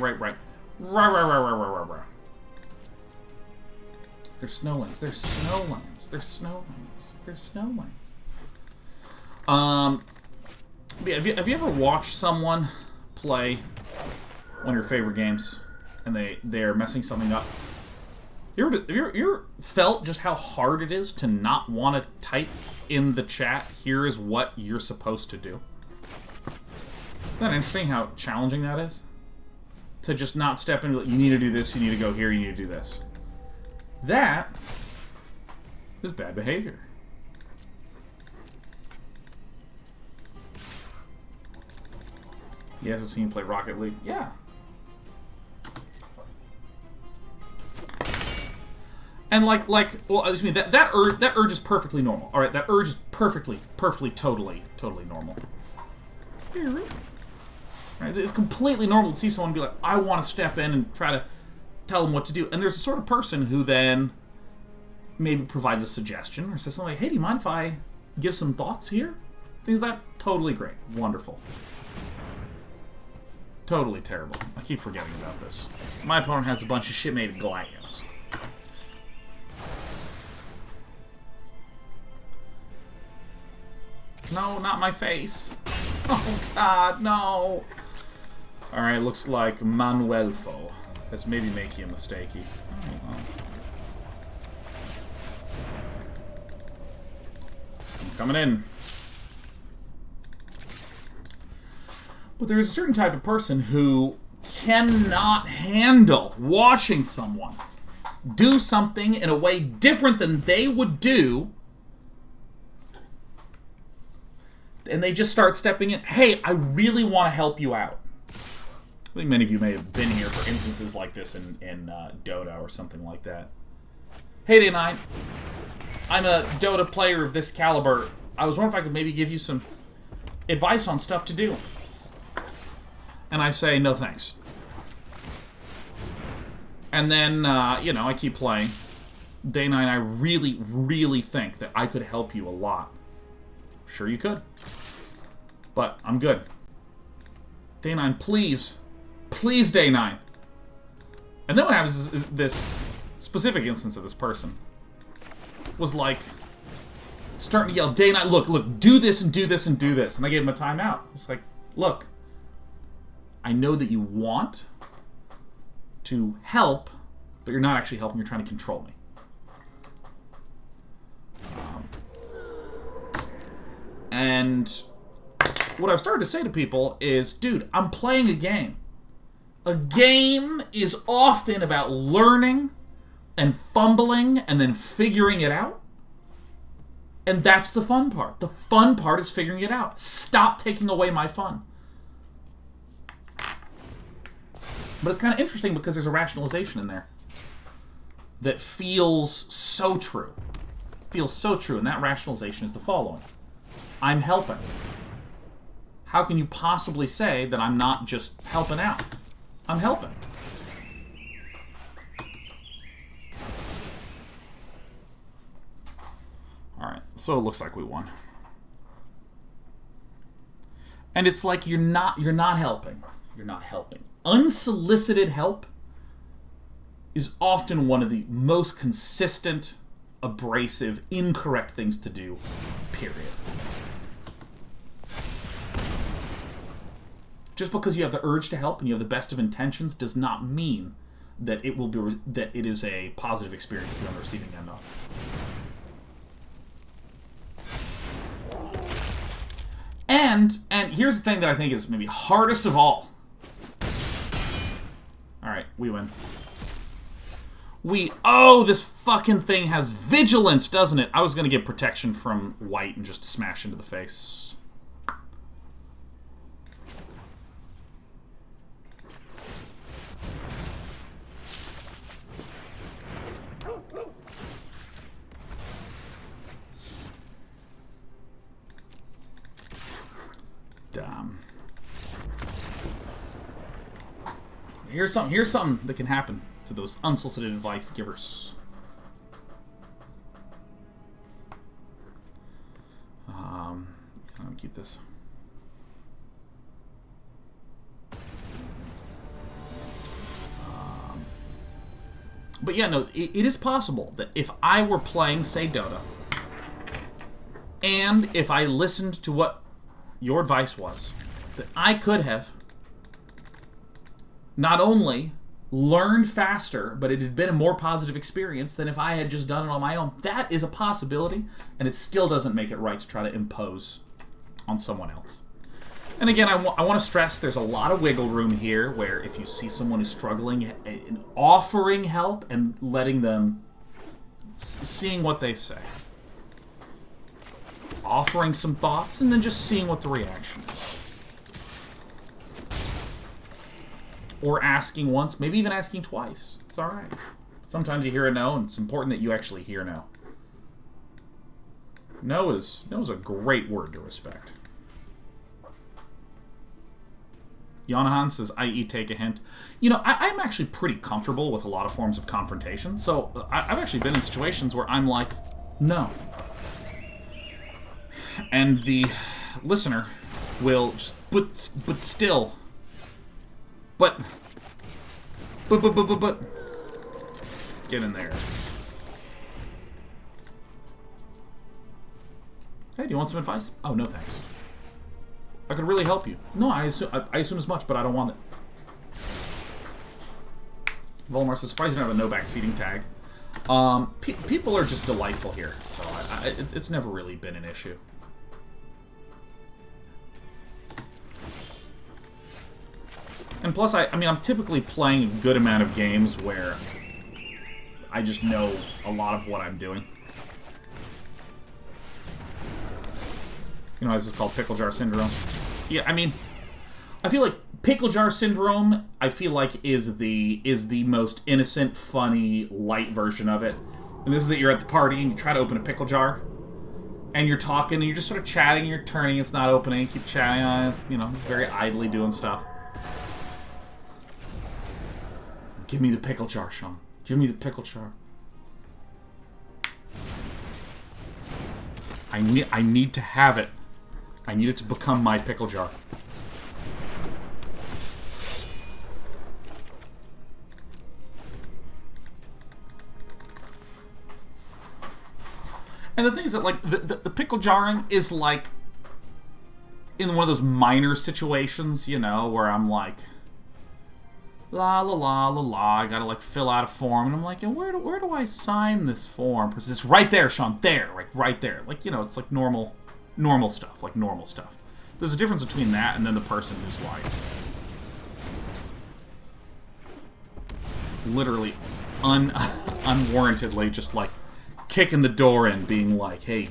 There's snow lanes. There's snow lanes. There's snow lanes. There's snow lanes. Have you ever watched someone play one of your favorite games and they're messing something up? Have you ever felt just how hard it is to not want to type in the chat, here is what you're supposed to do? Isn't that interesting how challenging that is? To just not step into, you need to do this, you need to go here, you need to do this. That is bad behavior. You guys have seen me play Rocket League? Yeah. And well, I just mean that urge is perfectly normal. All right, that urge is perfectly, totally normal. Right? It's completely normal to see someone be like, I want to step in and try to tell them what to do. And there's a sort of person who then maybe provides a suggestion or says something like, hey, do you mind if I give some thoughts here? Things like that. Totally great. Wonderful. Totally terrible. I keep forgetting about this. My opponent has a bunch of shit made of glass. No, not my face. Oh, God, no. Alright, looks like Manuelfo has maybe making a mistakey. Oh, well. I'm coming in. But there's a certain type of person who cannot handle watching someone do something in a way different than they would do, and they just start stepping in. Hey, I really want to help you out. I think many of you may have been here for instances like this in Dota or something like that. Hey, Day 9. I'm a Dota player of this caliber. I was wondering if I could maybe give you some advice on stuff to do. And I say, no thanks. And then, you know, I keep playing. Day 9, I really think that I could help you a lot. Sure you could. But I'm good. Day 9, please. Please, Day 9. And then what happens is this specific instance of this person was like starting to yell, Day 9, look, do this and do this and do this. And I gave him a timeout. It's like, look, I know that you want to help, but you're not actually helping, you're trying to control me. And what I've started to say to people is, dude, I'm playing a game. A game is often about learning and fumbling and then figuring it out. And that's the fun part. The fun part is figuring it out. Stop taking away my fun. But it's kind of interesting because there's a rationalization in there that feels so true. Feels so true. And that rationalization is the following. I'm helping. How can you possibly say that I'm not just helping out? I'm helping. Alright, so it looks like we won. And it's like you're not helping. You're not helping. Unsolicited help is often one of the most consistent, abrasive, incorrect things to do, period. Just because you have the urge to help and you have the best of intentions does not mean that it will be that it is a positive experience to be on the receiving end of. And here's the thing that I think is maybe hardest of all. Alright, we win. Oh, this fucking thing has vigilance, doesn't it? I was gonna get protection from white and just smash into the face. Damn. Here's something that can happen to those unsolicited advice givers. I'm gonna keep this. But yeah, no, it is possible that if I were playing, say, Dota, and if I listened to what your advice was, that I could have not only learned faster, but it had been a more positive experience than if I had just done it on my own. That is a possibility, and it still doesn't make it right to try to impose on someone else. And again, I want to stress there's a lot of wiggle room here where if you see someone who's struggling, offering help and letting them, seeing what they say. Offering some thoughts and then just seeing what the reaction is. Or asking once, maybe even asking twice. It's alright. Sometimes you hear a no, and it's important that you actually hear no. No is a great word to respect. Yanahan says, i.e. take a hint. You know, I'm actually pretty comfortable with a lot of forms of confrontation, so I've actually been in situations where I'm like, no. And the listener will just, but still. But. Get in there. Hey, do you want some advice? Oh, no thanks. I could really help you. No, I assume as much, but I don't want it. Volmar says, surprised you don't have a no backseating tag. People are just delightful here, so it's never really been an issue. And plus, I mean, I'm typically playing a good amount of games where I just know a lot of what I'm doing. You know, this is called Pickle Jar Syndrome. Yeah, I mean, I feel like Pickle Jar Syndrome, I feel like is the most innocent, funny, light version of it. And this is that you're at the party and you try to open a pickle jar. And you're talking and you're just sort of chatting, you're turning, it's not opening, you keep chatting on it, you know, very idly doing stuff. Give me the pickle jar, Sean. Give me the pickle jar. I need to have it. I need it to become my pickle jar. And the thing is that, like, the pickle jarring is, like, in one of those minor situations, you know, where I'm like, la la la la la, I gotta, like, fill out a form, and I'm like, where do I sign this form? Because it's right there, Sean, there, like, right there. Like, you know, it's like normal stuff, like normal stuff. There's a difference between that and then the person who's like literally unwarrantedly just like kicking the door in, being like, hey,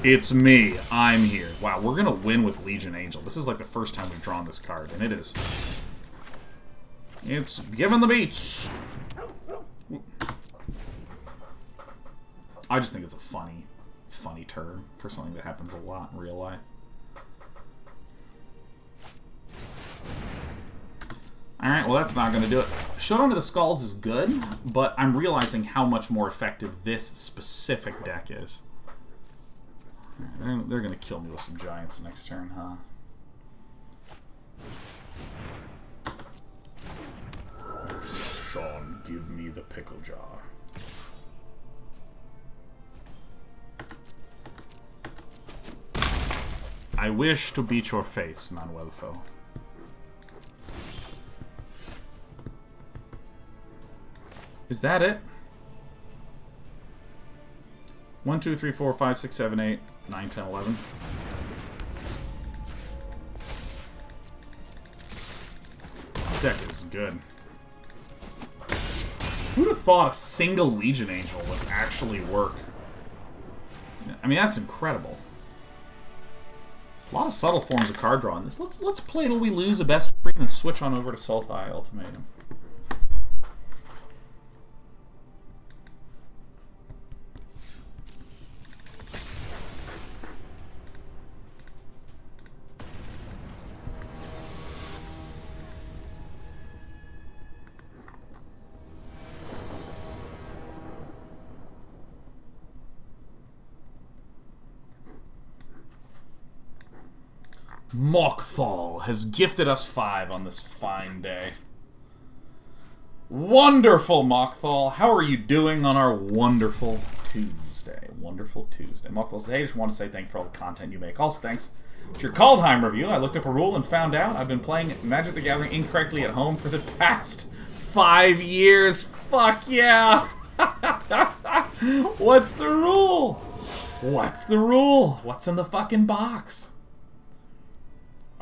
it's me, I'm here. Wow, we're gonna win with Legion Angel. This is like the first time we've drawn this card, and it is. It's given the beach. I just think it's a funny term for something that happens a lot in real life. Alright, well that's not going to do it. Showdown to the Skulls is good, but I'm realizing how much more effective this specific deck is. They're going to kill me with some Giants next turn, huh? Sean, give me the pickle jar. I wish to beat your face, Manuelfo. Is that it? 1, 2, 3, 4, 5, 6, 7, 8, 9, 10, 11. This deck is good. Who'd have thought a single Legion Angel would actually work? I mean, that's incredible. A lot of subtle forms of card draw in this. Let's play till we lose a best free and switch on over to Sultai Ultimatum. Mockthal has gifted us 5 on this fine day. Wonderful, Mockthal. How are you doing on our wonderful Tuesday? Wonderful Tuesday. Mockthal says, hey, I just want to say thank you for all the content you make. Also, thanks to your Kaldheim review. I looked up a rule and found out I've been playing Magic the Gathering incorrectly at home for the past 5 years. Fuck yeah! What's the rule? What's the rule? What's in the fucking box?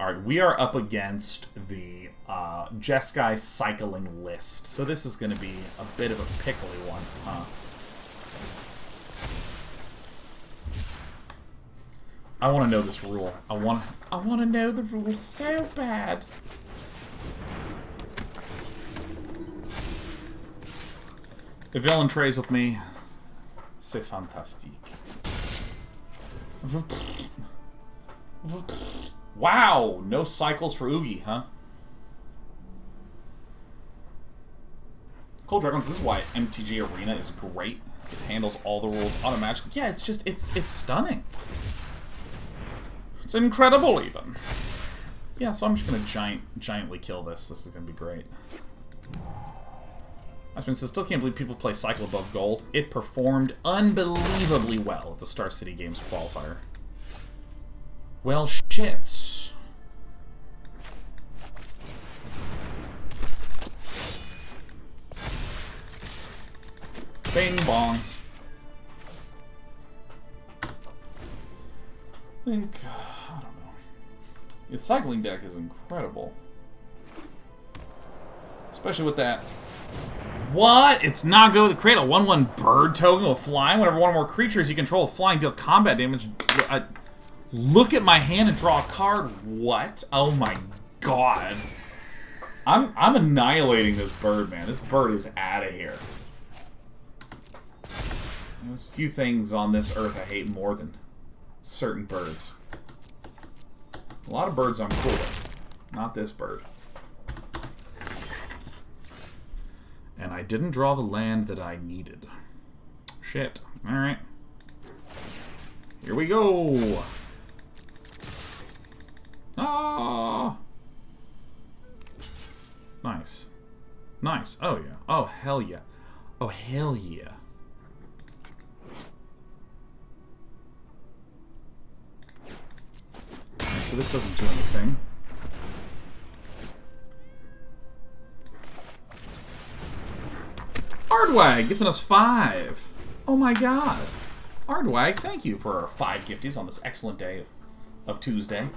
Alright, we are up against the Jeskai cycling list. So this is going to be a bit of a pickly one, huh? I want to know this rule. I want to know the rule so bad. If villain trays with me, c'est fantastique. Wow, no cycles for Oogie, huh? Cold Dragons, this is why MTG Arena is great. It handles all the rules automatically. Yeah, it's just, it's stunning. It's incredible, even. Yeah, so I'm just gonna giantly kill this. This is gonna be great. I still can't believe people play Cycle above Gold. It performed unbelievably well at the Star City Games Qualifier. Well, shits. Bing bong. I think, I don't know. Its cycling deck is incredible. Especially with that. What? It's not going to create a 1/1 bird token with flying. Whenever one or more creatures you control with flying deal combat damage. Look at my hand and draw a card. What? Oh my god. I'm annihilating this bird, man. This bird is out of here. There's a few things on this earth I hate more than certain birds. A lot of birds I'm cool with. Not this bird. And I didn't draw the land that I needed. Shit. Alright. Here we go. Ah. Nice. Nice. Oh, yeah. Oh, hell yeah. Oh, hell yeah. Okay, so this doesn't do anything. Ardwag gifting us 5. Oh my god. Ardwag, thank you for 5 gifties on this excellent day of Tuesday.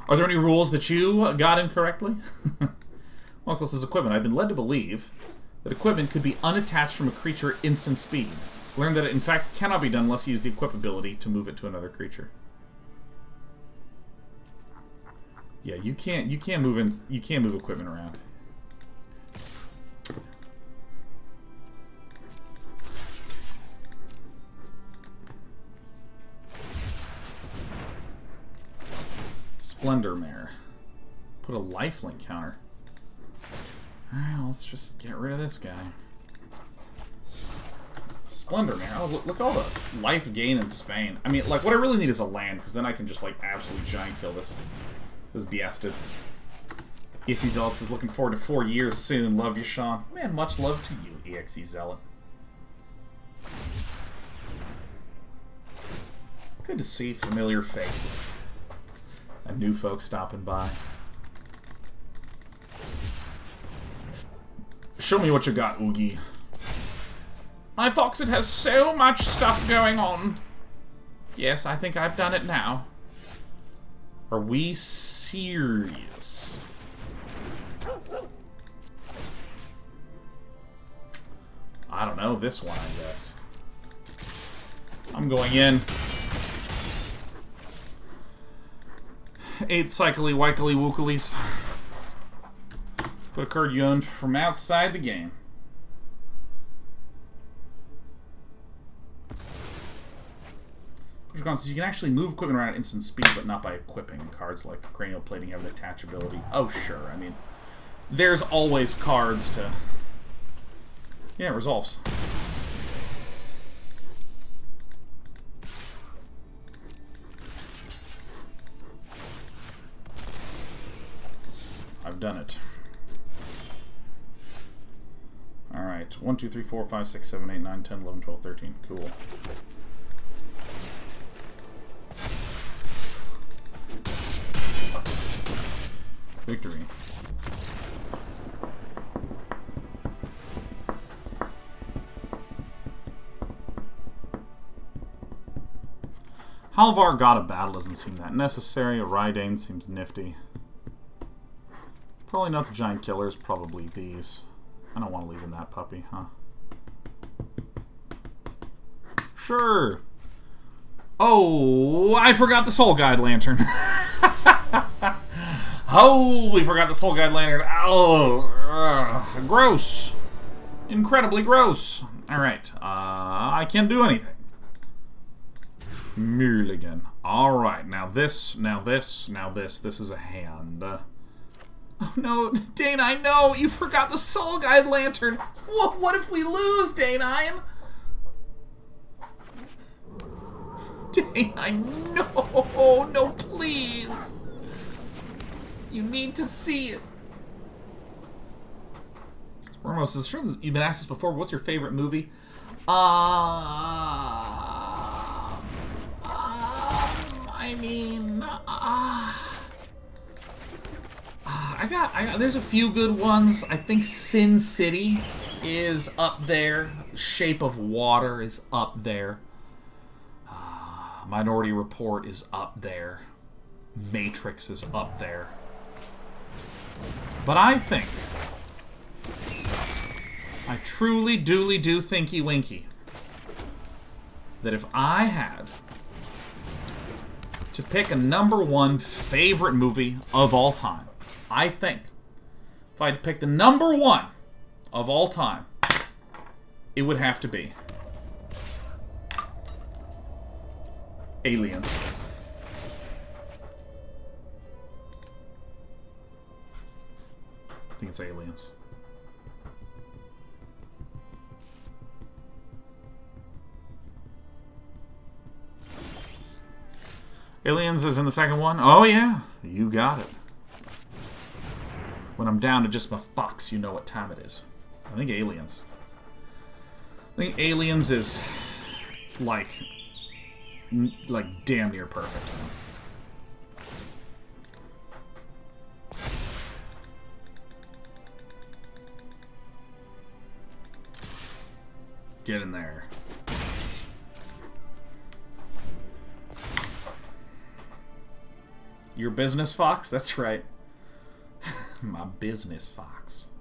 Are there any rules that you got incorrectly? Welcome to equipment. I've been led to believe that equipment could be unattached from a creature instant speed. Learned that it in fact cannot be done unless you use the equip ability to move it to another creature. Yeah, you can't move equipment around. Splendor Mare. Put a lifelink counter. Alright, let's just get rid of this guy. Splendor Mare. Oh, look at all the life gain in Spain. I mean, like, what I really need is a land, because then I can just, like, absolutely giant kill this Biasted. EXE Zealot is looking forward to 4 years soon. Love you, Sean. Man, much love to you, EXE Zealot. Good to see familiar faces. And new folks stopping by. Show me what you got, Oogie. My Foxit has so much stuff going on. Yes, I think I've done it now. Are we serious? I don't know, this one, I guess. I'm going in. 8 cycly wikely wookilies. Put a card you own from outside the game. So you can actually move equipment around at instant speed, but not by equipping. Cards like Cranial Plating have an attachability. Oh, sure. I mean, there's always cards to... Yeah, it resolves. I've done it. Alright, 1, 2, 3, 4, 5, 6, 7, 8, 9, 10, 11, 12, 13. Cool. Victory. Halvar God of Battle doesn't seem that necessary. A Reidane seems nifty. Probably not the giant killers, probably these. I don't want to leave in that puppy, huh? Sure. Oh, I forgot the Soul Guide Lantern. Oh, we forgot the Soul Guide Lantern. Oh, gross. Incredibly gross. Alright, I can't do anything. Mulligan. Alright, now this. This is a hand. Oh no, Dane, no, you forgot the Soul Guide Lantern. What if we lose, Dane? No, please. You need to see it. Ramos is sure you've been asked this before. What's your favorite movie? There's a few good ones. I think Sin City is up there. Shape of Water is up there. Minority Report is up there. Matrix is up there. But I think, I truly, duly do thinky winky, that if I had to pick a #1 favorite movie of all time, I think if I had to pick the #1 of all time, it would have to be Aliens. I think it's Aliens. Aliens is in the second one? Oh yeah, you got it. When I'm down to just my fox, you know what time it is. I think Aliens. I think Aliens is like damn near perfect. Get in there. Your business fox? That's right. My business fox.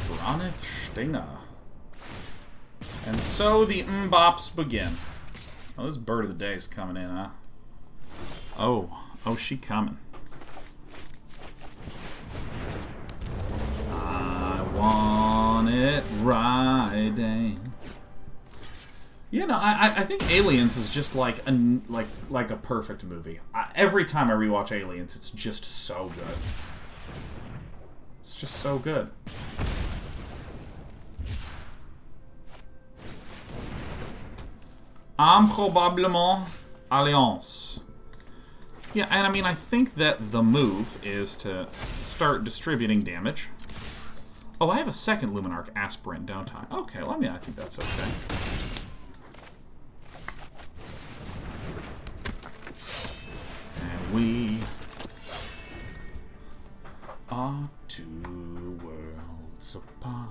Drannith Stinger. And so the mbops begin. Oh, this bird of the day is coming in, huh? Oh, she coming. I want it Reidane. You know, I think Aliens is just like a perfect movie. Every time I rewatch Aliens, it's just so good. It's just so good. Improbablement Alliance. Yeah, and I mean, I think that the move is to start distributing damage. Oh, I have a second Luminarch Aspirant, don't I? Okay, well, I mean, I think that's okay. And we are 2 worlds apart.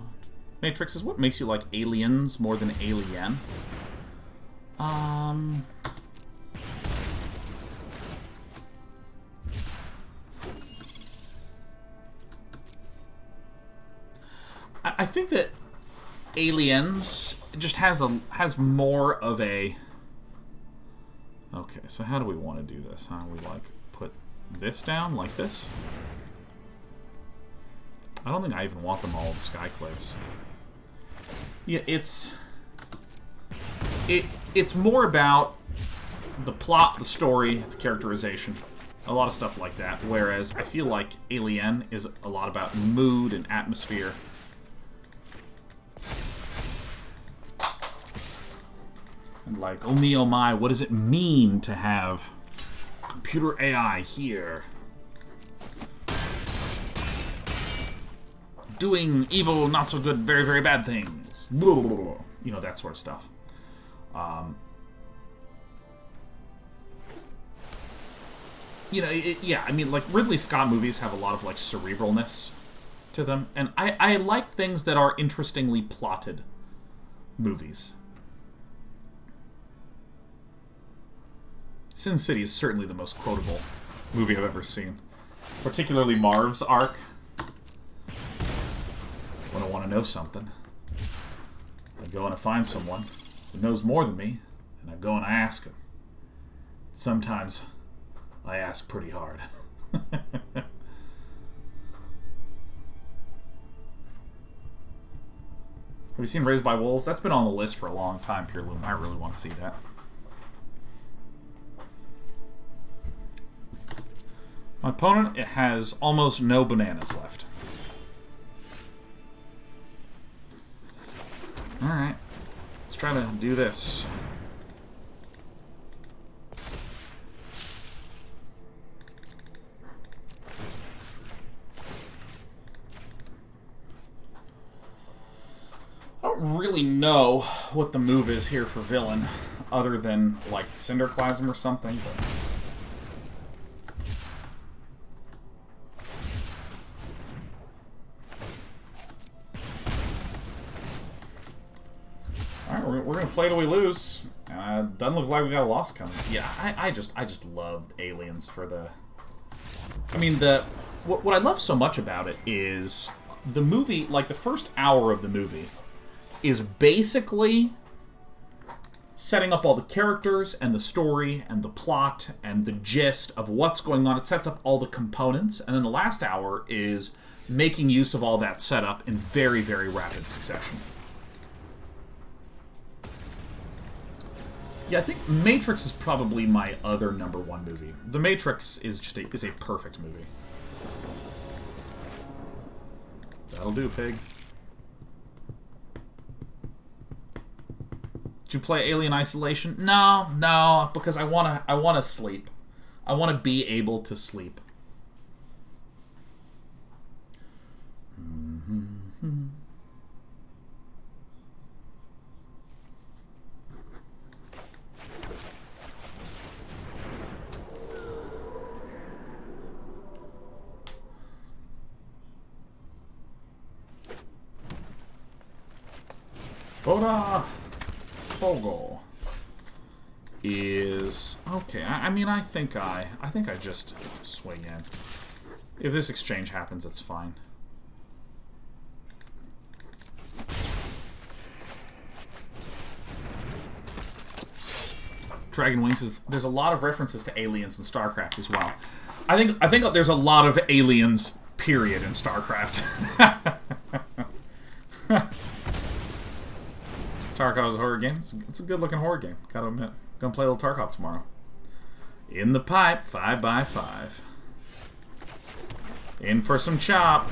Matrix is what makes you like Aliens more than Alien. I think that Aliens just has more of a... Okay, so how do we want to do this? How do we, like, put this down like this? I don't think I even want them all, the Skyclaves. Yeah, it's more about the plot, the story, the characterization. A lot of stuff like that. Whereas I feel like Alien is a lot about mood and atmosphere. And like, oh me, oh my, what does it mean to have computer AI here. Doing evil, not so good, very, very bad things. You know, that sort of stuff. You know, yeah, I mean, like, Ridley Scott movies have a lot of, like, cerebralness to them. And I like things that are interestingly plotted movies. Sin City is certainly the most quotable movie I've ever seen. Particularly Marv's arc. When I want to know something, I go and I find someone who knows more than me, and I go and I ask him. Sometimes I ask pretty hard. Have you seen Raised by Wolves? That's been on the list for a long time, Pure Loom. I really want to see that. My opponent has almost no bananas left. Alright. Let's try to do this. I don't really know what the move is here for villain, other than, like, Cinderclasm or something, but... Alright, we're gonna play till we lose. Doesn't look like we got a loss coming. Yeah, I just loved Aliens for the... I mean, what I love so much about it is the movie, like the first hour of the movie, is basically setting up all the characters and the story and the plot and the gist of what's going on. It sets up all the components, and then the last hour is making use of all that setup in very, very rapid succession. Yeah, I think Matrix is probably my other #1 movie. The Matrix is just a perfect movie. That'll do, pig. Did you play Alien Isolation? No, because I wanna sleep. I wanna be able to sleep. Boda Fogel is okay. I mean, I think I just swing in. If this exchange happens, it's fine. Dragon Wings is... There's a lot of references to aliens in StarCraft as well. I think there's a lot of aliens, period, in StarCraft. Tarkov is a horror game. It's a good-looking horror game, gotta admit. Gonna play a little Tarkov tomorrow. In the pipe, 5x5. In for some chop.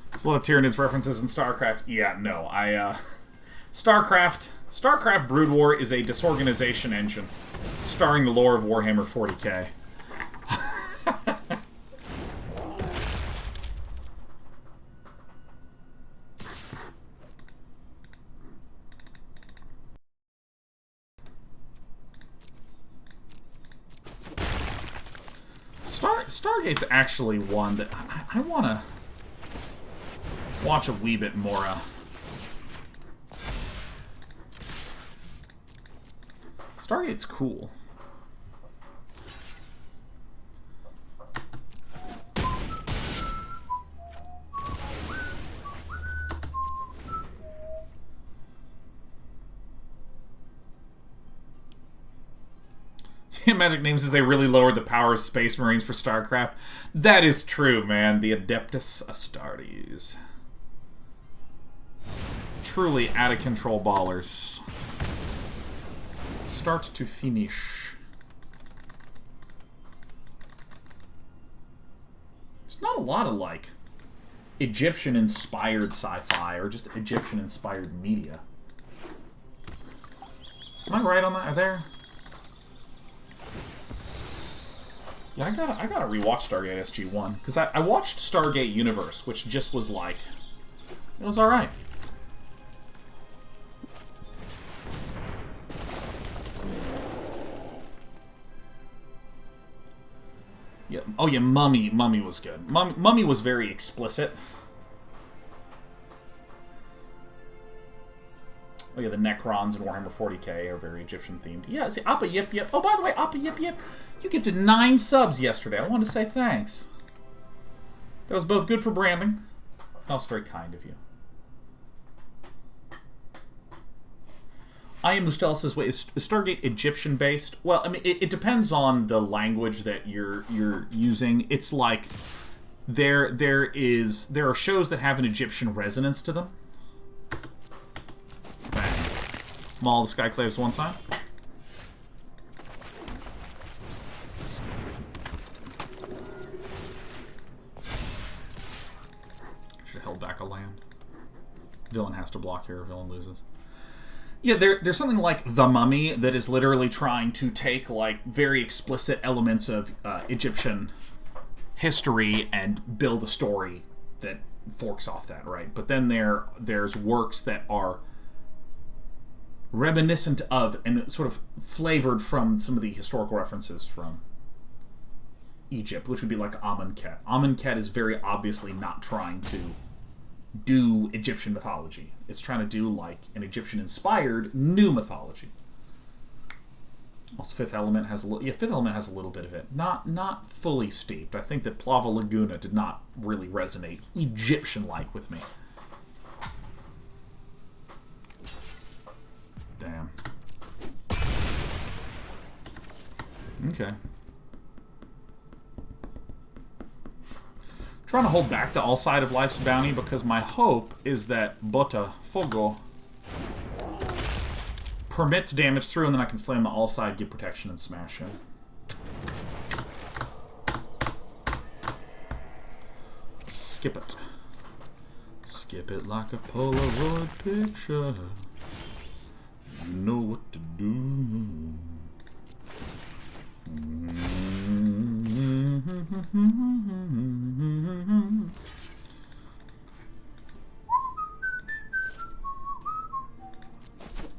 There's a lot of Tyranids references in StarCraft. Yeah, no, StarCraft Brood War is a disorganization engine, starring the lore of Warhammer 40k. Stargate's actually one that I want to watch a wee bit more of. Stargate's cool. Magic Names says they really lowered the power of Space Marines for StarCraft. That is true, man. The Adeptus Astartes. Truly out-of-control ballers. Start to finish. There's not a lot of, like, Egyptian-inspired sci-fi or just Egyptian-inspired media. Am I right on that? Are there? Yeah, I gotta rewatch Stargate SG-1 because I watched Stargate Universe, which just was like, it was all right. Yeah. Oh yeah, Mummy was good. Mummy was very explicit. Oh yeah, the Necrons in Warhammer 40k are very Egyptian themed. Yeah, see, Appa Yip Yip. Oh, by the way, Appa Yip Yip, you gifted 9 subs yesterday. I want to say thanks. That was both good for branding. That was very kind of you. I Am Mustela says, wait, is Stargate Egyptian based? Well, I mean, it depends on the language that you're using. It's like there are shows that have an Egyptian resonance to them. Bang. Maul the Skyclaves one time. Should have held back a land. Villain has to block here, or villain loses. Yeah, there's something like The Mummy that is literally trying to take, like, very explicit elements of Egyptian history and build a story that forks off that, right? But then there's works that are reminiscent of and sort of flavored from some of the historical references from Egypt, which would be like Amonkhet. Amonkhet is very obviously not trying to do Egyptian mythology. It's trying to do like an Egyptian-inspired new mythology. Also, Fifth Element has a little. Yeah, Fifth Element has a little bit of it. Not fully steeped. I think that Plava Laguna did not really resonate Egyptian-like with me. Damn. Okay. Trying to hold back the Alseid of Life's Bounty because my hope is that Botafogo permits damage through and then I can slam the Alseid, give protection, and smash him. Skip it. Skip it like a Polaroid picture. You know what to do.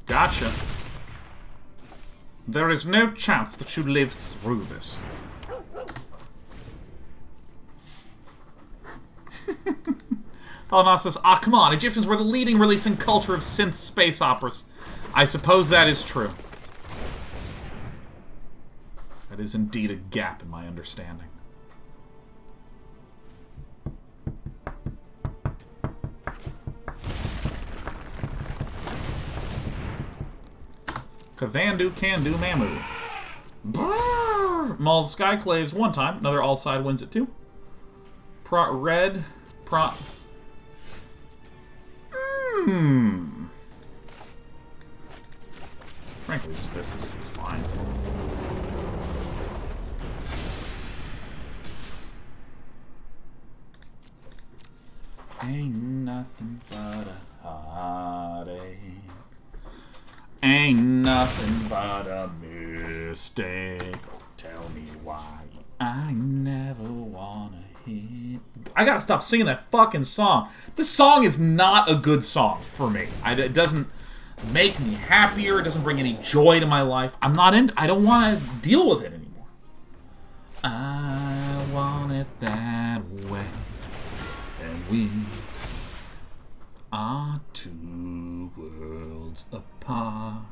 Gotcha. There is no chance that you live through this. Thalana says, ah, come on, Egyptians were the leading releasing culture of synth space operas. I suppose that is true. That is indeed a gap in my understanding. Kavandu can do Mamu. Brrr! Maul the Skyclaves one time. Another Alseid wins it too. Red. Frankly, just this is fine. Ain't nothing but a heartache. Ain't nothing but a mistake. Tell me why I never wanna hit. I gotta stop singing that fucking song. This song is not a good song for me. It doesn't make me happier. It doesn't bring any joy to my life. I don't want to deal with it anymore. I want it that way. And we are two worlds apart.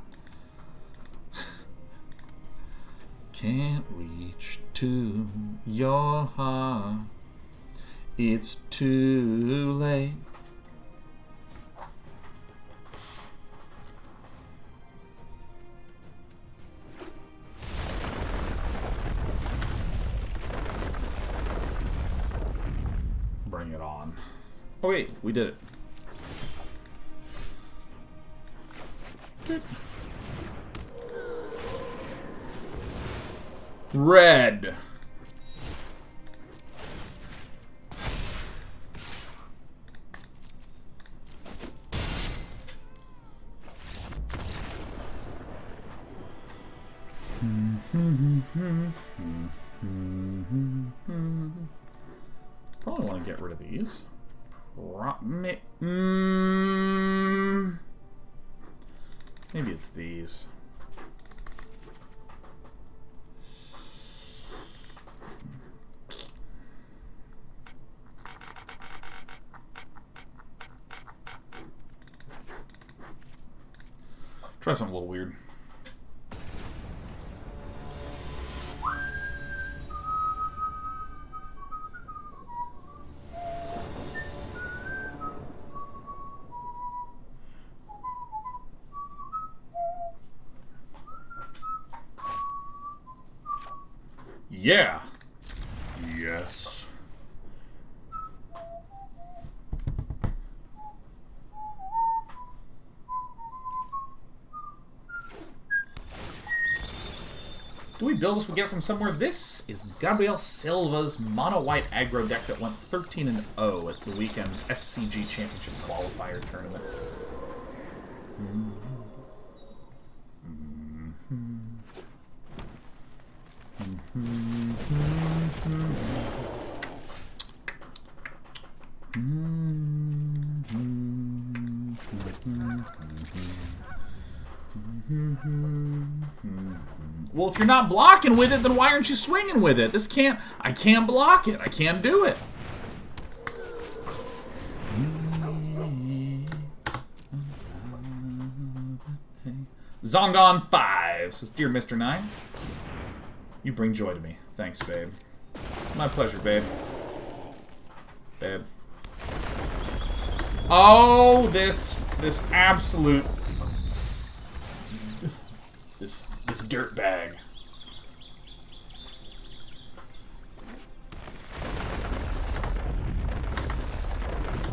Can't reach to your heart. It's too late. Bring it on. Oh wait, we did it. Red. Probably want to get rid of these. Maybe it's these. Try something a little weird. Yeah. Yes. Do we build this? We get it from somewhere. This is Gabriel Silva's Monowhite Aggro deck that went 13-0 at the weekend's SCG Championship Qualifier tournament. Well, if you're not blocking with it, then why aren't you swinging with it? I can't block it. I can't do it. Zongon 5 says, "Dear Mr. 9, you bring joy to me. Thanks, babe. My pleasure, babe. Babe. Oh, this absolute... This dirt bag.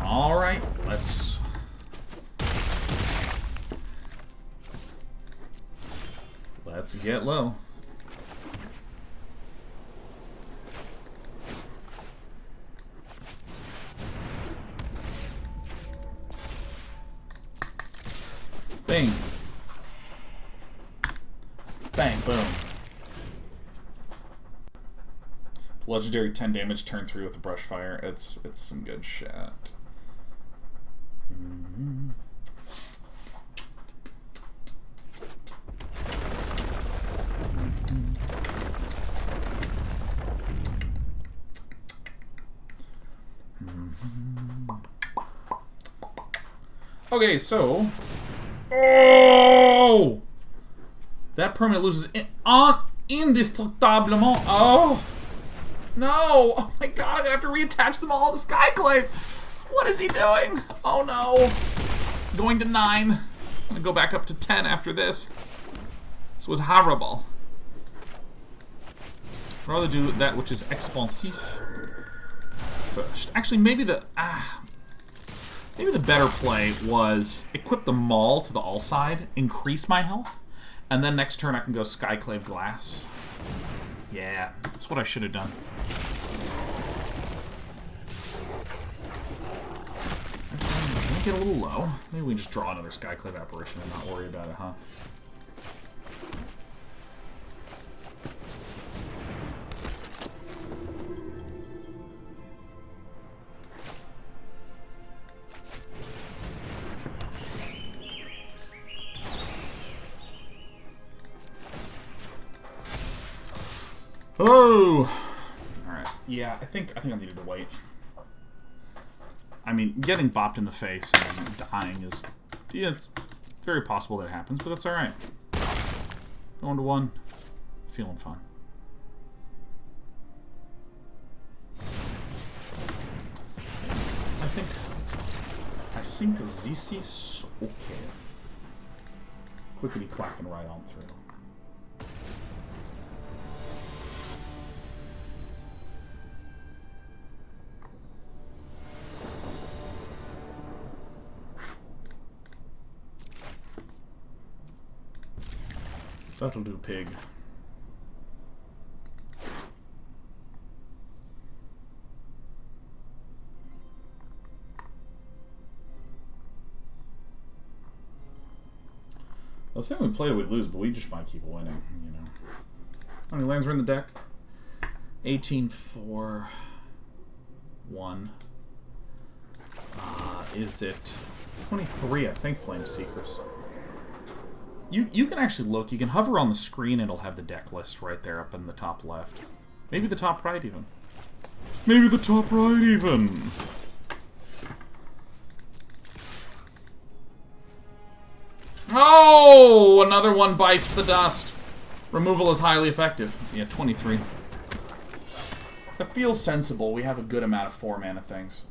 All right, let's get low. Bing. Bang, boom. Legendary 10 damage, turn 3 with the brush fire. It's some good shit. Okay, so... Oh! That permanent loses indestructablement. Oh! No! Oh my god, I'm gonna have to reattach them all to Skyclave! What is he doing? Oh no! Going to 9. I'm gonna go back up to 10 after this. This was horrible. I'd rather do that which is expansif first. Actually, maybe the better play was equip the Maul to the Alseid, increase my health, and then next turn I can go Skyclave Glass. Yeah, that's what I should have done. Can I get a little low? Maybe we just draw another Skyclave Apparition and not worry about it, huh? Oh! Alright. Yeah, I think I needed to wait. I mean, getting bopped in the face and dying is... Yeah, it's very possible that it happens, but that's alright. Going to 1. Feeling fun. I think this is okay. Clickety-clacking right on through. That'll do, pig. I was saying we play, we'd lose, but we just might keep winning, you know. How many lands are in the deck? 18, 4, 1. Is it 23, I think, Flame Seekers. You can actually look. You can hover on the screen and it'll have the deck list right there up in the top left. Maybe the top right even. Maybe the top right even. Oh! Another one bites the dust. Removal is highly effective. Yeah, 23. That feels sensible. We have a good amount of 4-mana things.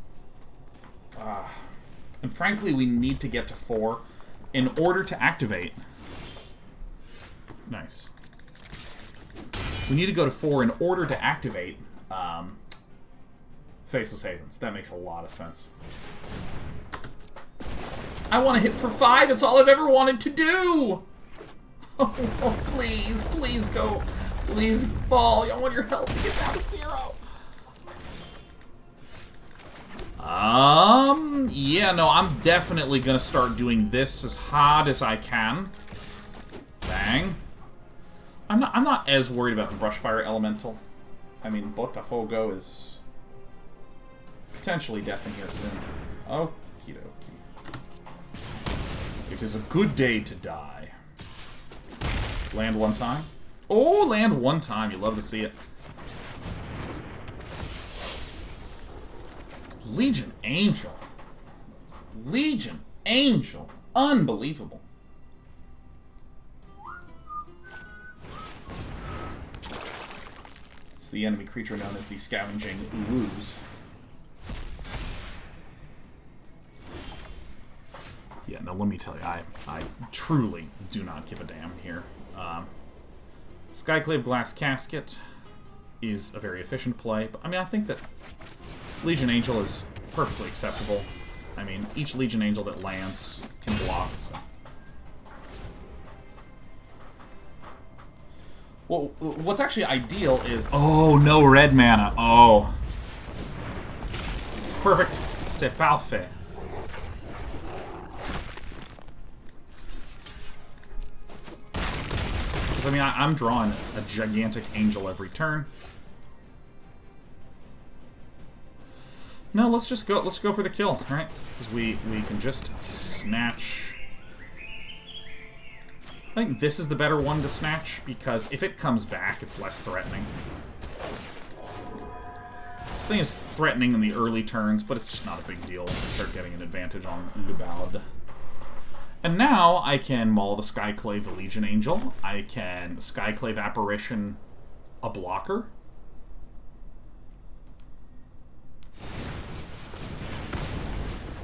And frankly, we need to get to 4 in order to activate. Nice. We need to go to 4 in order to activate Faceless Havens. That makes a lot of sense. I want to hit for 5. It's all I've ever wanted to do. Oh, please, please go. Please fall. I want your health to get down to 0. Yeah, no, I'm definitely gonna start doing this as hard as I can. Bang. I'm not as worried about the Brushfire Elemental. I mean, Botafogo is potentially death in here soon. Okie dokie. It is a good day to die. Land one time. Oh, land one time. You love to see it. Legion Angel. Legion Angel. Unbelievable. It's the enemy creature known as the Scavenging Ooze. Yeah, no, let me tell you, I truly do not give a damn here. Skyclave Glass Casket is a very efficient play, but I mean, I think that Legion Angel is perfectly acceptable. I mean, each Legion Angel that lands can block, so. Well, what's actually ideal is... Oh, no red mana. Oh. Perfect. C'est parfait. Because, I mean, I'm drawing a gigantic angel every turn. No, let's go for the kill, right? Because we can just snatch. I think this is the better one to snatch, because if it comes back, it's less threatening. This thing is threatening in the early turns, but it's just not a big deal once I start getting an advantage on Lubald. And now I can Maul the Skyclave, the Legion Angel. I can Skyclave Apparition a blocker.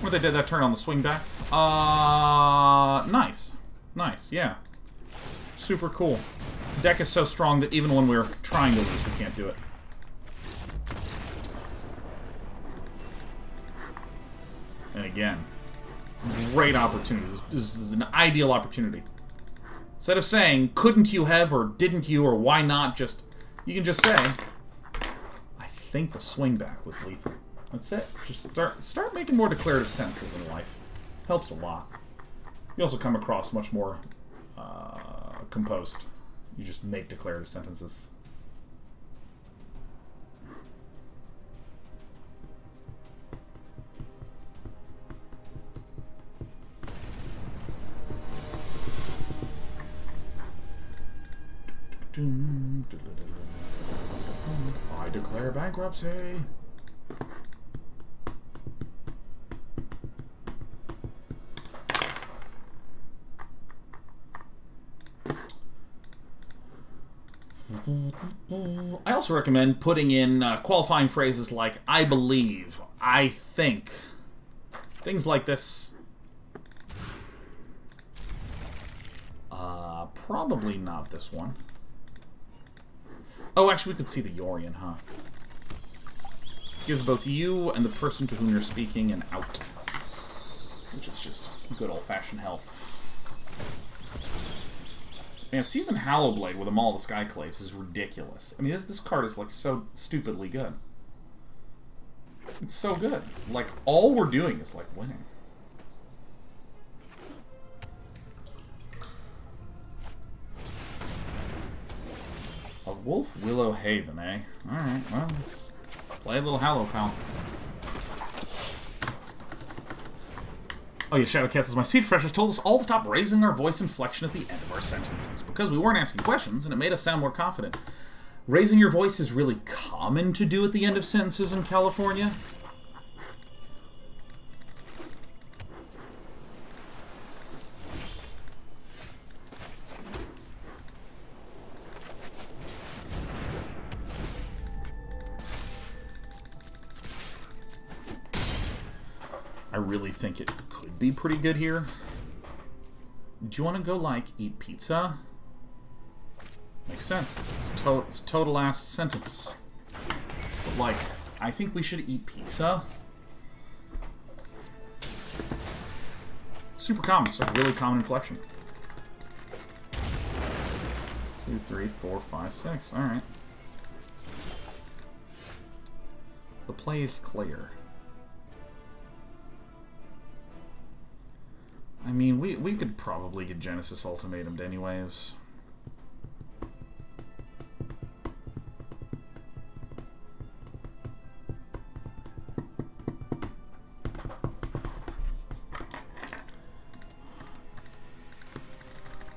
What they did that turn on the swing back. Nice. Nice, yeah. Super cool. The deck is so strong that even when we're trying to lose, we can't do it. And again, great opportunity. This is an ideal opportunity. Instead of saying, couldn't you have, or didn't you, or why not, just, you can just say, I think the swing back was lethal. That's it. Just start making more declarative sentences in life. Helps a lot. You also come across much more composed. You just make declarative sentences. I declare bankruptcy. I also recommend putting in qualifying phrases like I believe, I think. Things like this. Probably not this one. Oh, actually we could see the Yorion, huh? Gives both you and the person to whom you're speaking an out. Which is just good old-fashioned health. Man, Seasoned Hallowblade with a Maul of the Skyclaves is ridiculous. I mean, this card is, like, so stupidly good. It's so good. Like, all we're doing is, like, winning. Wolf Willow Haven, eh? Alright, well, let's play a little Hallow, pal. Oh yeah, Shadowcast, my speed refreshers told us all to stop raising our voice inflection at the end of our sentences, because we weren't asking questions, and it made us sound more confident. Raising your voice is really common to do at the end of sentences in California. I really think it could be pretty good here. Do you want to go, like, eat pizza? Makes sense. It's total ass sentence. But, like, I think we should eat pizza. Super common. It's a really common inflection. 2, 3, 4, 5, 6. Alright. The play is clear. I mean, we could probably get Genesis Ultimatumed anyways.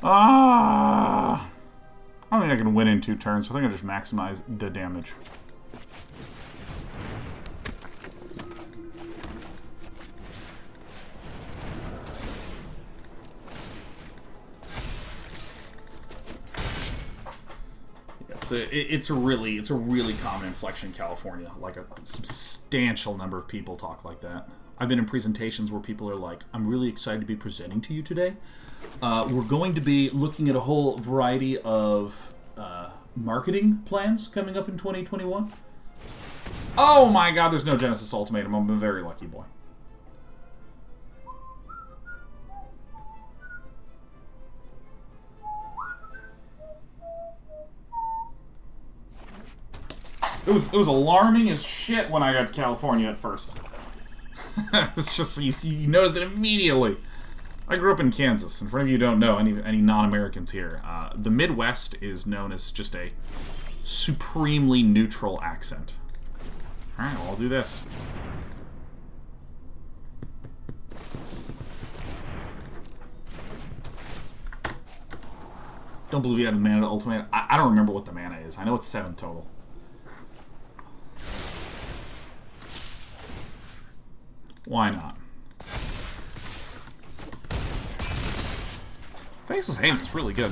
I don't think I can win in 2 turns, so I think I just maximize the damage. It's a really common inflection in California. Like, a substantial number of people talk like that. I've been in presentations where people are like, I'm really excited to be presenting to you today. We're going to be looking at a whole variety of marketing plans coming up in 2021. Oh my god, there's no Genesis Ultimatum. I'm a very lucky boy. It was alarming as shit when I got to California at first. It's just, you notice it immediately. I grew up in Kansas, and for any of you who don't know, any non-Americans here, the Midwest is known as just a supremely neutral accent. Alright, well, I'll do this. Don't believe you had the mana to ultimate. I don't remember what the mana is. I know it's 7 total. Why not? Faceless Haven is really good.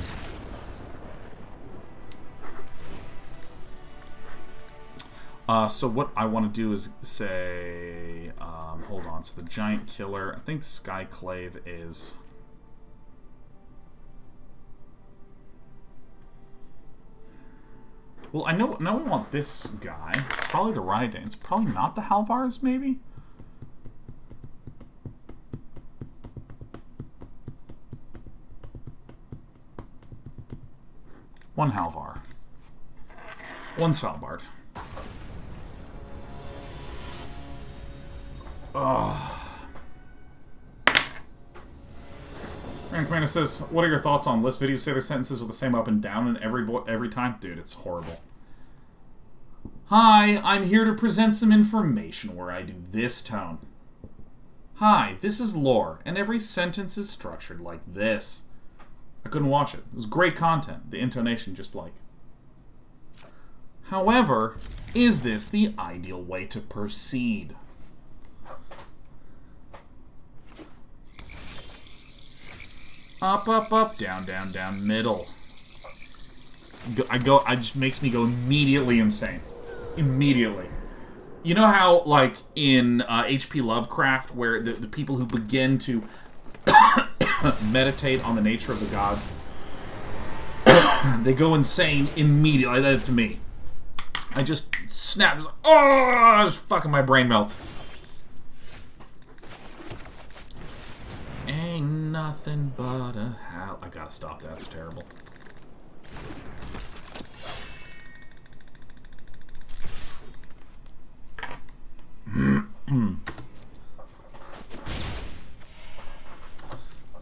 So what I want to do is say, hold on. So the Giant Killer, I think Skyclave is. Well, I know we want this guy. Probably the Reidane. It's probably not the Halvars, maybe. One Halvar. One Svalbard. Aaron Commander says, what are your thoughts on list videos say their sentences with the same up and down and every time? Dude, it's horrible. Hi, I'm here to present some information where I do this tone. Hi, this is lore, and every sentence is structured like this. I couldn't watch it. It was great content. The intonation just like. However, is this the ideal way to proceed? Up, up, up, down, down, down, middle. It just makes me go immediately insane. Immediately. You know how, like, in H.P. Lovecraft, where the people who begin to meditate on the nature of the gods, they go insane immediately. That's me. I just snap. Oh, just fucking my brain melts. Ain't nothing but a hell. I gotta stop that. It's terrible.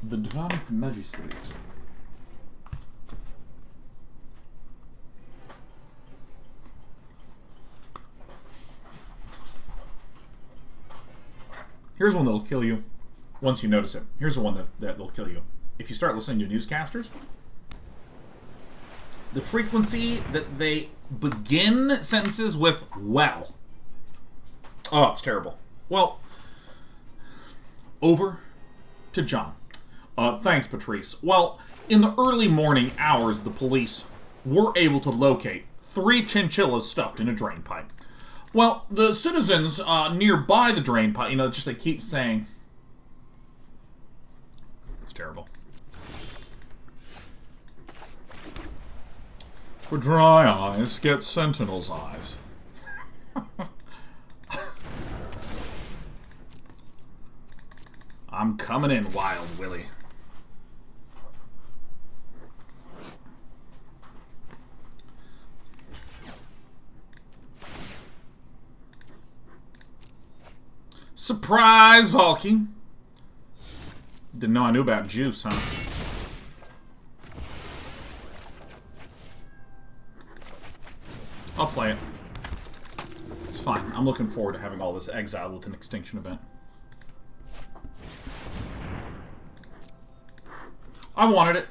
The Drannith Magistrate. Here's one that'll kill you once you notice it. Here's the one that'll kill you. If you start listening to newscasters, the frequency that they begin sentences with "well." Oh, it's terrible. Well, over to John. Thanks, Patrice. Well, in the early morning hours, the police were able to locate 3 chinchillas stuffed in a drain pipe. Well, the citizens nearby the drain pipe, you know, just they keep saying... It's terrible. For dry eyes, get Sentinel's eyes. I'm coming in, Wild Willie. Surprise, Valky. Didn't know I knew about juice, huh? I'll play it. It's fine. I'm looking forward to having all this exiled with an extinction event. I wanted it.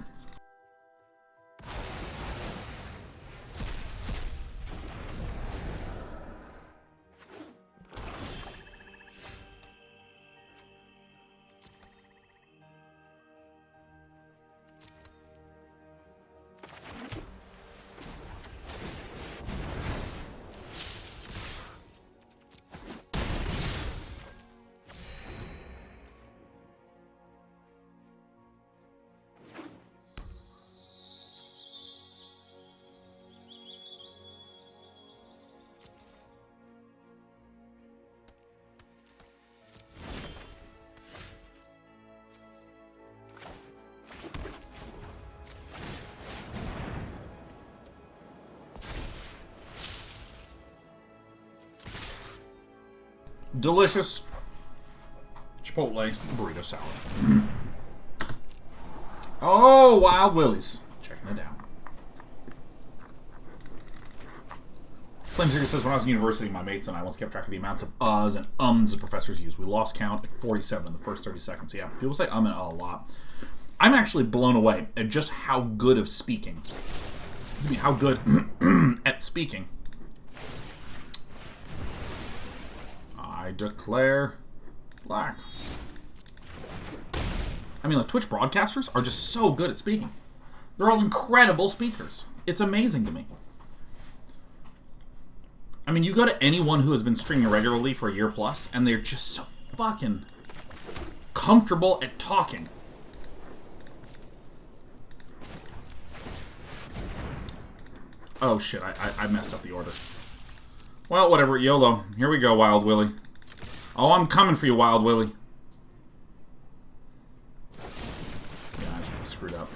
Delicious Chipotle burrito salad. Oh, Wild Willies. Checking it out. Flameseeker says, when I was in university, my mates and I once kept track of the amounts of uhs and ums the professors used. We lost count at 47 in the first 30 seconds. Yeah, people say and a lot. I'm actually blown away at just how good of speaking. How good at speaking. I declare black. I mean, like, Twitch broadcasters are just so good at speaking. They're all incredible speakers. It's amazing to me. I mean, you go to anyone who has been streaming regularly for a year plus, and they're just so fucking comfortable at talking. Oh shit, I messed up the order. Well, whatever, YOLO. Here we go, Wild Willie. Oh, I'm coming for you, Wild Willie. Yeah, I just screwed up.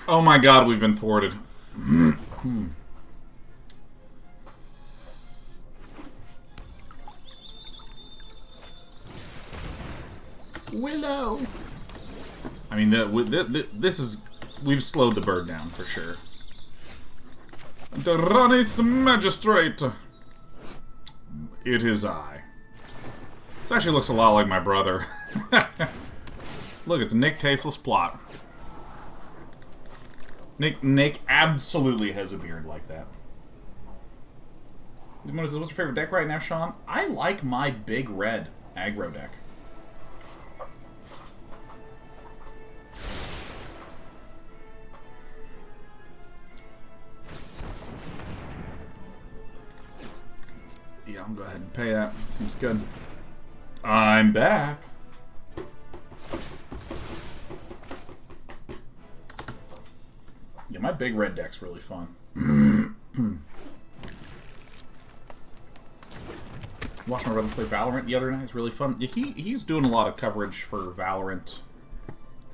Oh my god, we've been thwarted. Willow! I mean, this is... We've slowed the bird down, for sure. Drannith Magistrate! It is I. This actually looks a lot like my brother. Look, it's Nick Tasteless Plot. Nick absolutely has a beard like that. What's your favorite deck right now, Sean? I like my big red aggro deck. Yeah. I'll go ahead and pay that. Seems good. I'm back. Yeah, my big red deck's really fun. Watched my brother play Valorant the other night. It's really fun. Yeah, he's doing a lot of coverage for Valorant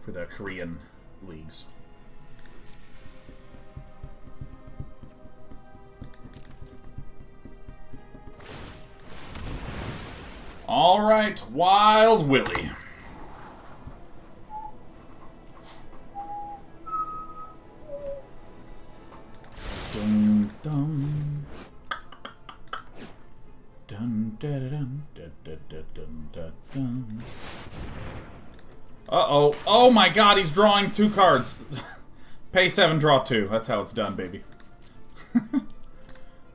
for the Korean leagues. All right, Wild Willie. Dun dun dun dun dun dun dun dun dun. Uh-oh. Oh my god, he's drawing 2 cards. Pay 7, draw 2. That's how it's done, baby.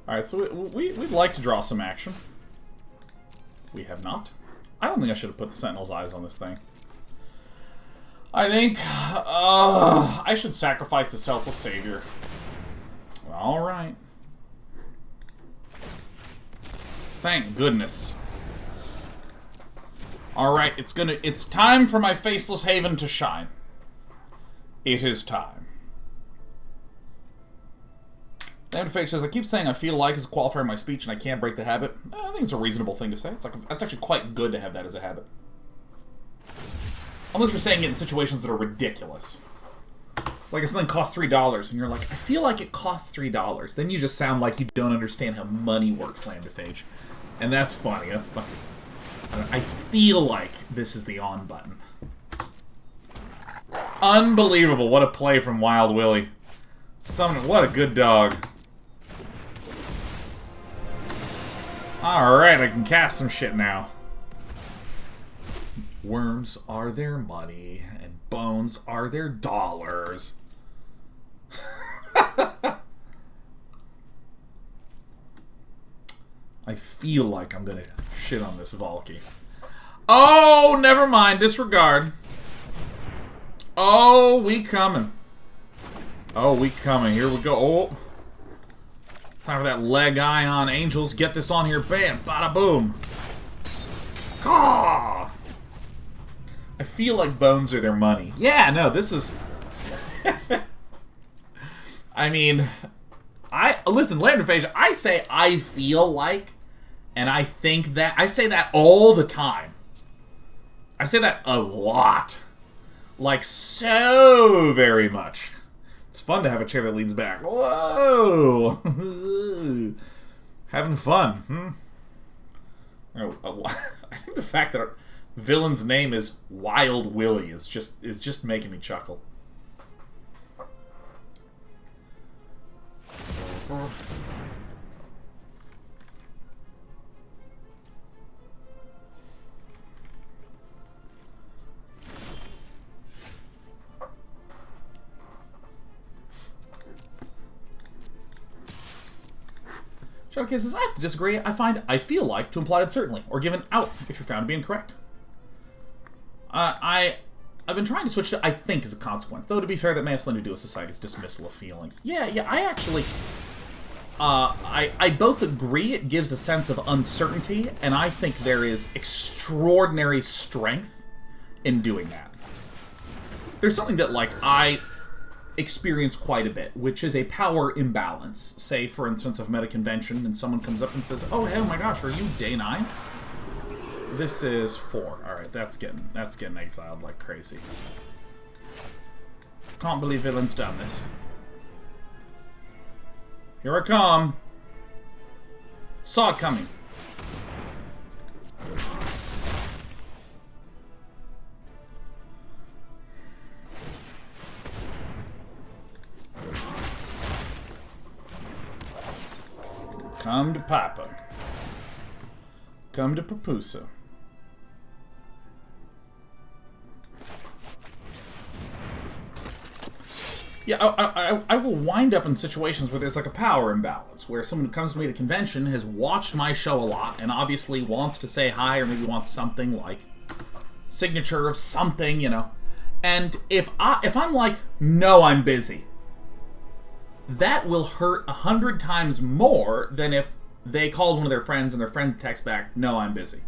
Alright, so we'd like to draw some action. We have not. I don't think I should have put the Sentinel's Eyes on this thing. I think I should sacrifice the Selfless Savior. Alright. Thank goodness. Alright, it's time for my Faceless Haven to shine. It is time. Fate says, I keep saying I feel like as a qualifier in my speech and I can't break the habit. I think it's a reasonable thing to say. It's actually quite good to have that as a habit. Unless you're saying it in situations that are ridiculous. Like if something costs $3 and you're like, I feel like it costs $3. Then you just sound like you don't understand how money works, Lambdaphage. And that's funny. That's funny. I feel like this is the on button. Unbelievable. What a play from Wild Willie. What a good dog. Alright, I can cast some shit now. Worms are their money, and bones are their dollars. I feel like I'm gonna shit on this Valky. Oh, never mind. Disregard. Oh, we coming. Oh, we coming. Here we go. Oh. Time for that leg eye on Angels. Get this on here. Bam. Bada boom. Ah! I feel like bones are their money. Yeah, no, this is... I mean... Listen, Lambdaphage, I say I feel like, and I think that... I say that all the time. I say that a lot. Like, so very much. It's fun to have a chair that leans back. Whoa! Having fun. I think the fact that our villain's name is Wild Willie is just making me chuckle. Shadowcase says, I have to disagree. I find I feel like to imply it certainly, or given out if you're found to be incorrect. I've been trying to switch to I think as a consequence, though to be fair, that may have something to do with society's dismissal of feelings. Yeah, I actually... I both agree it gives a sense of uncertainty, and I think there is extraordinary strength in doing that. There's something that, like, I experience quite a bit, which is a power imbalance. Say, for instance, of meta convention, and someone comes up and says, oh, hey, oh my gosh, are you day 9? This is 4. Alright, that's getting exiled like crazy. Can't believe Villain's done this. Here I come. Saw it coming. Come to Papa. Come to Papusa. Yeah, I will wind up in situations where there's like a power imbalance, where someone who comes to me at a convention has watched my show a lot and obviously wants to say hi or maybe wants something like signature of something, you know. And if I'm like, no, I'm busy, that will hurt 100 times more than if they called one of their friends, and their friend texts back, "No, I'm busy,"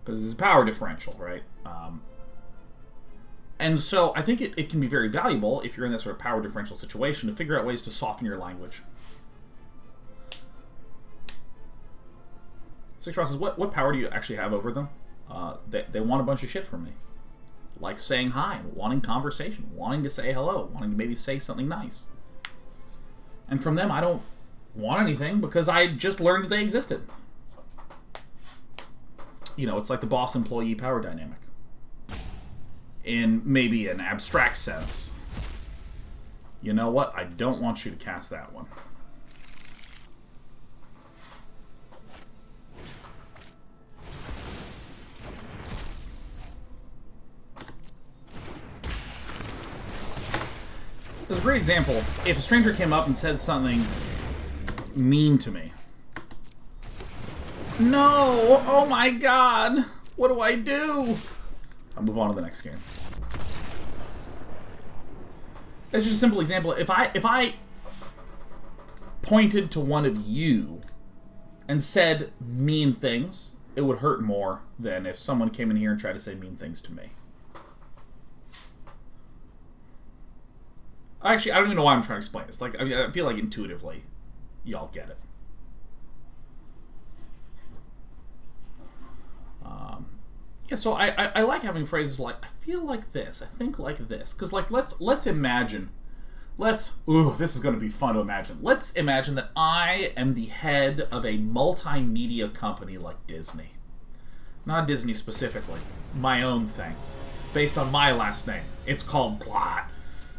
because there's a power differential, right? And so I think it can be very valuable if you're in that sort of power differential situation to figure out ways to soften your language. Six Ross says, what power do you actually have over them? They want a bunch of shit from me. Like saying hi, wanting conversation, wanting to say hello, wanting to maybe say something nice. And from them, I don't want anything because I just learned that they existed. You know, it's like the boss-employee power dynamic. In maybe an abstract sense. You know what? I don't want you to cast that one. There's a great example. If a stranger came up and said something mean to me. No! Oh my god! What do I do? I'll move on to the next game. That's just a simple example. If I pointed to one of you and said mean things, it would hurt more than if someone came in here and tried to say mean things to me. Actually, I don't even know why I'm trying to explain this. Like, I mean, I feel like intuitively, y'all get it. Yeah, so I like having phrases like, I feel like this, I think like this. Because, like, let's imagine, ooh, this is going to be fun to imagine. Let's imagine that I am the head of a multimedia company like Disney. Not Disney specifically, my own thing. Based on my last name. It's called Plot.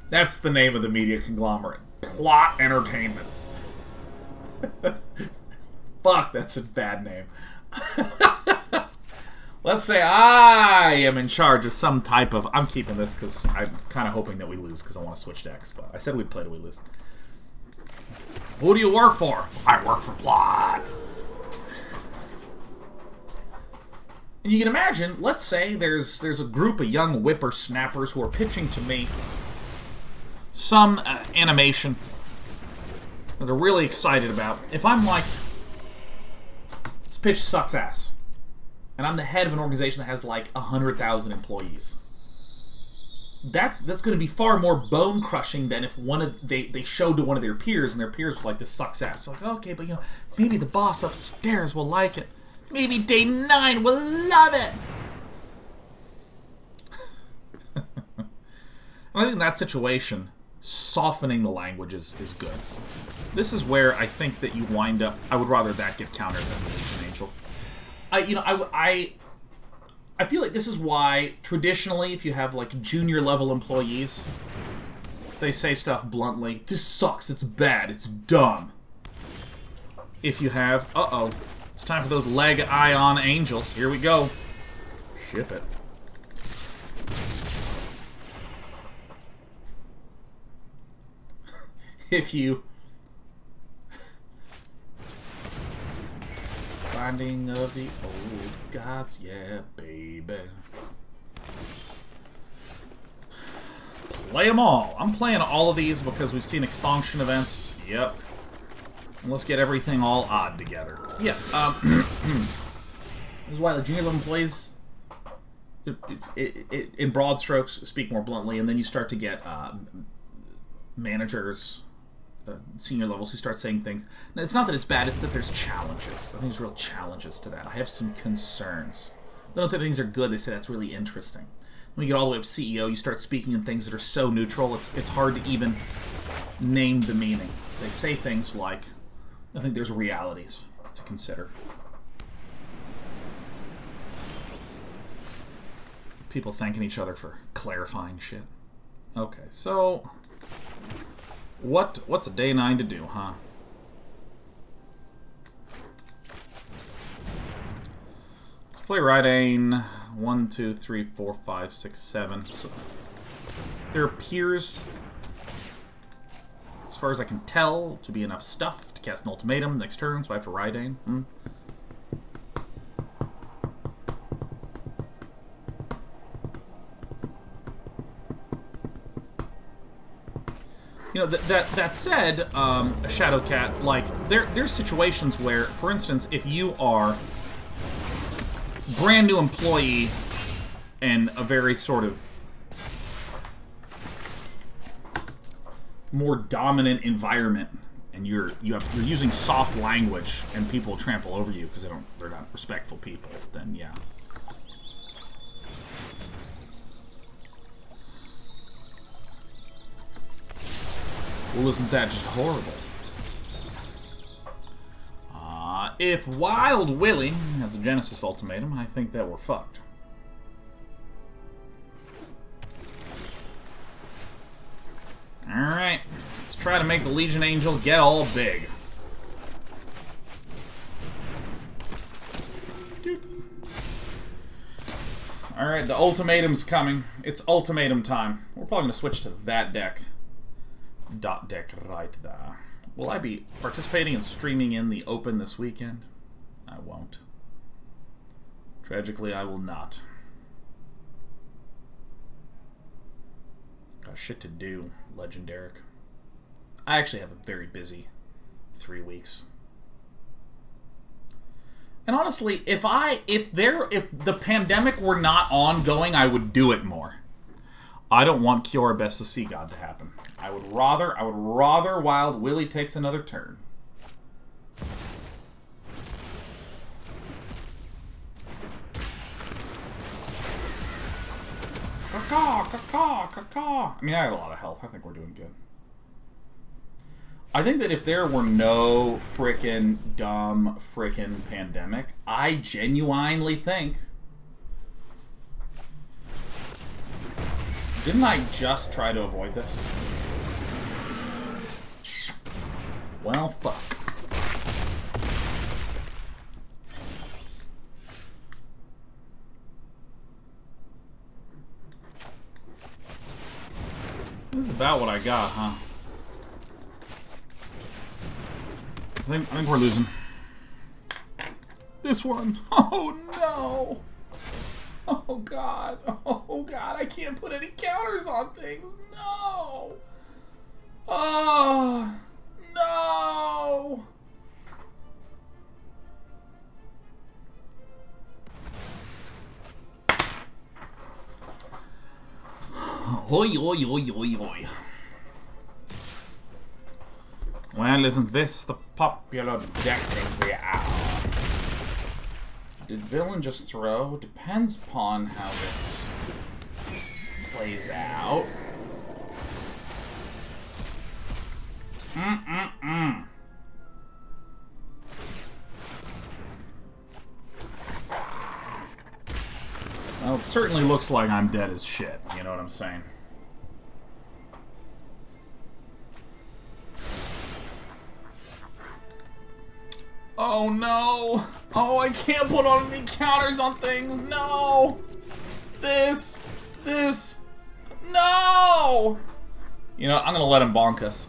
That's the name of the media conglomerate. Plot Entertainment. Fuck, that's a bad name. Let's say I am in charge of some type of... I'm keeping this because I'm kind of hoping that we lose because I want to switch decks. But I said we'd play till we lose. Who do you work for? I work for Plot. And you can imagine, let's say there's a group of young whippersnappers who are pitching to me some animation that they're really excited about. If I'm like, this pitch sucks ass, and I'm the head of an organization that has like 100,000 employees, that's going to be far more bone crushing than if they showed to one of their peers and their peers were like, this sucks ass. So like, okay, but you know, maybe the boss upstairs will like it. Maybe day 9 will love it. And I think in that situation, softening the languages is good. This is where I think that you wind up... I would rather that get countered than Legion Angel. I feel like this is why, traditionally, if you have, like, junior-level employees, they say stuff bluntly. This sucks, it's bad, it's dumb. If you have... Uh-oh. It's time for those leg ion angels. Here we go. Ship it. If you... Finding of the old gods, yeah, baby. Play them all. I'm playing all of these because we've seen extinction events. Yep. And let's get everything all odd together. Yeah, this is why the junior level plays in broad strokes, speak more bluntly, and then you start to get managers, senior levels who start saying things. Now, it's not that it's bad, it's that there's challenges. I think there's real challenges to that. I have some concerns. They don't say things are good, they say that's really interesting. When you get all the way up to CEO, you start speaking in things that are so neutral, it's hard to even name the meaning. They say things like, I think there's realities to consider. People thanking each other for clarifying shit. Okay, so... What's a day 9 to do, huh? Let's play Reidane. 1, 2, 3, 4, 5, 6, 7. So there appears, as far as I can tell, to be enough stuff to cast an ultimatum next turn, so I have to Reidane. You know, that said, Shadowcat, like, there's situations where, for instance, if you are brand new employee in a very sort of more dominant environment, and you're using soft language, and people trample over you because they're not respectful people, then yeah. Well, isn't that just horrible? If Wild Willie has a Genesis Ultimatum, I think that we're fucked. Alright, let's try to make the Legion Angel get all big. Alright, the ultimatum's coming. It's ultimatum time. We're probably going to switch to that deck. Dot deck right there. Will I be participating and streaming in the Open this weekend? I won't. Tragically, I will not. Got shit to do, Legendaric. I actually have a very busy 3 weeks. And honestly, if the pandemic were not ongoing, I would do it more. I don't want Kiora Best of Sea God to happen. I would rather Wild Willie takes another turn. Caw, caw, caw, caw. I mean, I had a lot of health. I think we're doing good. I think that if there were no frickin' dumb frickin' pandemic, I genuinely think... Didn't I just try to avoid this? Well, fuck. This is about what I got, huh? I think we're losing. This one. Oh, no. Oh, God. Oh, God. I can't put any counters on things. No. Oh, no. Oi, oi, oi, oi, oi. Well, isn't this the popular deck of the hour? Did Villain just throw? Depends upon how this plays out. Well, it certainly looks like I'm dead as shit. You know what I'm saying? Oh no! Oh, I can't put on any counters on things! No! This! No! You know, I'm gonna let him bonk us.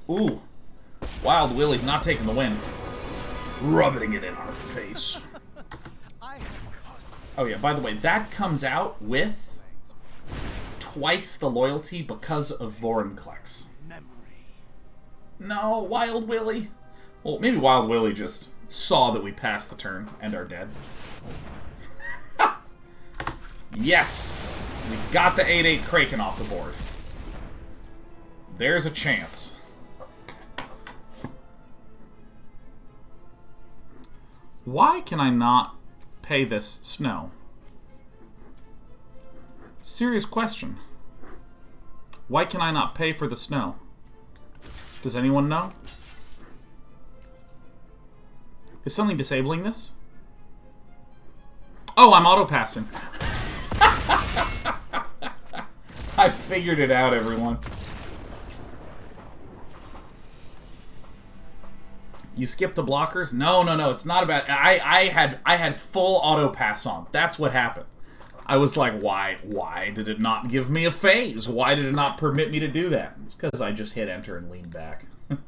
Ooh. Wild Willie not taking the win. Rubbing it in our face. Oh yeah, by the way, that comes out with twice the loyalty because of Vorinclex. No, Wild Willie. Well, maybe Wild Willie just saw that we passed the turn and are dead. Yes! We got the 8/8 Kraken off the board. There's a chance. Why can I not pay this snow? Serious question. Why can I not pay for the snow? Does anyone know? Is something disabling this? Oh, I'm auto-passing. I figured it out, everyone. You skipped the blockers? No, it's not about... I had full auto-pass on. That's what happened. I was like, why did it not give me a phase? Why did it not permit me to do that? It's because I just hit enter and leaned back.